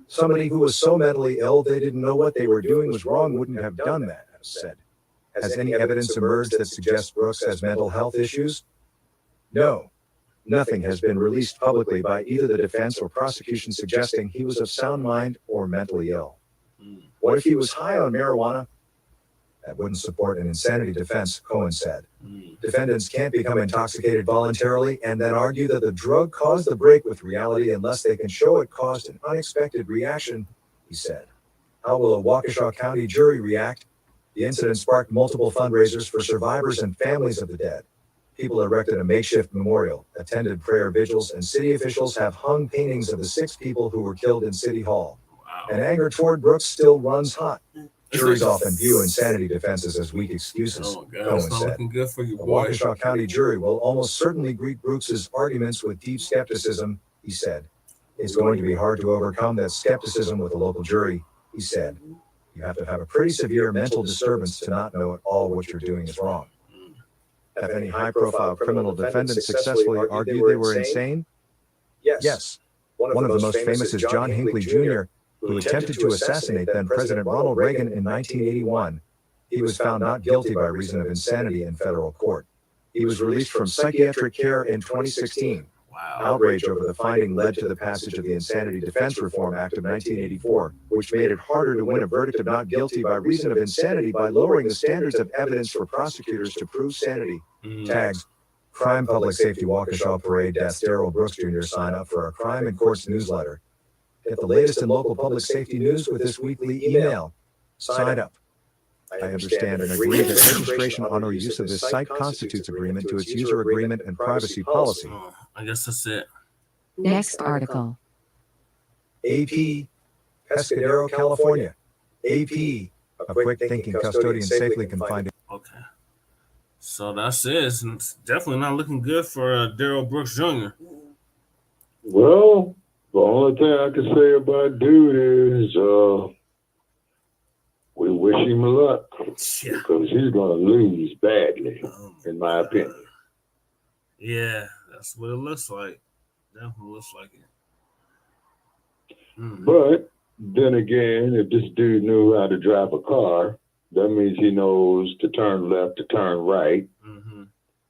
S19: Somebody who was so mentally ill they didn't know what they were doing was wrong wouldn't have done that, Adams said. Has any evidence emerged that suggests Brooks has mental health issues? No. Nothing has been released publicly by either the defense or prosecution suggesting he was of sound mind or mentally ill. What if he was high on marijuana? That wouldn't support an insanity defense, Cohen said. Defendants can't become intoxicated voluntarily and then argue that the drug caused the break with reality unless they can show it caused an unexpected reaction, he said. How will a Waukesha County jury react? The incident sparked multiple fundraisers for survivors and families of the dead. People erected a makeshift memorial, attended prayer vigils, and city officials have hung paintings of the 6 people who were killed in City Hall. And anger toward Brooks still runs hot. Juries often view insanity defenses as weak excuses, Cohen said.
S1: Good for you,
S19: A
S1: boy.
S19: Waukesha County jury will almost certainly greet Brooks's arguments with deep skepticism, he said. It's going to be hard to overcome that skepticism with a local jury, he said. You have to have a pretty severe mental disturbance to not know at all what you're doing is wrong. Have any high-profile criminal defendants successfully argued they were insane? Yes. One of the most famous is John Hinckley Jr., who attempted to assassinate then-President Ronald Reagan in 1981. He was found not guilty by reason of insanity in federal court. He was released from psychiatric care in 2016. Outrage over the finding led to the passage of the Insanity Defense Reform Act of 1984, which made it harder to win a verdict of not guilty by reason of insanity by lowering the standards of evidence for prosecutors to prove sanity. Tags: Crime Public Safety Waukesha Parade Darrell Brooks Jr. Sign up for our Crime in Courts newsletter. Get the latest in local public safety news with this weekly email. Sign up. I understand and agree that registration on or use of this site constitutes agreement to its user agreement and privacy policy.
S1: I guess that's it.
S10: Next article.
S19: AP, Pescadero, California. AP, a quick thinking custodian safely confined.
S1: Okay. So that's it. It's definitely not looking good for Darrell Brooks Jr.
S7: Well, the only thing I can say about dude is we wish him luck because he's going to lose badly, in my opinion.
S1: Yeah, that's what it looks like. Definitely looks like it.
S7: But then again, if this dude knew how to drive a car, that means he knows to turn left, to turn right.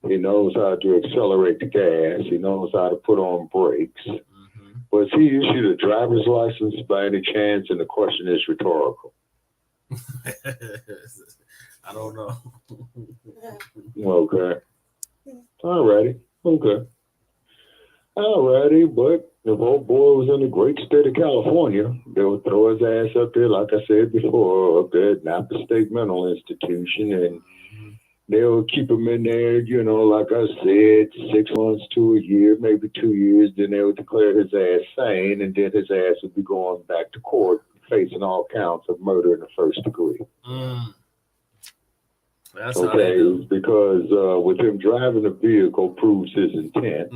S7: He knows how to accelerate the gas. He knows how to put on brakes. Was he issued a driver's license by any chance? And the question is rhetorical.
S1: I don't know.
S7: Okay. All righty. Okay. All righty. But if old boy was in the great state of California, they would throw his ass up there, like I said before, up there at Napa State Mental Institution, and they'll keep him in there, you know, like I said, 6 months to a year, maybe 2 years. Then they'll declare his ass sane, and then his ass will be going back to court, facing all counts of murder in the first degree.
S1: That's
S7: okay, because with him driving the vehicle proves his intent.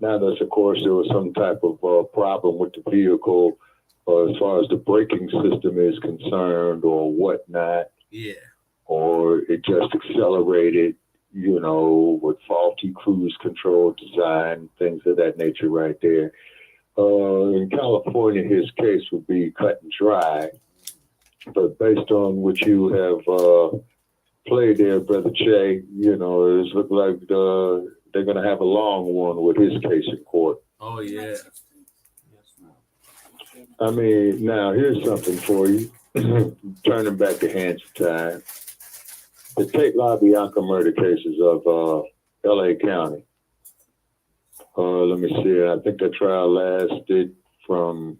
S7: Now, unless, of course, there was some type of problem with the vehicle as far as the braking system is concerned or whatnot.
S1: Yeah.
S7: Or it just accelerated, you know, with faulty cruise control design, things of that nature right there. In California, his case would be cut and dry. But based on what you have played there, Brother Che, you know, it looks like they're going to have a long one with his case in court.
S1: Oh, yeah.
S7: I mean, now here's something for you. Turning back the hands of time. the Tate LaBianca murder cases of L.A. County. Let me see. I think the trial lasted from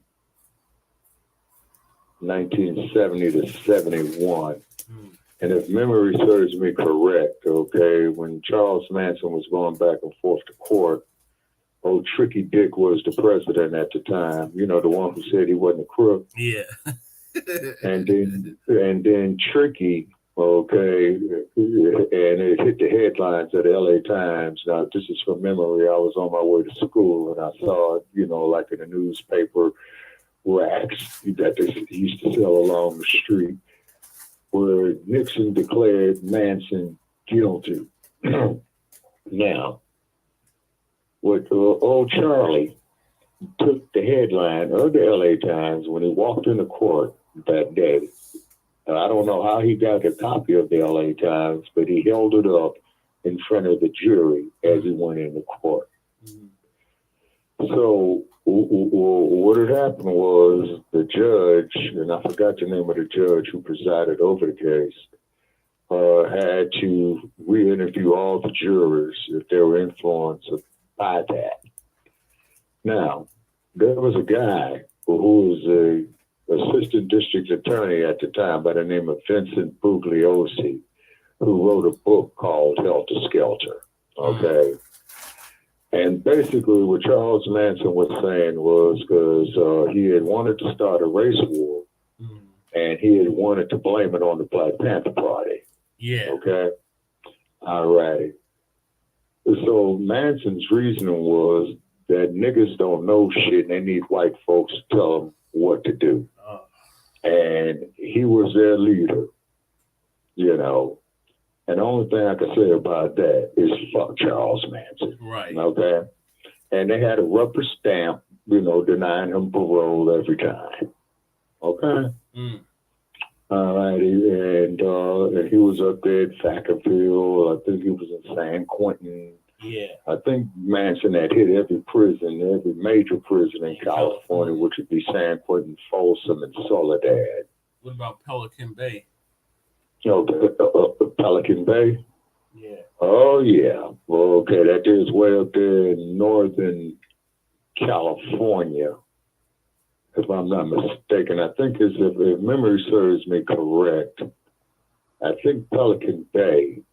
S7: 1970 to 71. And if memory serves me correct, okay, when Charles Manson was going back and forth to court, old Tricky Dick was the president at the time. You know, the one who said he wasn't a crook.
S1: Yeah.
S7: and then Tricky, okay, and it hit the headlines of the LA Times. Now, this is from memory. I was on my way to school and I saw it, you know, like in the newspaper racks that they used to sell along the street, where Nixon declared Manson guilty. Now, what old Charlie took the headline of the LA Times when he walked into court that day. I don't know how he got a copy of the LA Times, but he held it up in front of the jury as he went into court. So what had happened was the judge, and I forgot the name of the judge who presided over the case, had to re-interview all the jurors if they were influenced by that. Now, there was a guy who was a assistant district attorney at the time by the name of Vincent Bugliosi, who wrote a book called Helter Skelter. Okay. And basically what Charles Manson was saying was because he had wanted to start a race war and he had wanted to blame it on the Black Panther Party.
S1: Yeah.
S7: Okay. All right. So Manson's reasoning was that niggas don't know shit and they need white folks to tell them what to do. And he was their leader, you know. And the only thing I can say about that is fuck Charles Manson.
S1: Right.
S7: Okay. And they had a rubber stamp, you know, denying him parole every time. Okay. All righty. And he was up there at Vacaville. I think he was in San Quentin.
S1: Yeah.
S7: I think Manson had hit every prison, every major prison in California, which would be San Quentin, Folsom, and Soledad.
S1: What about Pelican Bay?
S7: You know, Pelican Bay?
S1: Yeah.
S7: Oh, yeah. Well, okay, that is way up there in northern California, if I'm not mistaken. I think if memory serves me correct, I think Pelican Bay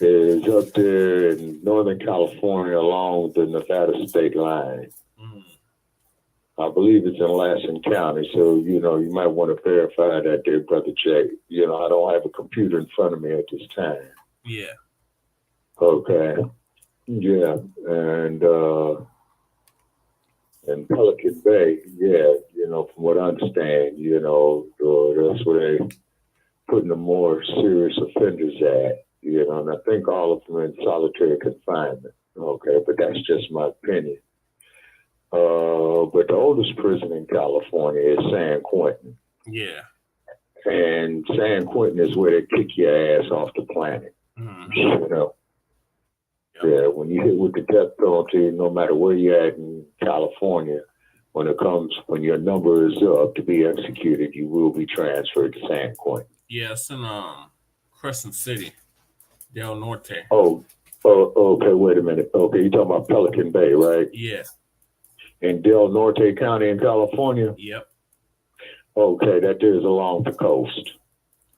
S7: is up there in Northern California along the Nevada state line. I believe it's in Lassen County, so, you know, you might want to verify that there, Brother Jay. You know, I don't have a computer in front of me at this time.
S1: Yeah.
S7: Okay. Yeah, and Pelican Bay, yeah, you know, from what I understand, you know, that's where they putting the more serious offenders at. You know, and I think all of them are in solitary confinement. Okay, but that's just my opinion. But the oldest prison in California is San Quentin.
S1: Yeah.
S7: And San Quentin is where they kick your ass off the planet. You know? Yeah, when you hit with the death penalty, no matter where you're at in California, when your number is up to be executed, you will be transferred to San Quentin.
S1: Yeah, it's in Crescent City. Del Norte.
S7: Oh, okay, wait a minute. Okay, you're talking about Pelican Bay, right?
S1: Yeah.
S7: In Del Norte County in California?
S1: Yep.
S7: Okay, that is along the coast.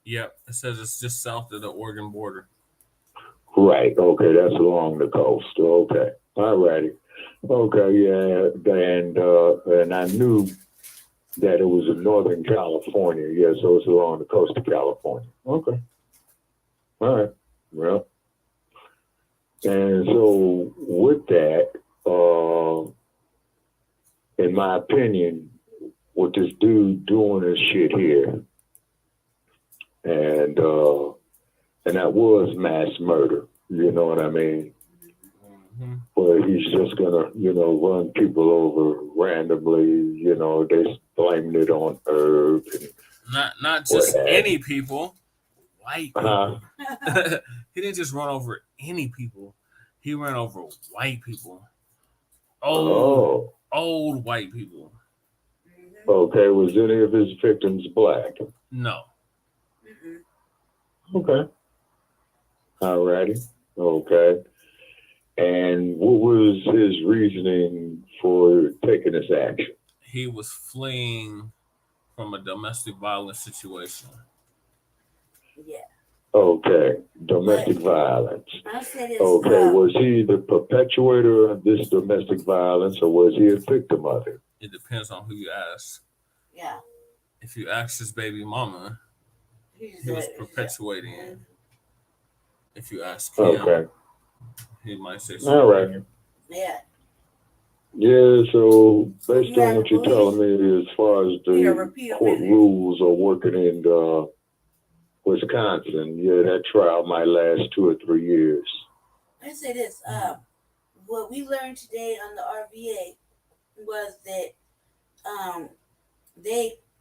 S1: Yep. It says it's just south of the Oregon border.
S7: Right. Okay, that's along the coast. Okay. All righty. Okay, yeah. And I knew that it was in Northern California. Yeah, so it's along the coast of California. Okay. All right. Well, and so with that, in my opinion, what this dude doing this shit here, and that was mass murder. You know what I mean? Where he's just gonna, you know, run people over randomly. You know, they blaming it on Herb. And
S1: not just any people. White people. He didn't just run over any people. He ran over white people. Old white people.
S7: Okay, was any of his victims black?
S1: No.
S7: Okay. All righty. Okay. And what was his reasoning for taking this action?
S1: He was fleeing from a domestic violence situation.
S2: Yeah.
S7: Okay. Domestic violence.
S2: I said it's,
S7: Okay. Was he the perpetuator of this domestic violence, or was he a victim of it?
S1: It depends on who you ask.
S2: Yeah.
S1: If you ask his baby mama, he was perpetuating it. If you ask him,
S7: okay,
S1: he might say something.
S7: All right.
S2: Yeah.
S7: Yeah, so based on what you're telling me, as far as the court rules are working in Wisconsin, yeah, that trial might last 2 or 3 years.
S2: I say this. What we learned today on the RVA was that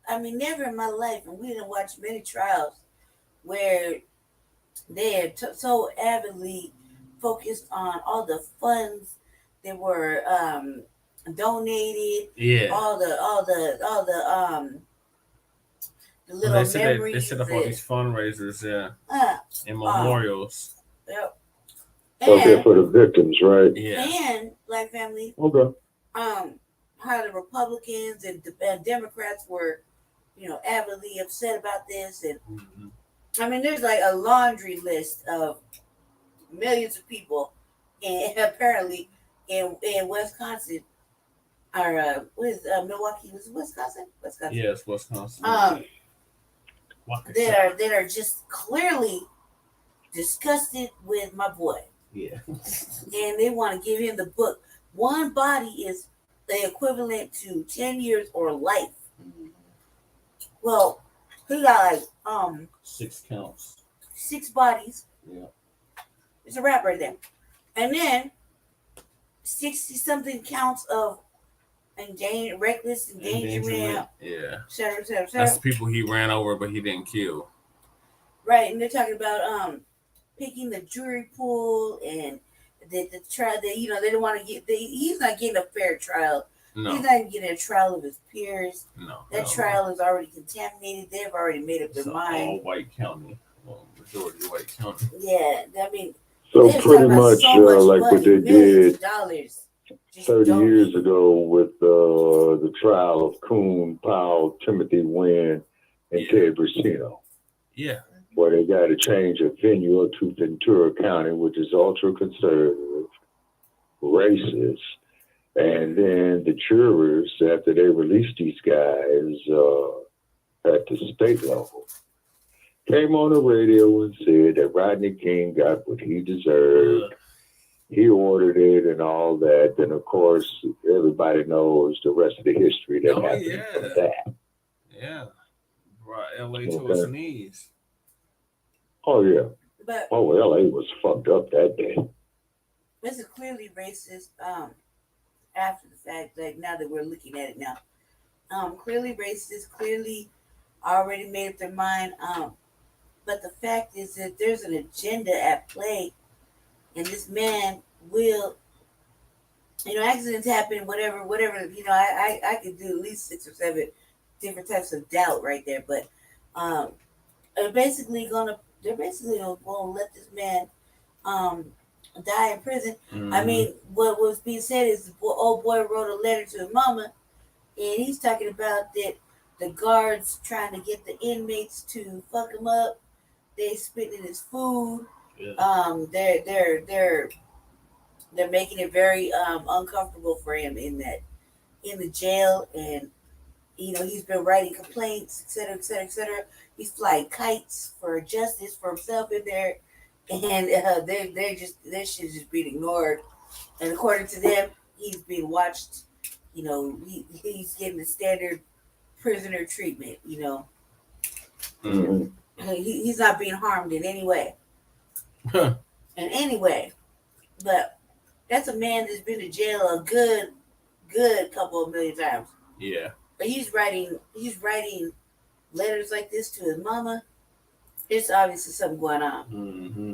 S2: never in my life, and we didn't watch many trials where they are so avidly focused on all the funds that were donated.
S1: Yeah.
S2: All the little memories.
S1: They set up all these fundraisers, and memorials.
S2: Yep.
S7: Okay, for the victims, right?
S1: Yeah.
S2: And Black family.
S7: Okay.
S2: How the Republicans and Democrats were, avidly upset about this, and there's like a laundry list of millions of people, and apparently in Wisconsin, or Milwaukee, was it Wisconsin? Wisconsin.
S1: Yes, Wisconsin.
S2: That are just clearly disgusted with my boy.
S1: Yeah.
S2: And they want to give him the book. One body is the equivalent to 10 years or life. Well, he got like
S1: 6 counts.
S2: 6 bodies.
S1: Yeah.
S2: It's a wrap right there. And then 60-something counts of reckless endangerment.
S1: Yeah.
S2: Et cetera, et cetera, et cetera.
S1: That's the people he ran over, but he didn't kill.
S2: Right, and they're talking about picking the jury pool and the trial. They don't want to get. He's not getting a fair trial.
S1: No.
S2: He's not even getting a trial of his peers.
S1: No.
S2: That trial is already contaminated. They've already made up their mind.
S1: All white county. Well, majority white county.
S2: Yeah,
S7: So pretty much like what they did
S2: $30
S7: years ago with the trial of Coon, Powell, Timothy Wynn, and Ted Brasino.
S1: Yeah.
S7: Where they got to change a venue to Ventura County, which is ultra conservative, racist. And then the jurors, after they released these guys at the state level, came on the radio and said that Rodney King got what he deserved. He ordered it and all that. And of course, everybody knows the rest of the history that happened from that.
S1: Yeah. Brought LA to its knees.
S7: Oh, yeah.
S2: But
S7: LA was fucked up that day.
S2: this is clearly racist. After the fact, like now that we're looking at it now, clearly racist. Clearly, already made up their mind. But the fact is that there's an agenda at play, and this man will. Accidents happen. Whatever. I could do at least 6 or 7 different types of doubt right there. But they're basically gonna let this man die in prison.
S1: Mm-hmm.
S2: What was being said is old boy wrote a letter to his mama, and he's talking about that the guards trying to get the inmates to fuck him up. They spitting in his food.
S1: Yeah.
S2: They're making it very uncomfortable for him in the jail, and he's been writing complaints, etc., etc., etc. He's flying kites for justice for himself in there, and their shit just being ignored. And according to them, he's being watched. He's getting the standard prisoner treatment.
S7: Mm-hmm.
S2: He's not being harmed in any way. In any way, but that's a man that's been to jail a good couple of million times.
S1: Yeah.
S2: But he's writing letters like this to his mama. There's obviously something going on.
S1: Mm-hmm.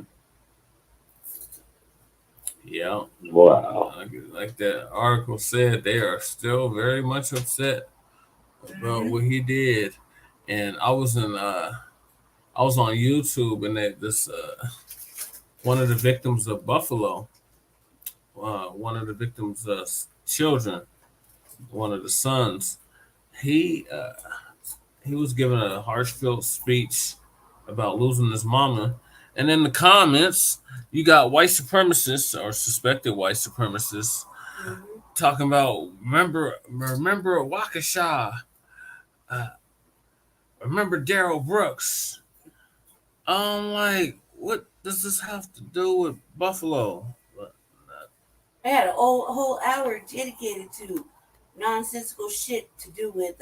S1: Yeah.
S7: Wow.
S1: Like that article said, they are still very much upset about what he did. And I was on YouTube, and one of the victims of Buffalo, one of the victims' children, one of the sons, he was giving a harsh-felt speech about losing his mama. And in the comments, you got white supremacists or suspected white supremacists talking about remember Waukesha, remember Darrell Brooks. I'm like, what does this have to do with Buffalo?
S2: I had a whole hour dedicated to nonsensical shit to do with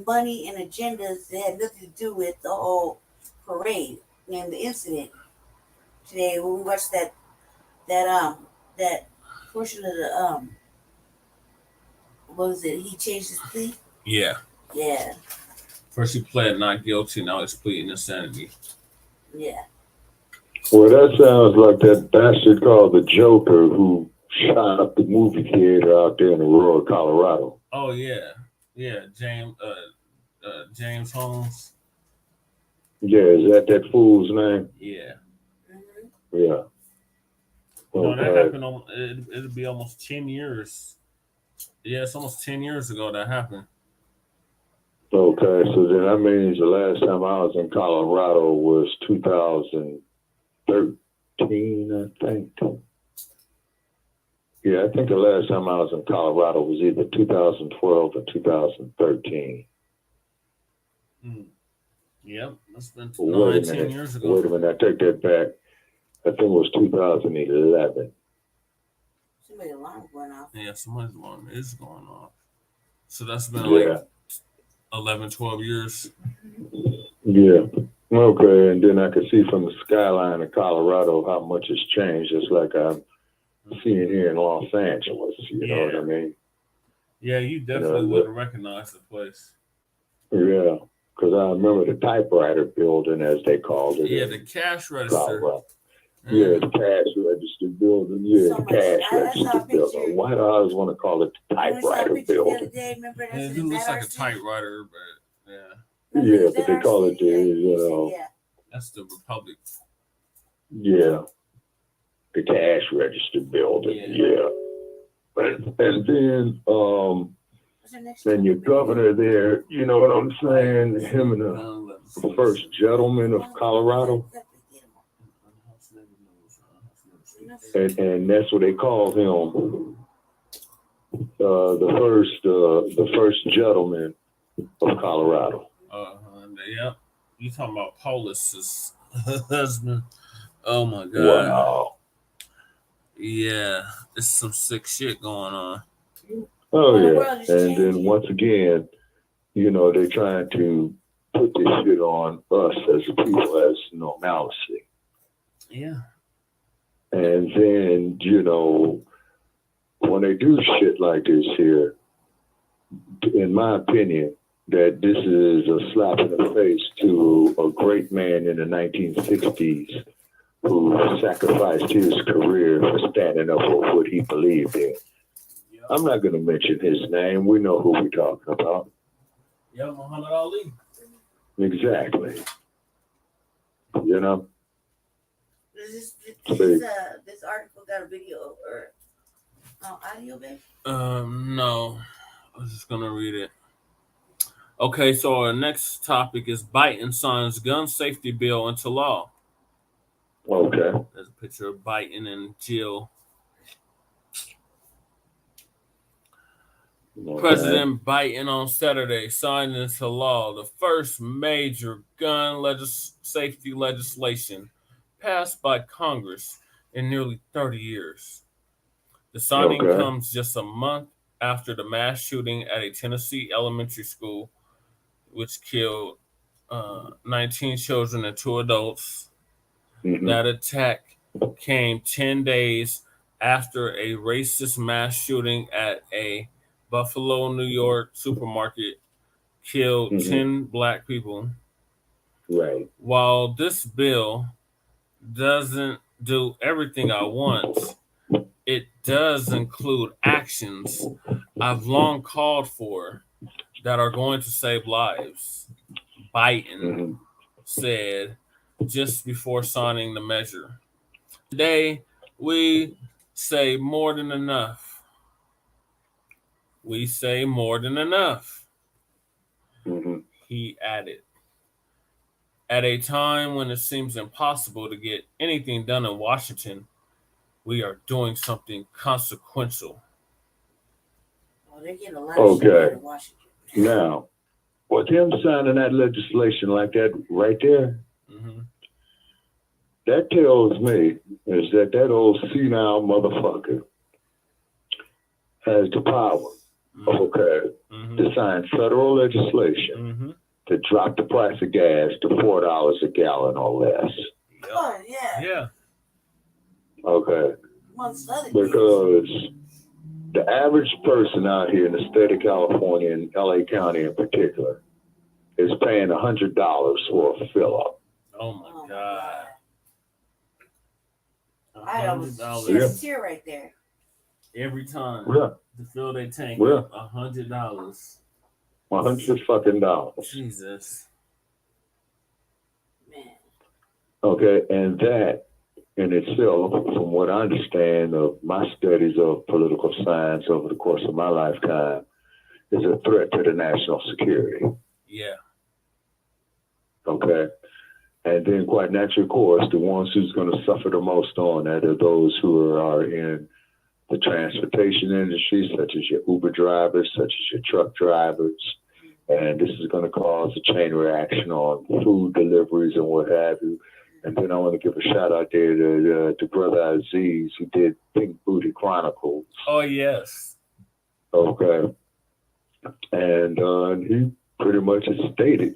S2: money and agendas that had nothing to do with the whole parade and the incident today when we watched that portion of the what was it? He changed his plea.
S1: Yeah.
S2: Yeah.
S1: First he pled not guilty, now he's pleading insanity.
S2: Yeah.
S7: Well, that sounds like that bastard called the Joker who shot up the movie theater out there in rural Colorado.
S1: Oh yeah, James Holmes.
S7: Yeah, is that fool's name?
S1: Yeah.
S7: Yeah.
S1: No, that happened. It'll be almost 10 years. Yeah, it's almost 10 years ago that happened.
S7: Okay, so then that means the last time I was in Colorado was 2013, I think. Yeah, I think the last time I was in Colorado was either 2012 or 2013.
S1: Yep, that's been
S7: Wait
S1: 10 years ago.
S7: Wait a minute, I take that back. I think it was 2011.
S2: Somebody's alarm going off.
S1: Yeah, somebody's alarm is going off. So that's been like 11, 12 years.
S7: Yeah. Okay, and then I could see from the skyline of Colorado how much has changed. It's like I'm seeing here in Los Angeles. You know what I mean?
S1: Yeah, you definitely would have recognized the place.
S7: Yeah, because I remember the typewriter building, as they called it.
S1: Yeah, the cash register.
S7: Colorado. Yeah, the cash register building. Yeah, the cash register building. Why do I always want to call it the typewriter building?
S1: It looks like a typewriter, but yeah.
S7: Yeah, but they call it the,
S1: That's the Republic.
S7: Yeah, the cash register building. Yeah. And then your governor there, you know what I'm saying? Him and the first gentleman of Colorado. And that's what they call him. The first gentleman of Colorado.
S1: Yep. You talking about Paulus's husband? Oh my God!
S7: Wow.
S1: Yeah, there's some sick shit going on.
S7: Oh yeah, and then once again, you know, they're trying to put this shit on us as people as normalcy.
S1: Yeah.
S7: And then, you know, when they do shit like this here, in my opinion, that this is a slap in the face to a great man in the 1960s who sacrificed his career for standing up for what he believed in. I'm not going to mention his name. We know who we're talking about.
S1: Yeah, Muhammad Ali.
S7: Exactly. You know?
S2: This article got a video or audio, babe?
S1: No. I was just going to read it. Okay, so our next topic is Biden signs gun safety bill into law.
S7: Okay.
S1: There's a picture of Biden and Jill. Okay. President Biden on Saturday signed into law the first major gun safety legislation passed by Congress in nearly 30 years. The signing comes just a month after the mass shooting at a Tennessee elementary school, which killed 19 children and 2 adults. Mm-hmm. That attack came 10 days after a racist mass shooting at a Buffalo, New York supermarket killed 10 Black people.
S7: Right.
S1: While this bill doesn't do everything I want, it does include actions I've long called for that are going to save lives. Biden said just before signing the measure. Today, we say more than enough. We say more than enough. He added. At a time when it seems impossible to get anything done in Washington, we are doing something consequential.
S2: Oh, they're getting a lot of shit done in Washington.
S7: Now, with him signing that legislation like that right there, that tells me is that old senile motherfucker has the power, to sign federal legislation to drop the price of gas to $4 a gallon or less.
S2: Oh, yeah.
S1: Yeah.
S7: Okay.
S2: Amongst other
S7: Because the average person out here in the state of California and LA County in particular is paying $100 for a fill-up.
S1: Oh my God.
S2: I almost shed a tear right there.
S1: Every time
S7: to
S1: fill their tank,
S7: $100. $100
S1: Jesus.
S2: Man.
S7: Okay, and that in itself, from what I understand of my studies of political science over the course of my lifetime, is a threat to the national security.
S1: Yeah.
S7: Okay. And then quite naturally, of course, the ones who's going to suffer the most on that are those who are in the transportation industry, such as your Uber drivers, such as your truck drivers. And this is going to cause a chain reaction on food deliveries and what have you. And then I want to give a shout out there to Brother Aziz, who did Pink Booty Chronicles.
S1: Oh, yes.
S7: Okay. And he pretty much has stated,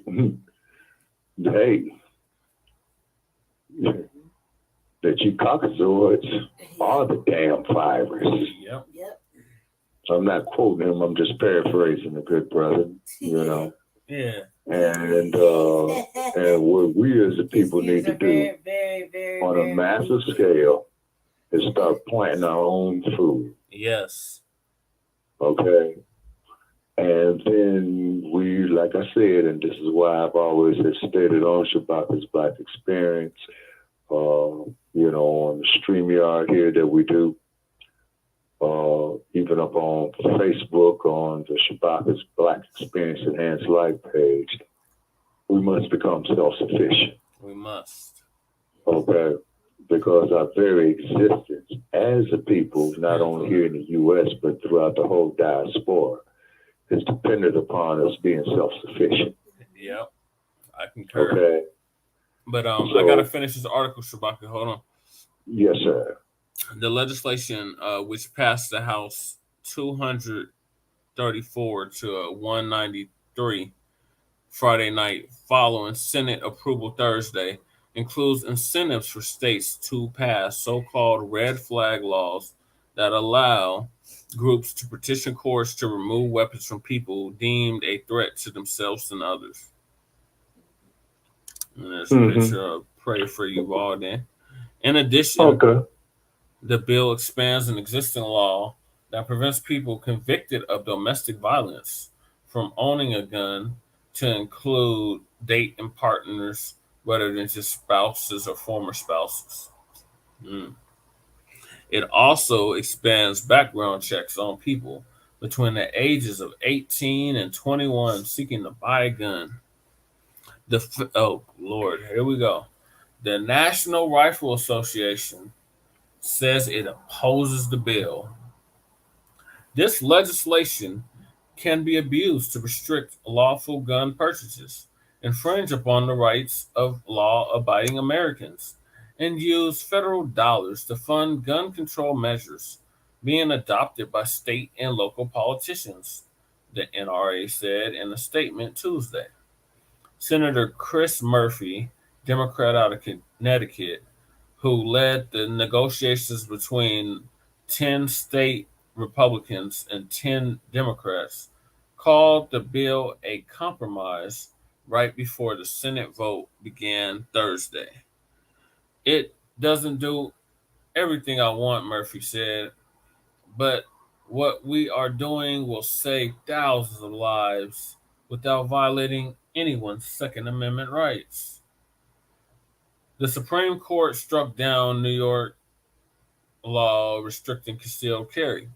S7: hey, that you caucasoids are the damn virus.
S1: Yep.
S7: I'm not quoting him, I'm just paraphrasing the good brother, you know.
S1: Yeah.
S7: And what we as a people need to do on a massive scale is start planting our own food.
S1: Yes.
S7: Okay. And then we, like I said, and this is why I've always stated on Shabaka's Black Experience, you know, on the StreamYard here that we do, even up on Facebook on the Shabaka's Black Experience Enhanced Life page, we must become self-sufficient.
S1: We must.
S7: Okay. Because our very existence as a people, not only here in the U.S., but throughout the whole diaspora, is dependent upon us being self-sufficient.
S1: Yep. I concur.
S7: Okay.
S1: But
S7: So-
S1: I got to finish this article, Shabaka. Hold on.
S7: Yes, sir.
S1: The legislation, which passed the House 234 to 193 Friday night following Senate approval Thursday, includes incentives for states to pass so-called red flag laws that allow groups to petition courts to remove weapons from people deemed a threat to themselves and others. And there's a picture of Pray for You all there. In addition, the bill expands an existing law that prevents people convicted of domestic violence from owning a gun to include dating partners rather than just spouses or former spouses. It also expands background checks on people between the ages of 18 and 21 seeking to buy a gun. Oh, Lord, here we go. The National Rifle Association says it opposes the bill. This legislation can be abused to restrict lawful gun purchases, infringe upon the rights of law-abiding Americans, and use federal dollars to fund gun control measures being adopted by state and local politicians, the NRA said in a statement Tuesday. Senator Chris Murphy, Democrat out of Connecticut, who led the negotiations between 10 state Republicans and 10 Democrats, called the bill a compromise right before the Senate vote began Thursday. It doesn't do everything I want, Murphy said, but what we are doing will save thousands of lives without violating anyone's Second Amendment rights. The Supreme Court struck down New York law restricting concealed carry.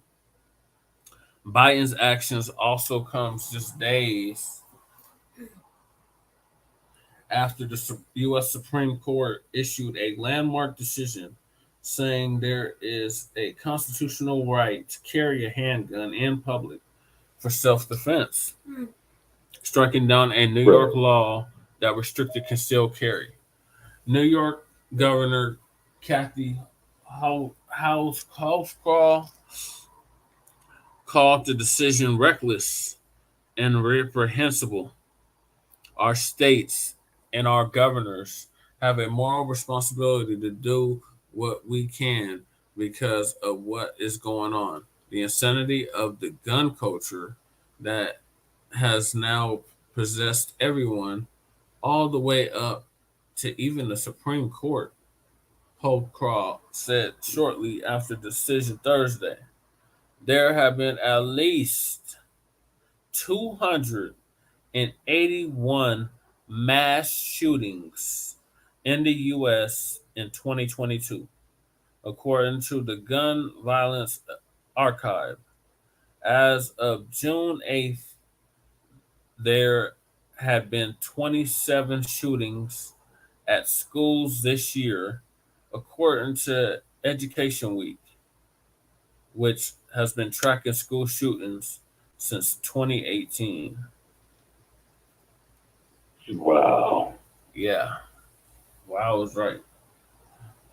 S1: Biden's actions also comes just days after the U.S. Supreme Court issued a landmark decision saying there is a constitutional right to carry a handgun in public for self-defense, striking down a New York law that restricted concealed carry. New York Governor Kathy House called the decision reckless and reprehensible. Our states and our governors have a moral responsibility to do what we can because of what is going on. The insanity of the gun culture that has now possessed everyone, all the way up to even the Supreme Court, Holcroft said shortly after the decision Thursday. There have been at least 281 mass shootings in the U.S. in 2022, according to the Gun Violence Archive. As of June 8th, there had been 27 shootings at schools this year, according to Education Week, which has been tracking school shootings since 2018.
S7: Wow.
S1: Yeah. Wow is right.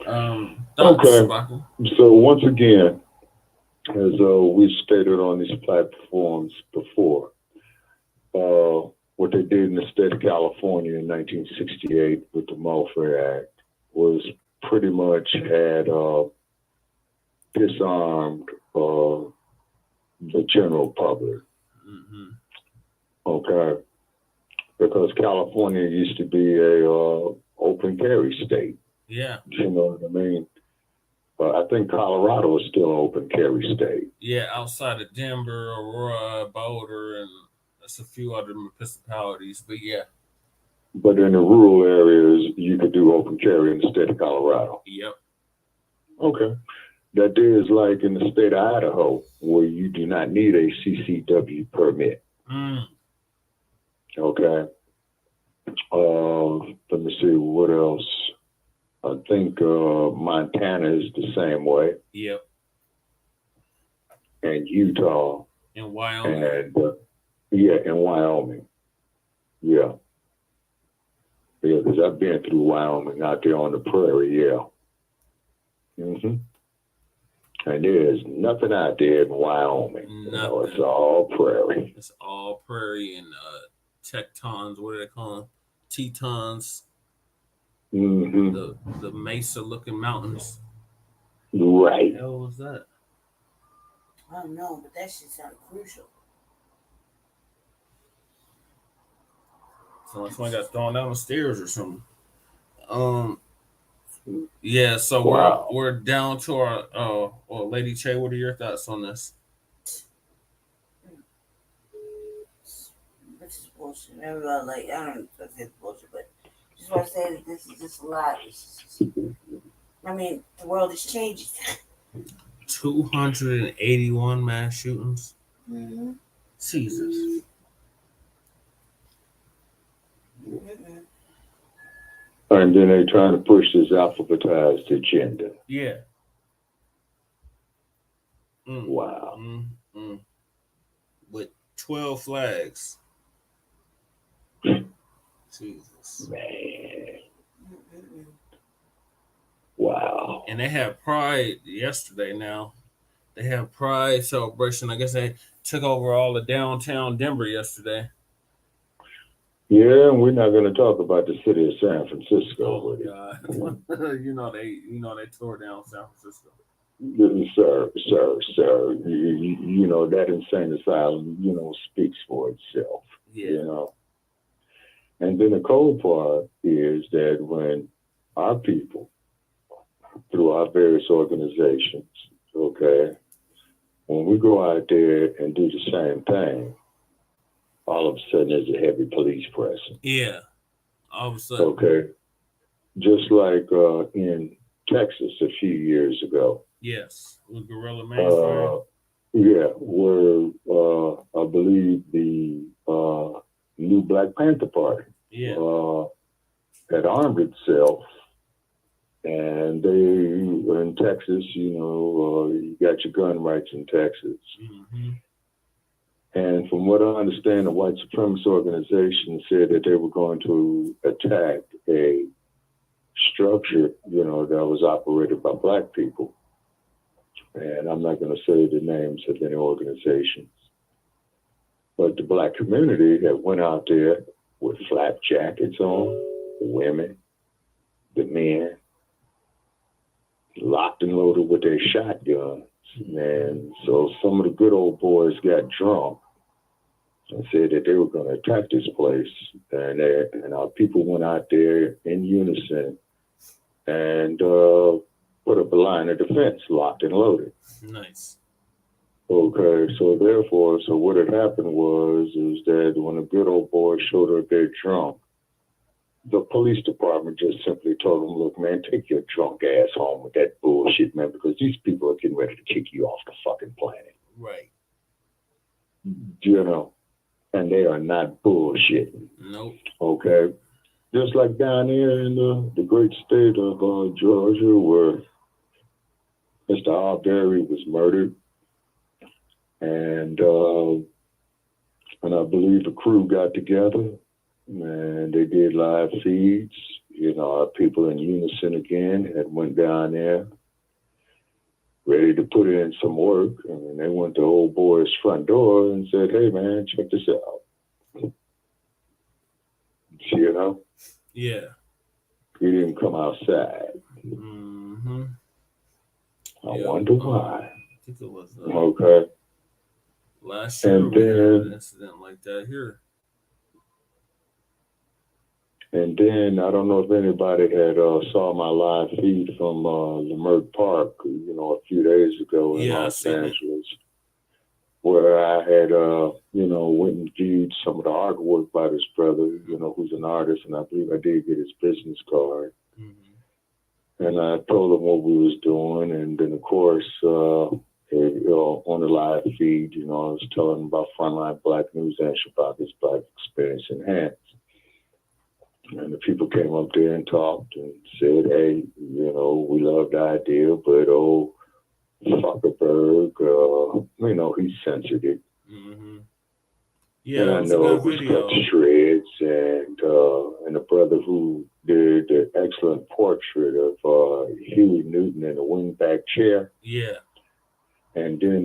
S7: Okay. So once again, as we stated on these platforms before, what they did in the state of California in 1968 with the Welfare Act was pretty much had disarmed the general public.
S1: Mm-hmm.
S7: Okay, because California used to be a open carry state.
S1: Yeah.
S7: You know what I mean? I think Colorado is still an open carry state.
S1: Yeah, outside of Denver, Aurora, Boulder, and there's a few other municipalities, but yeah.
S7: But in the rural areas, you could do open carry in the state of Colorado.
S1: Yep.
S7: Okay. That is like in the state of Idaho, where you do not need a CCW permit. Okay. Let me see, what else? I think Montana is the same way.
S1: Yep.
S7: And Utah.
S1: And Wyoming.
S7: And and Wyoming. Yeah. Yeah, because I've been through Wyoming out there on the prairie, yeah. Mm-hmm. And there's nothing out there in Wyoming. You know, it's all prairie.
S1: It's all prairie and tectons, what do they call them? Tetons.
S7: Mm-hmm.
S1: The mesa-looking mountains.
S7: Right.
S1: What the hell was that?
S2: I don't know, but that shit sounded crucial.
S1: So like somebody got thrown down the stairs or something. Yeah, so
S7: wow.
S1: we're down to our Lady Che, what are your thoughts on this?
S2: This is bullshit. Remember, like, I don't know if it's bullshit, but just want to say that this is just a lot. I mean, the world is changing.
S1: 281 mass shootings.
S2: Mm-hmm.
S1: Jesus.
S2: Mm-hmm.
S7: And then they're trying to push this alphabetized agenda.
S1: Yeah.
S7: Wow.
S1: With 12 flags. Jesus.
S7: Man. Wow.
S1: And they had Pride yesterday now. They have Pride celebration. I guess they took over all of downtown Denver yesterday.
S7: Yeah, and we're not going to talk about the city of San Francisco.
S1: Oh God! you know they tore down San Francisco.
S7: Sir. You know that insane asylum, speaks for itself.
S1: Yeah.
S7: You know. And then the cold part is that when our people, through our various organizations, okay, when we go out there and do the same thing, all of a sudden there's a heavy police presence.
S1: Yeah. All of a sudden.
S7: Okay. just like in Texas a few years ago.
S1: Yes, with Gorilla Mainframe.
S7: Yeah, where I believe the new Black Panther Party had armed itself, and they in Texas, you got your gun rights in Texas.
S1: Mm-hmm.
S7: And from what I understand, the white supremacist organization said that they were going to attack a structure, that was operated by Black people. And I'm not going to say the names of any organizations. But the Black community that went out there with flak jackets on, the women, the men, locked and loaded with their shotguns. And so some of the good old boys got drunk and said that they were going to attack this place. And our people went out there in unison and put up a line of defense, locked and loaded.
S1: Nice.
S7: Okay, so therefore, what had happened is that when the good old boys showed up there drunk, the police department just simply told them, look, man, take your drunk ass home with that bullshit, man, because these people are getting ready to kick you off the fucking planet.
S1: Right.
S7: And they are not bullshitting.
S1: Nope.
S7: Okay. Just like down here in the great state of Georgia, where Mr. Arbery was murdered. And I believe the crew got together and they did live feeds. Our people in unison again had went down there ready to put in some work. And they went to old boy's front door and said, hey, man, check this out.
S1: Yeah.
S7: He didn't come outside.
S1: Mm-hmm.
S7: I wonder why.
S1: I think it was
S7: okay.
S1: Last year
S7: and
S1: we had an
S7: then,
S1: incident like that here.
S7: And then I don't know if anybody had saw my live feed from Leimert Park, a few days ago in Los Angeles, where I had, went and viewed some of the artwork by this brother, who's an artist, and I believe I did get his business card. Mm-hmm. And I told him what we was doing, and then of course, on the live feed, I was telling him about Frontline Black News and Shabaka's Black Experience Enhanced. And the people came up there and talked and said, hey, we love the idea, but Zuckerberg, he's sensitive.
S1: Mm-hmm. Yeah,
S7: and I know it was cut to shreds. And the brother who did the excellent portrait of Huey Newton in a wingback chair.
S1: Yeah.
S7: And then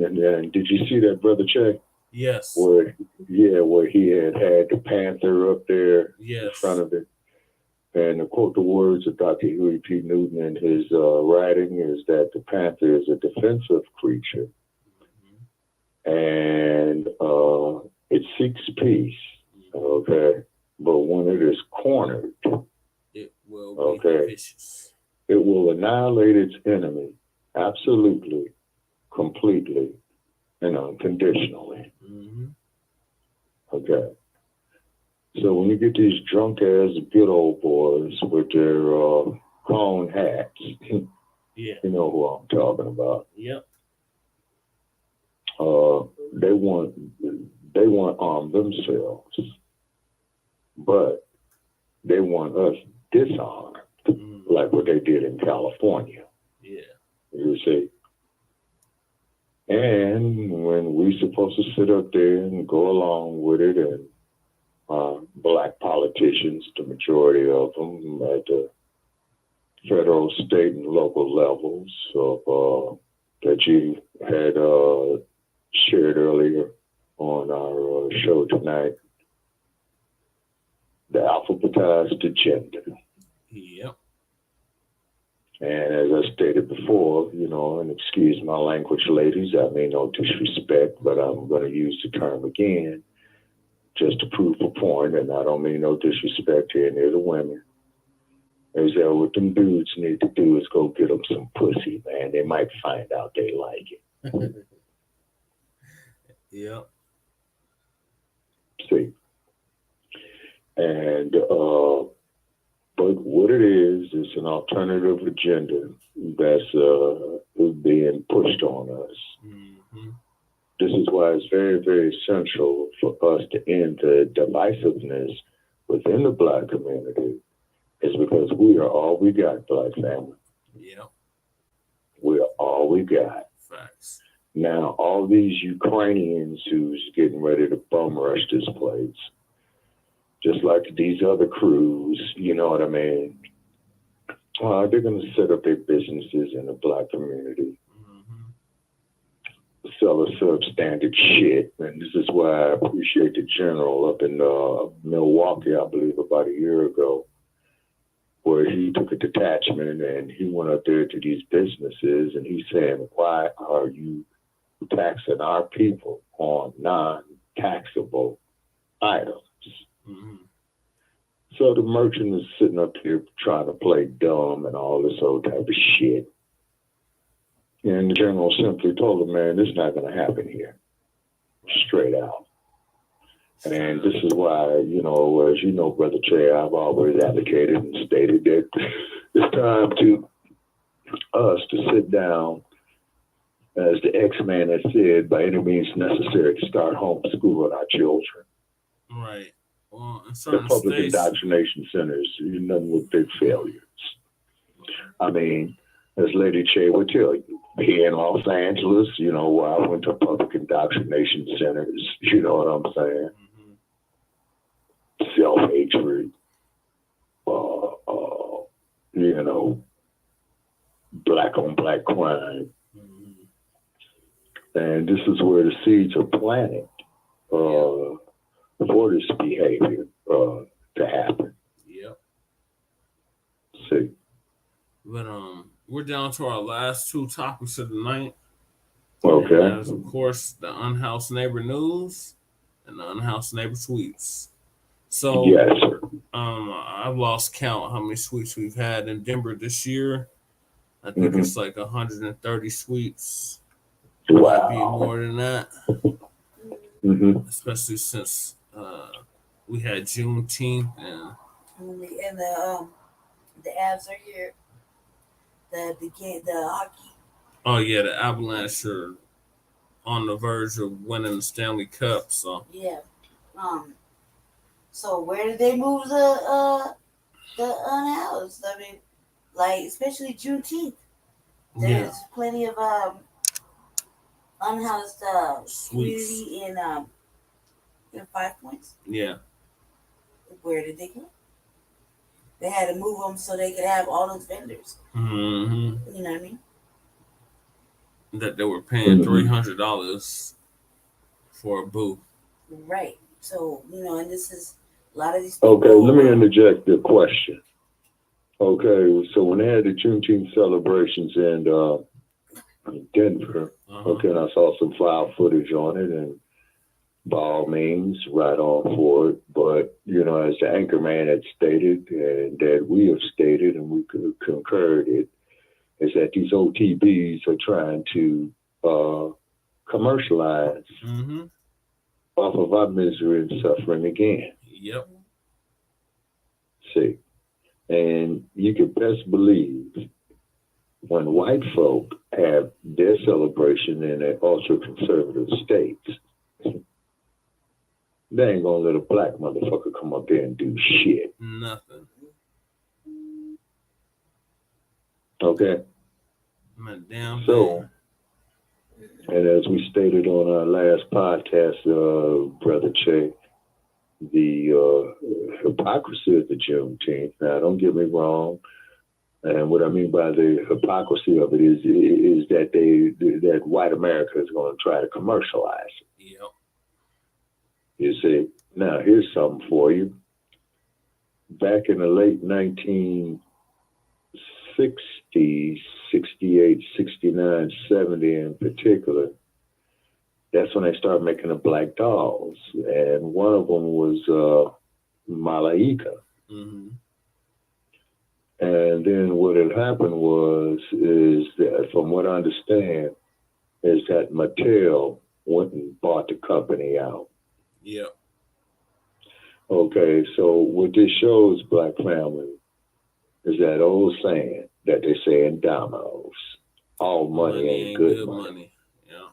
S7: did you see that, Brother Che?
S1: Yes.
S7: Where he had the panther up there in front of it. And to quote the words of Dr. Huey P. Newton in his writing is that the panther is a defensive creature. And it seeks peace, okay? But when it is cornered,
S1: it will be vicious.
S7: It will annihilate its enemy absolutely, completely, and unconditionally.
S1: Mm-hmm.
S7: Okay. So when you get these drunk ass good old boys with their cone hats,
S1: yeah,
S7: you know who I'm talking about.
S1: Yep.
S7: They want to arm themselves, but they want us disarmed, like what they did in California.
S1: Yeah.
S7: You see. And when we supposed to sit up there and go along with it, and Black politicians, the majority of them at the federal, state, and local levels of that you had shared earlier on our show tonight, the alphabetized agenda.
S1: Yep.
S7: And as I stated before, and excuse my language, ladies, I mean no disrespect, but I'm going to use the term again just to prove a point, and I don't mean no disrespect here near the women, is that what them dudes need to do is go get them some pussy, man. They might find out they like it.
S1: Yep.
S7: See? And But what it is an alternative agenda that's being pushed on us.
S1: Mm-hmm.
S7: This is why it's very, very essential for us to end the divisiveness within the Black community. Is because we are all we got, Black family.
S1: Yep.
S7: We're all we got.
S1: Facts.
S7: Now, all these Ukrainians who's getting ready to bum rush this place, just like these other crews, you know what I mean? They're going to set up their businesses in the Black community. Sell a substandard shit. And this is why I appreciate the general up in Milwaukee, I believe, about a year ago, where he took a detachment and he went up there to these businesses and he's saying, why are you taxing our people on non-taxable items?
S1: Mm-hmm.
S7: So the merchant is sitting up here trying to play dumb and all this old type of shit. And the general simply told him, man, this is not going to happen here. Straight out. And this is why, you know, as you know, Brother Trey, I've always advocated and stated that it's time to us to sit down, as the X-Man has said, by any means necessary to start homeschooling our children.
S1: Right. Well, in
S7: The
S1: certain
S7: public
S1: states,
S7: indoctrination centers, you're nothing with big failures. I mean, as Lady Che would tell you, here in Los Angeles, you know, where I went to public indoctrination centers, you know what I'm saying? Mm-hmm. Self-hatred, you know, black on black crime. Mm-hmm. And this is where the seeds are planted for this behavior to happen.
S1: Yep.
S7: See.
S1: But we're down to our last two topics of the night.
S7: Okay.
S1: And that is, of course, the Unhoused Neighbor News and the Unhoused Neighbor Sweeps. So,
S7: yes, sir.
S1: I've lost count how many sweeps we've had in Denver this year. I think it's like 130 sweeps.
S7: Wow.
S1: Maybe more than that.
S7: Mm-hmm.
S1: Especially since we had Juneteenth and
S2: the Avs are here. The hockey.
S1: Oh yeah, the Avalanche are on the verge of winning the Stanley Cup. So
S2: yeah. So where did they move the unhoused? I mean, like especially Juneteenth. There's plenty of unhoused community in 5 Points.
S1: Yeah.
S2: Where did they go? They had to move them so they could have all those vendors.
S1: Mm-hmm.
S2: You know what I mean?
S1: That they were paying $300 for a booth.
S2: Right. So, you know, and this is a lot of these people.
S7: Okay, let me interject the question. Okay, so when they had the Juneteenth celebrations in Denver, okay, and I saw some file footage on it, and by all means, right on for it. But, you know, as the anchor man had stated, and that we have stated, and we concurred it, is that these OTBs are trying to commercialize off of our misery and suffering again.
S1: Yep.
S7: See, and you can best believe when white folk have their celebration in their ultra-conservative states, they ain't gonna let a black motherfucker come up there and do shit.
S1: Nothing.
S7: Okay?
S1: Madame.
S7: So, and as we stated on our last podcast, Brother Che, the hypocrisy of the Juneteenth. Now, don't get me wrong. And what I mean by the hypocrisy of it is that that white America is going to try to commercialize it.
S1: Yep.
S7: You see, now here's something for you. Back in the late 1960s, 68, 69, 70 in particular, that's when they started making the black dolls. And one of them was Malaika.
S1: Mm-hmm.
S7: And then what had happened is that, from what I understand, is that Mattel went and bought the company out.
S1: Yep.
S7: Okay, so what this shows, Black family, is that old saying that they say in dominoes, all money ain't good money.
S1: Yeah.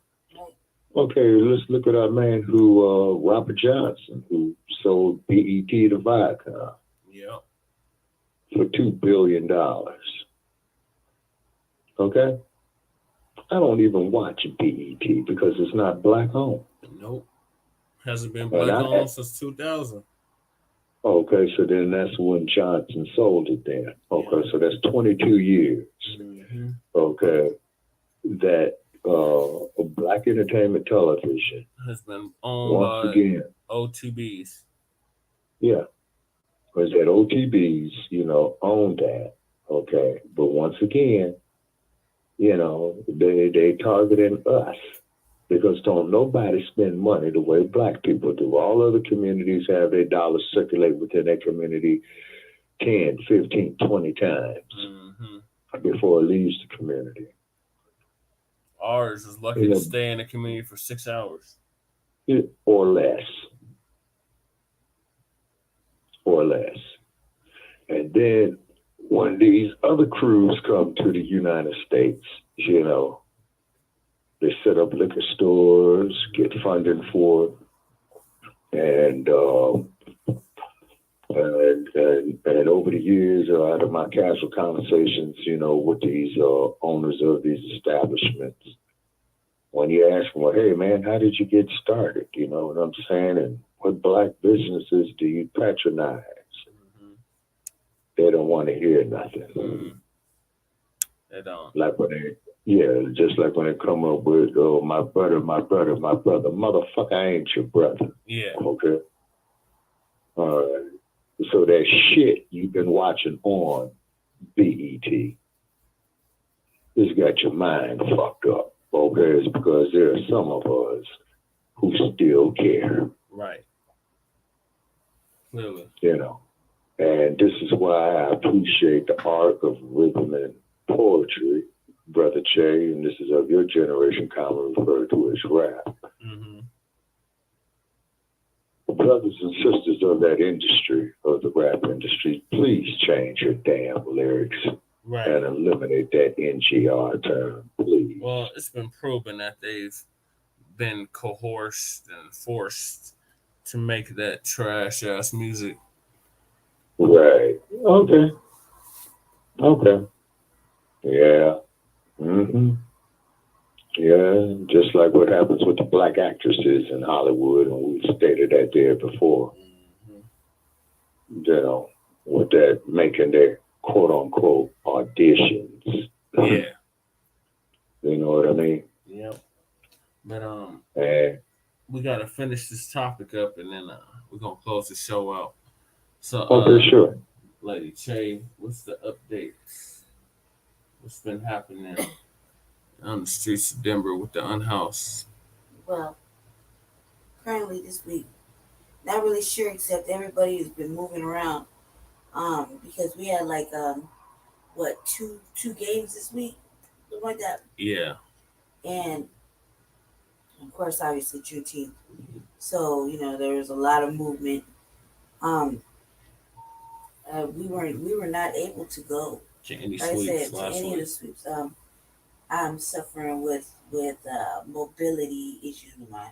S7: Okay, let's look at our man Robert Johnson, who sold BET to Viacom.
S1: Yeah.
S7: For $2 billion. Okay? I don't even watch BET because it's not black owned.
S1: Nope. Hasn't been black owned since 2000.
S7: Okay, so then that's when Johnson sold it then. Okay, so that's 22 years.
S1: Mm-hmm.
S7: Okay, that Black Entertainment Television
S1: has been owned
S7: once
S1: by
S7: again
S1: OTBs.
S7: Yeah, because that OTBs, own that. Okay, but once again, they targeting us. Because don't nobody spend money the way black people do. All other communities have their dollars circulate within their community 10, 15, 20 times before it leaves the community.
S1: Ours is lucky to stay in the community for 6 hours.
S7: Or less. And then when these other crews come to the United States, they set up liquor stores, get funding for it, and over the years, out of my casual conversations, with these owners of these establishments, when you ask them, well, hey man, how did you get started? You know what I'm saying? And what black businesses do you patronize? They don't want to hear nothing.
S1: They don't.
S7: Just like when they come up with, my brother. Motherfucker, I ain't your brother.
S1: Yeah.
S7: Okay? All right. So that shit you've been watching on BET has got your mind fucked up. Okay? It's because there are some of us who still care.
S1: Right. Clearly.
S7: And this is why I appreciate the art of rhythm and poetry, Brother Che, and this is of your generation commonly referred to as rap.
S1: Mm-hmm.
S7: Brothers and sisters of that industry, of the rap industry, please change your damn lyrics and eliminate that NGR term, please.
S1: Well, it's been proven that they've been coerced and forced to make that trash-ass music.
S7: Right. Okay. Yeah. Mm-hmm. Yeah, just like what happens with the black actresses in Hollywood, and we stated that there before. With that making their quote-unquote auditions.
S1: Yeah.
S7: You know what I mean?
S1: Yep. But
S7: and
S1: we gotta finish this topic up, and then we're gonna close the show out. So,
S7: sure.
S1: Lady Che, what's the updates? What's been happening on the streets of Denver with the Unhoused?
S2: Well, currently this week, not really sure, except everybody has been moving around. Because we had two games this week, something like that.
S1: Yeah.
S2: And of course, obviously Juneteenth. So there was a lot of movement. We were not able to go.
S1: To any
S2: like
S1: sweeps
S2: I said, to
S1: last
S2: any
S1: week.
S2: of the sweeps. I'm suffering with mobility issues with my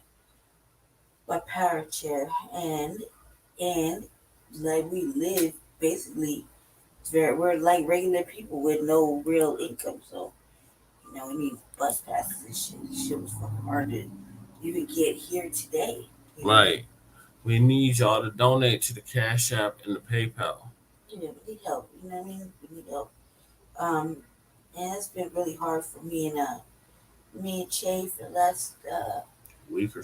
S2: power chair, and like we live basically, we're like regular people with no real income, so we need bus passes and shit. Shit was fucking hard to even get here today.
S1: Right. We need y'all to donate to the Cash App and the PayPal.
S2: We need help. You know what I mean? We need help. And it's been really hard for me and Che for the last
S1: week or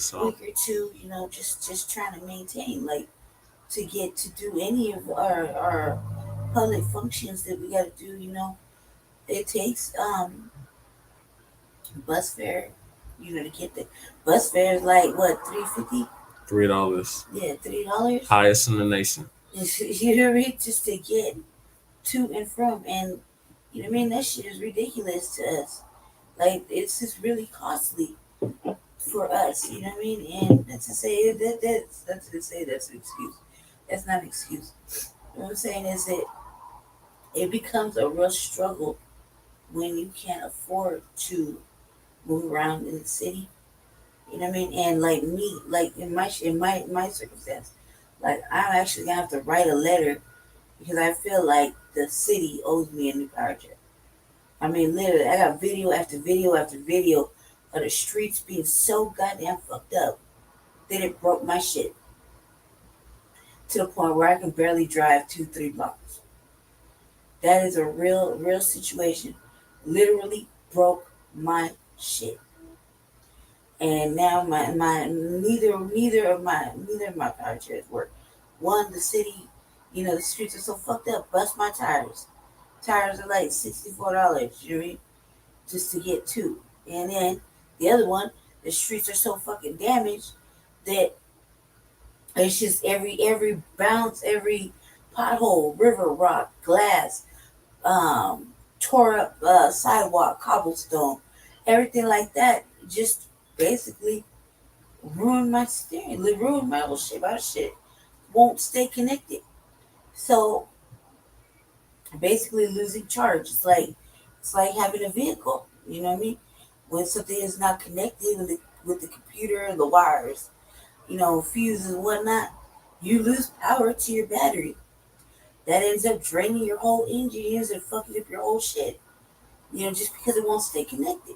S2: two. Just trying to maintain, to get to do any of our public functions that we got to do. It takes bus fare. To get the bus fare is like what, $3.50?
S1: $3.
S2: Yeah, $3.
S1: Highest in the nation.
S2: You know what I mean? Just to get to and from, and you know what I mean. That shit is ridiculous to us. It's just really costly for us. You know what I mean? And that's to say that's an excuse. That's not an excuse. What I'm saying is that it becomes a real struggle when you can't afford to move around in the city. You know what I mean? And like me, like in my circumstance, like I'm actually gonna have to write a letter because I feel like the city owes me a new power jet. I mean, literally, I got video after video after video of the streets being so goddamn fucked up that it broke my shit to the point where I can barely drive 2-3 blocks. That is a real situation. Literally broke my shit. And now my neither of my power chairs work. One, the city, the streets are so fucked up. Bust my tires. Tires are like $64. You know what I mean? Just to get two. And then the other one, the streets are so fucking damaged that it's just every bounce, every pothole, river rock, glass, tore up sidewalk, cobblestone, everything like that. Just basically ruined my steering, ruined my whole shit. My shit won't stay connected. So basically losing charge. It's like having a vehicle. You know what I mean? When something is not connected with the computer and the wires, fuses and whatnot, you lose power to your battery. That ends up draining your whole engine, ends up fucking up your whole shit. Just because it won't stay connected.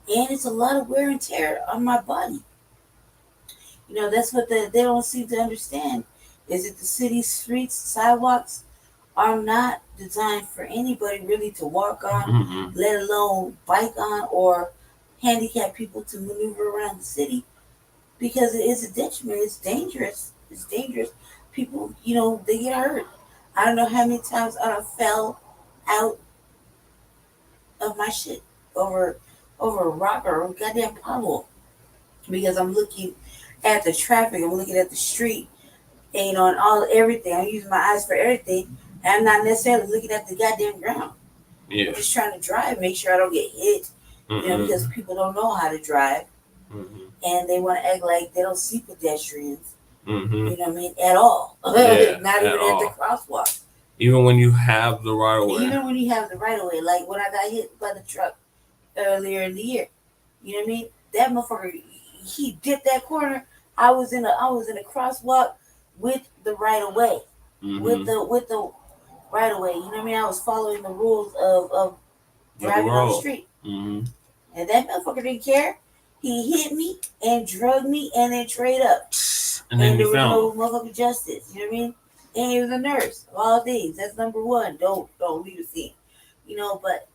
S2: And it's a lot of wear and tear on my body. That's what they don't seem to understand is that the city's streets, sidewalks are not designed for anybody really to walk on, let alone bike on or handicap people to maneuver around the city because it is a detriment. It's dangerous. It's dangerous. People, they get hurt. I don't know how many times I fell out of my shit over a rock or a goddamn pothole because I'm looking at the traffic. I'm looking at the street, and on everything. I'm using my eyes for everything. And I'm not necessarily looking at the goddamn ground.
S1: Yeah.
S2: I'm just trying to drive, make sure I don't get hit. Because people don't know how to drive, and they want to act like they don't see pedestrians. You know what I mean? At all.
S1: Yeah,
S2: not even at the crosswalk.
S1: Even when you have the right of way.
S2: Even when you have the right of way, like when I got hit by the truck earlier in the year. You know what I mean? That motherfucker, he dipped that corner. I was in a crosswalk with the right of way. With the right of way. You know what I mean? I was following the rules of driving on the street. And that motherfucker didn't care. He hit me and drugged me and then trade up.
S1: And then
S2: there
S1: you
S2: was no
S1: found
S2: motherfucking justice. You know what I mean? And he was a nurse. Of all things. That's number one. Don't leave the scene. But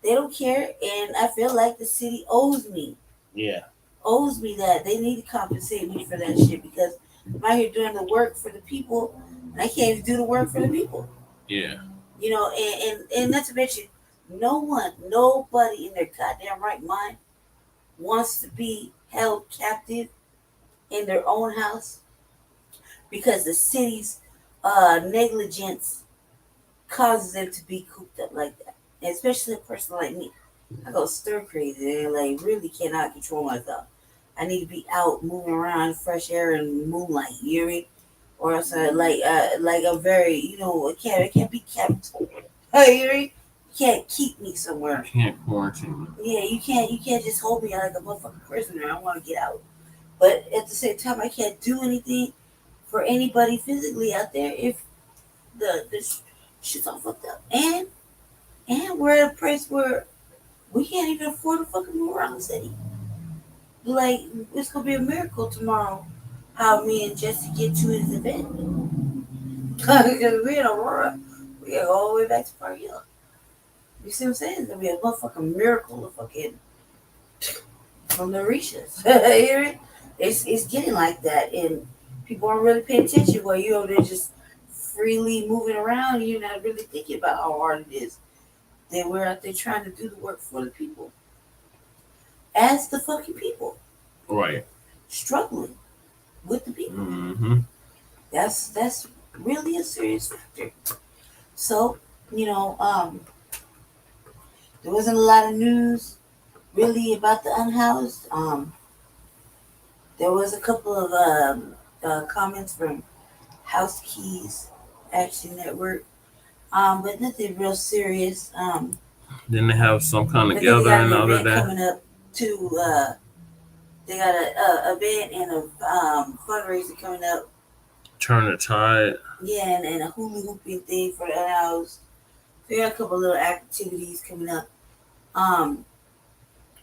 S2: they don't care, and I feel like the city owes me.
S1: Yeah.
S2: Owes me that. They need to compensate me for that shit because I'm out here doing the work for the people, and I can't even do the work for the people.
S1: Yeah.
S2: And not to mention, nobody in their goddamn right mind wants to be held captive in their own house because the city's negligence causes them to be cooped up like that. And especially a person like me. I go stir crazy and really cannot control myself. I need to be out moving around, fresh air and moonlight. You hear me? Or else I'm very, it can't be kept. You hear me? You can't keep me somewhere.
S1: You can't quarantine me.
S2: Yeah, you can't just hold me like a motherfucking prisoner. I want to get out. But at the same time, I can't do anything for anybody physically out there if the shit's all fucked up. And we're at a place where we can't even afford to fucking move around the city. Like, it's gonna be a miracle tomorrow how me and Jesse get to his event. Because we in Aurora, we gotta go all the way back to Park Hill. You see what I'm saying? It's gonna be a motherfucking miracle of fucking from the Rishas. You hear it? It's getting like that, and people aren't really paying attention while you're over there just freely moving around and you're not really thinking about how hard it is. Then we're out there trying to do the work for the people. As the fucking people.
S1: Right.
S2: Struggling with the people. That's really a serious factor. So, there wasn't a lot of news really about the Unhoused. There was a couple of comments from House Keys Action Network. But nothing real serious.
S1: Then they have some kind of
S2: But then they got
S1: gathering
S2: an
S1: the other
S2: event
S1: day.
S2: coming up too. They got a event and a fundraiser coming up.
S1: Turn the Tide.
S2: Yeah, and a hula hooping thing for the Unhoused. We got a couple little activities coming up.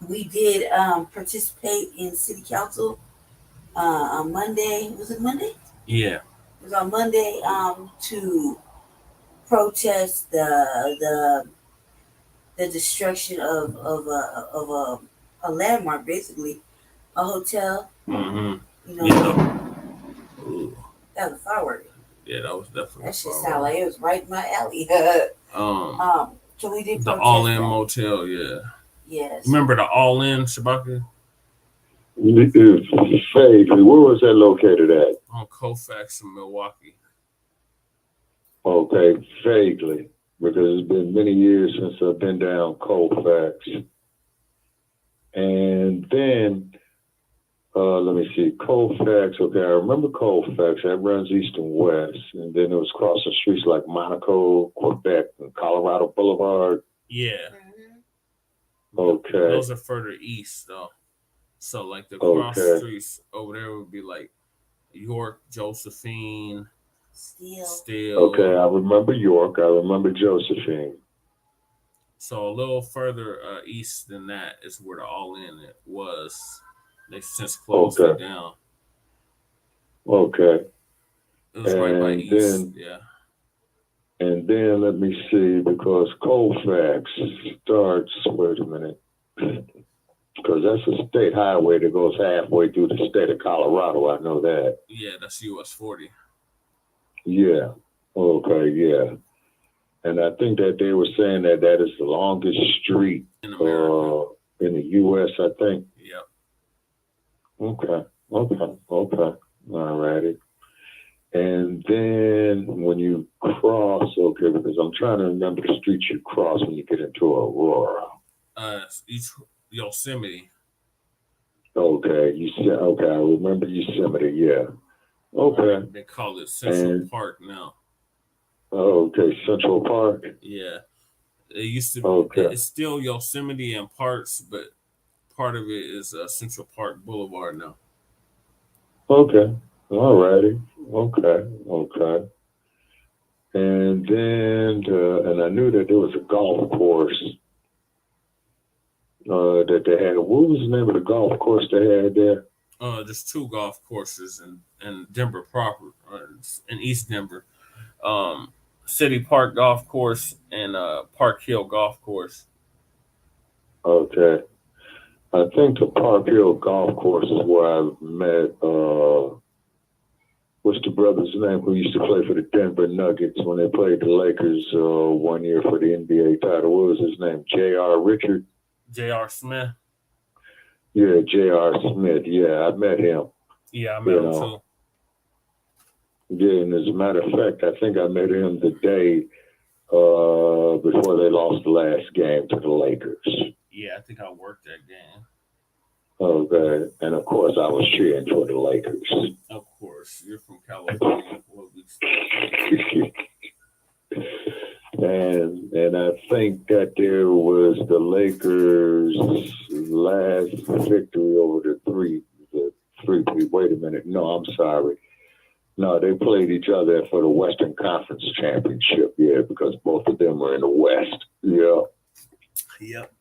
S2: We did participate in city council on Monday. Was it Monday?
S1: Yeah.
S2: It was on Monday to protest the destruction of a landmark, basically a hotel.
S1: Mm-hmm.
S2: You know,
S1: Ooh.
S2: that was a firework.
S1: Yeah, that was definitely.
S2: That shit sounded like it was right in my alley. So we did
S1: the
S2: protest
S1: All In
S2: that.
S1: Motel. Yeah.
S2: Yes.
S1: Remember the All In, Shabaka?
S7: Vaguely, where was that located at?
S1: On Colfax in Milwaukee.
S7: Okay, vaguely, because it's been many years since I've been down Colfax. And then, let me see, Colfax, okay, I remember Colfax, that runs east and west. And then it was crossing streets like Monaco, Quebec, and Colorado Boulevard.
S1: Yeah.
S7: Okay.
S1: Those are further east, though. So, like, the cross streets over there would be like York, Josephine, Steele.
S7: Okay, I remember York. I remember Josephine.
S1: So a little further east than that is where the All In it was. They since closed it down.
S7: Okay.
S1: It was right by east. Yeah.
S7: And then let me see, because Colfax starts. Wait a minute. Because that's a state highway that goes halfway through the state of Colorado. I know that.
S1: Yeah, that's US 40.
S7: Yeah. Okay, yeah. And I think that they were saying that that is the longest street
S1: in America.
S7: In the U.S., I think.
S1: Yep.
S7: Okay. All righty. And then when you cross, okay, because I'm trying to remember the streets you cross when you get into Aurora.
S1: Yosemite.
S7: Okay, okay, I remember Yosemite, yeah. Okay.
S1: They call it Central Park now.
S7: Okay, Central Park.
S1: Yeah. It used to be,
S7: okay.
S1: It's still Yosemite in parts, but part of it is Central Park Boulevard now.
S7: Okay. All righty. Okay. And then, and I knew that there was a golf course that they had. What was the name of the golf course they had there?
S1: There's two golf courses in Denver proper, in East Denver. City Park Golf Course and Park Hill Golf Course.
S7: Okay. I think the Park Hill Golf Course is where I met, what's the brother's name who used to play for the Denver Nuggets when they played the Lakers 1 year for the NBA title? What was his name? J.R. Richard?
S1: J.R. Smith?
S7: Yeah, J.R. Smith. Yeah, I met him.
S1: Yeah, I met him too.
S7: Yeah, and as a matter of fact, I think I met him the day before they lost the last game to the Lakers.
S1: Yeah, I think I worked that game.
S7: Okay, and of course I was cheering for the Lakers.
S1: Of course, you're from California.
S7: And I think that there was the Lakers' last victory over the three. Wait a minute. No, I'm sorry. No, they played each other for the Western Conference Championship. Yeah, because both of them were in the West. Yeah.
S1: Yep.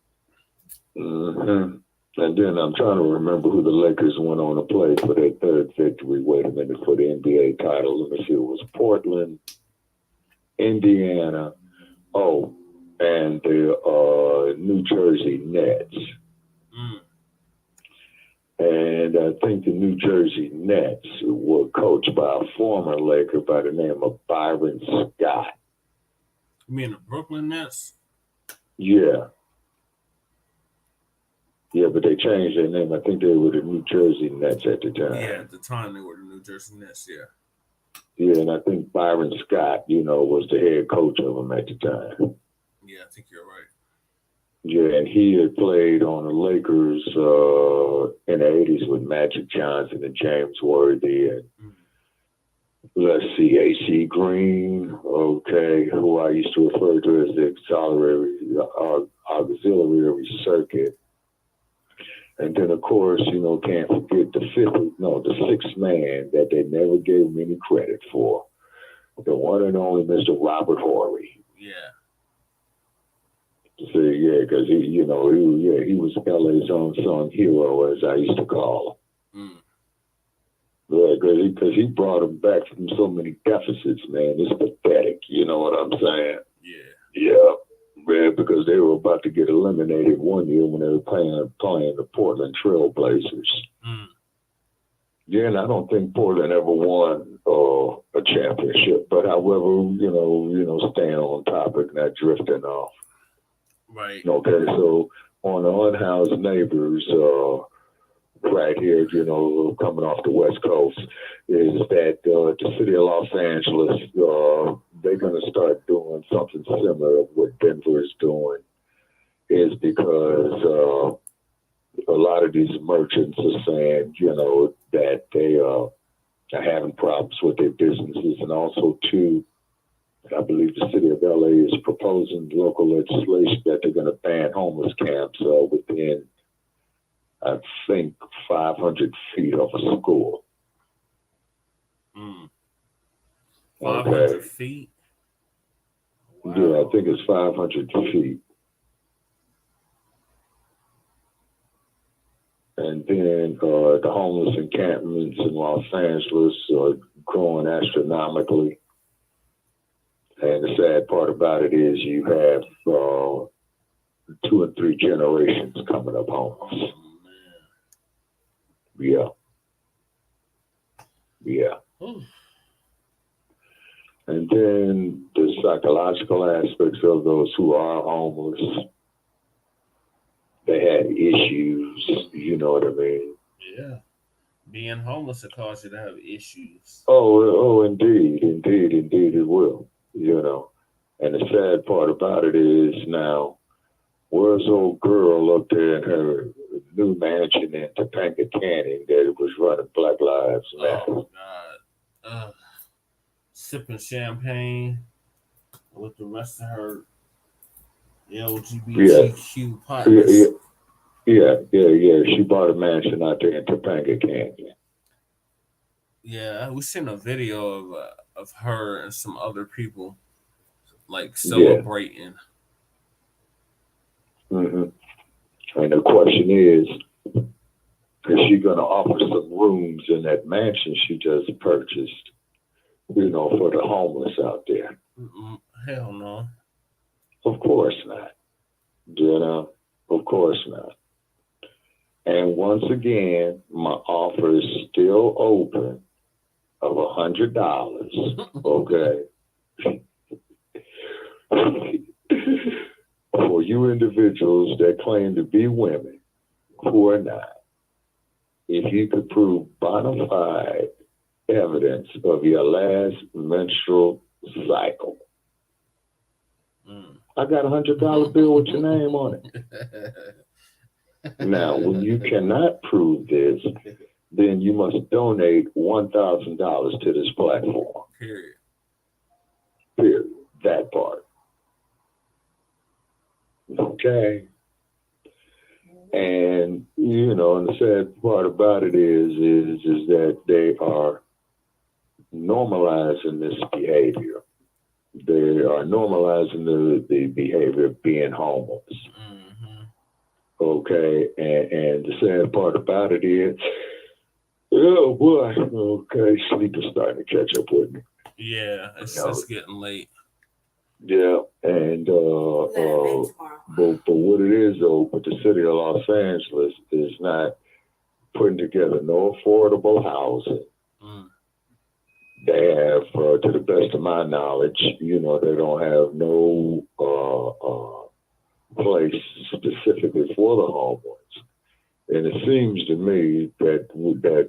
S7: Mm-hmm. And then I'm trying to remember who the Lakers went on to play for their third victory. Wait a minute, for the NBA title. Let me see. It was Portland, Indiana, and the New Jersey Nets.
S1: Mm.
S7: And I think the New Jersey Nets were coached by a former Laker by the name of Byron Scott.
S1: You mean the Brooklyn Nets?
S7: Yeah. Yeah, but they changed their name. I think they were the New Jersey Nets at the time.
S1: Yeah, at the time they were the New Jersey Nets, yeah.
S7: Yeah, and I think Byron Scott, was the head coach of them at the time.
S1: Yeah, I think you're right.
S7: Yeah, and he had played on the Lakers in the 80s with Magic Johnson and James Worthy. And let's see, AC Green, okay, who I used to refer to as the auxiliary circuit. And then, of course, can't forget the sixth man that they never gave him any credit for. The one and only Mr. Robert Horry.
S1: Yeah.
S7: See, yeah, because he was LA's unsung hero, as I used to call him. Yeah, because he brought him back from so many deficits, man. It's pathetic, you know what I'm saying? Yeah, man, because they were about to get eliminated one year when they were playing the Portland Trail Blazers. Yeah, and I don't think Portland ever won a championship. But however, staying on topic, not drifting off.
S1: Right.
S7: Okay, so on the Unhoused Neighbors, right here, coming off the West Coast, is that the city of Los Angeles, they're going to start doing something similar of what Denver is doing, is because a lot of these merchants are saying, that they are having problems with their businesses. And also, too, I believe the city of LA is proposing local legislation that they're going to ban homeless camps within, I think, 500 feet of a school.
S1: 500 feet?
S7: Wow. Yeah, I think it's 500 feet. And then the homeless encampments in Los Angeles are growing astronomically. And the sad part about it is you have 2 and 3 generations coming up homeless. Yeah. And then the psychological aspects of those who are homeless, they had issues, you know what I mean?
S1: Yeah. Being homeless will cause you to have issues.
S7: Oh, indeed it will, And the sad part about it is now, where's old girl up there in her new mansion in Topanga Canyon that was running Black Lives Matter?
S1: Oh, God. Sipping champagne with the rest of her LGBTQ partners.
S7: Yeah. She bought a mansion out there in Topanga Canyon.
S1: Yeah, we seen a video of her and some other people celebrating.
S7: And the question is she going to offer some rooms in that mansion she just purchased, for the homeless out there?
S1: Hell no.
S7: Of course not. Of course not. And once again, my offer is still open of $100. Okay. For you individuals that claim to be women who are not, if you could prove bona fide evidence of your last menstrual cycle, I got a $100 bill with your name on it. Now, when you cannot prove this, then you must donate $1,000 to this platform. Period. That part. Okay. And, and the sad part about it is that they are normalizing this behavior. They are normalizing the behavior of being homeless. Okay. And the sad part about it is, oh boy, okay, sleep is starting to catch up with me.
S1: Yeah, it's getting late.
S7: Yeah, and but what it is though, but the city of Los Angeles is not putting together no affordable housing. They have, to the best of my knowledge, they don't have no place specifically for the homeless. And it seems to me that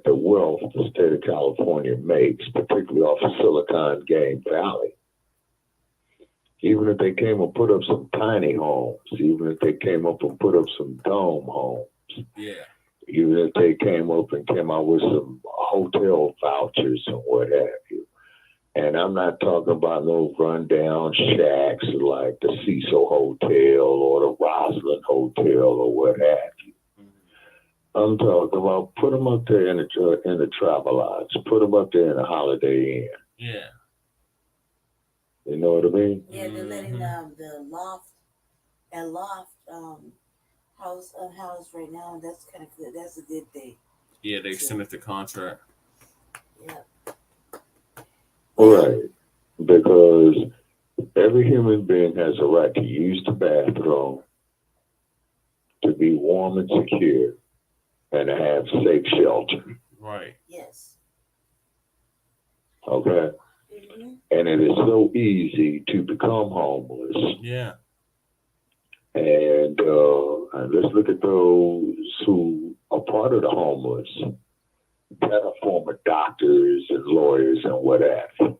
S7: the wealth the state of California makes, particularly off of Silicon Valley, even if they came and put up some tiny homes, even if they came up and put up some dome homes, even if they came out with some hotel vouchers and what have you, And I'm not talking about no rundown shacks like the Cecil Hotel or the Roslyn Hotel or what have you. I'm talking about put them up there in the Travelodge, put them up there in the Holiday Inn.
S1: Yeah.
S7: You know what I mean?
S2: Yeah, they're letting the loft house unhoused right now, and that's kind of good. That's a good thing.
S1: Yeah, they extended the contract.
S2: Yeah.
S7: Right. Because every human being has a right to use the bathroom, to be warm and secure, and to have safe shelter.
S1: Right.
S2: Yes.
S7: Okay.
S2: Mm-hmm.
S7: And it is so easy to become homeless.
S1: Yeah.
S7: And let's look at those who are part of the homeless that are former doctors and lawyers and what have you.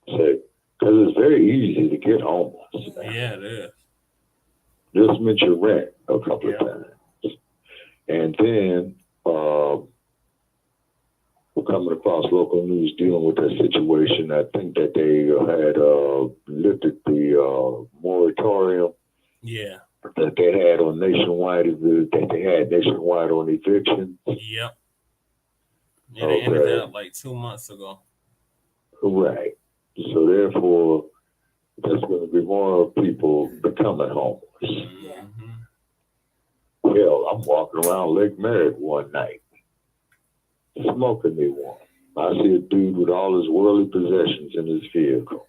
S7: Because it's very easy to get homeless.
S1: Yeah, it is.
S7: Just mention rent a couple of times. And then we're coming across local news dealing with that situation. I think that they had lifted the moratorium that they had on nationwide on eviction.
S1: Yep. Yeah, they ended that like 2 months ago.
S7: Right. So therefore, there's going to be more people becoming homeless.
S1: Mm-hmm.
S7: Hell, I'm walking around Lake Merritt one night, smoking me one. I see a dude with all his worldly possessions in his vehicle.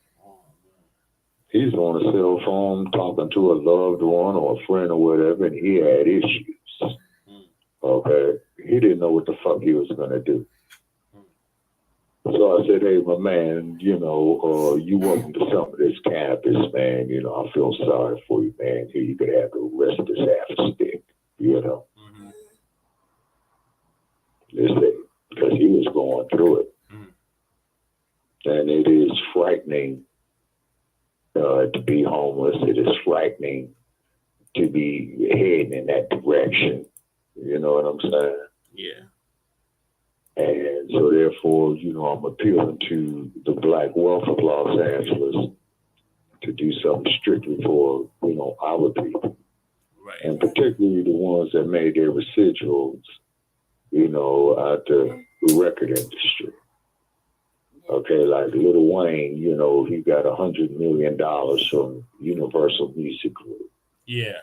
S7: He's on a cell phone talking to a loved one or a friend or whatever, and he had issues. Okay? He didn't know what the fuck he was going to do. So I said, hey, my man, you welcome to some of this campus, man. I feel sorry for you, man. Here, you could have the rest of this half stick, Listen, because he was going through it. And it is frightening to be homeless. It is frightening to be heading in that direction. You know what I'm saying?
S1: Yeah.
S7: And so therefore, I'm appealing to the Black wealth of Los Angeles to do something strictly for, our people.
S1: Right.
S7: And particularly the ones that made their residuals, out the record industry. Okay, like Lil Wayne, he got $100 million from Universal Music Group.
S1: Yeah.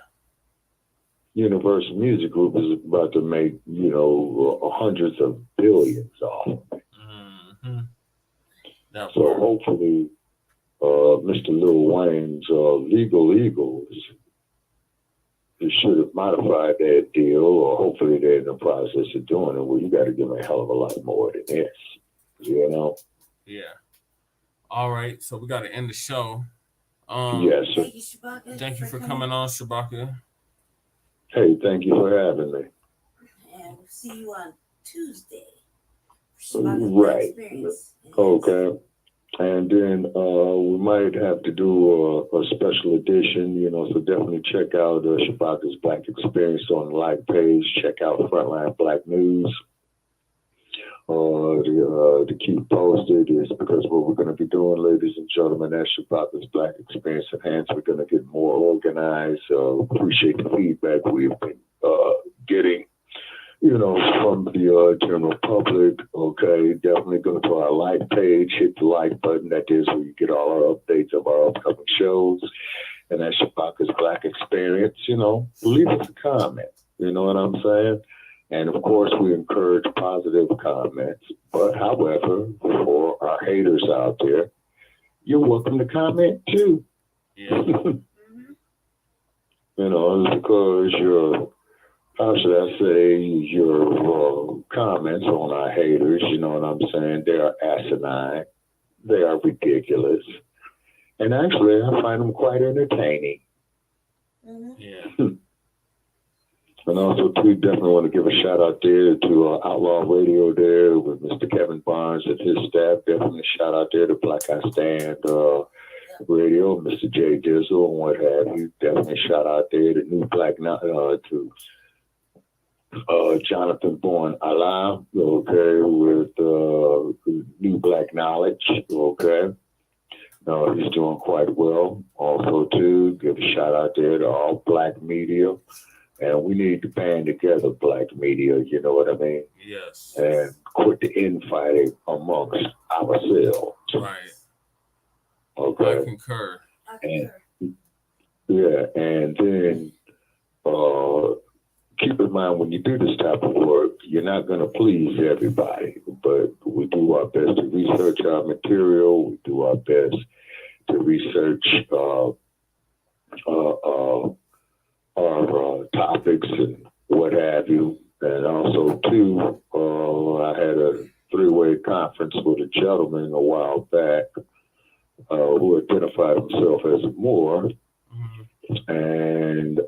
S7: Universal Music Group is about to make, hundreds of billions off.
S1: Mm-hmm.
S7: So hopefully, Mr. Lil Wayne's legal eagles, they should have modified that deal, or hopefully they're in the process of doing it. Well, you got to give them a hell of a lot more than this,
S1: Yeah. All right, so we got to end the show.
S7: Yes, sir.
S1: Thank you for coming on, Shabaka.
S7: Hey, thank you for having me.
S2: And we'll see you on Tuesday.
S7: Right. Okay. And then we might have to do a special edition, so definitely check out Shabaka's Black Experience on the like page. Check out Frontline Black News. To keep posted is because what we're going to be doing, ladies and gentlemen, at Shabaka's Black Experience Enhanced, we're going to get more organized. Appreciate the feedback we've been getting, from the general public. Okay, definitely go to our like page, hit the like button. That is where you get all our updates of our upcoming shows. And at Shabaka's Black Experience, leave us a comment. You know what I'm saying? And of course, we encourage positive comments. But however, for our haters out there, you're welcome to comment too.
S1: Yeah.
S7: Because your comments on our haters, you know what I'm saying? They are asinine. They are ridiculous. And actually, I find them quite entertaining.
S1: Yeah.
S7: And also, we definitely want to give a shout out there to Outlaw Radio there with Mr. Kevin Barnes and his staff. Definitely a shout out there to Black I Stand Radio, Mr. Jay Dizzle and what have you. Definitely a shout out there to New Black to Jonathan Bourne Allah, okay, with New Black Knowledge, okay. He's doing quite well. Also, too, give a shout out there to all Black media. And we need to band together, Black media, you know what I mean?
S1: Yes.
S7: And quit the infighting amongst ourselves.
S1: Right.
S7: Okay.
S1: I concur.
S7: And, yeah, and then keep in mind when you do this type of work, you're not going to please everybody, but we do our best to research our material. We do our best to research our topics and what have you. And also, too, I had a three-way conference with a gentleman a while back who identified himself as a Moor. And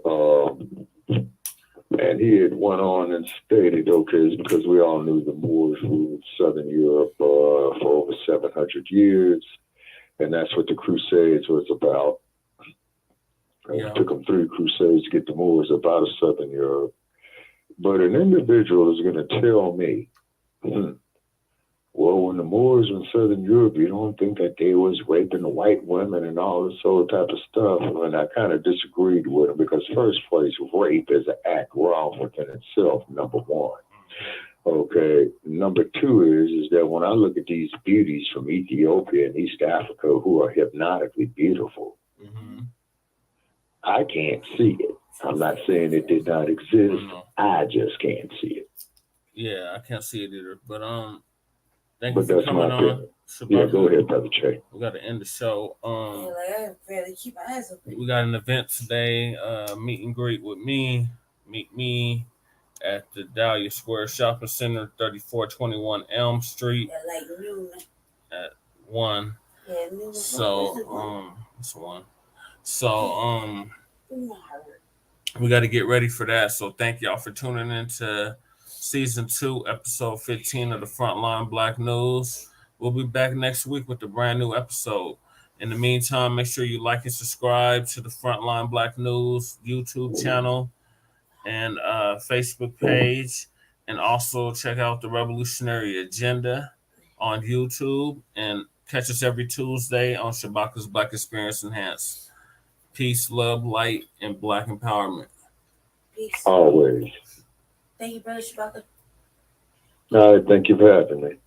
S7: he had went on and stated, okay, it's because we all knew the Moors ruled Southern Europe for over 700 years. And that's what the Crusades was about. It took them 3 crusades to get the Moors out of Southern Europe. But an individual is going to tell me, well, when the Moors were in Southern Europe, you don't think that they was raping the white women and all this sort of type of stuff? And I kind of disagreed with him because first place, rape is an act wrong within itself, number one. Okay. Number 2 is that when I look at these beauties from Ethiopia and East Africa who are hypnotically beautiful, I can't see it. I'm not saying it did not exist. I just can't see it.
S1: Yeah, I can't see it either. But thank
S7: But
S1: you for
S7: that's
S1: coming
S7: my
S1: on.
S7: opinion. Yeah, go ahead, Brother Che.
S1: We got to end the show.
S2: I barely keep my eyes open.
S1: We got an event today, meet and greet with me. Meet me at the Dahlia Square Shopping Center, 3421 Elm Street.
S2: At like noon.
S1: At 1.
S2: Yeah, noon.
S1: So, it's 1. So, we got to get ready for that. So thank y'all for tuning in to season 2, episode 15 of the Frontline Black News. We'll be back next week with a brand new episode. In the meantime, make sure you like and subscribe to the Frontline Black News YouTube channel and Facebook page. And also check out the Revolutionary Agenda on YouTube. And catch us every Tuesday on Shabaka's Black Experience Enhanced. Peace, love, light, and Black empowerment.
S2: Peace.
S7: Always.
S2: Thank you, Brother Shabaka.
S7: All right, thank you for having me.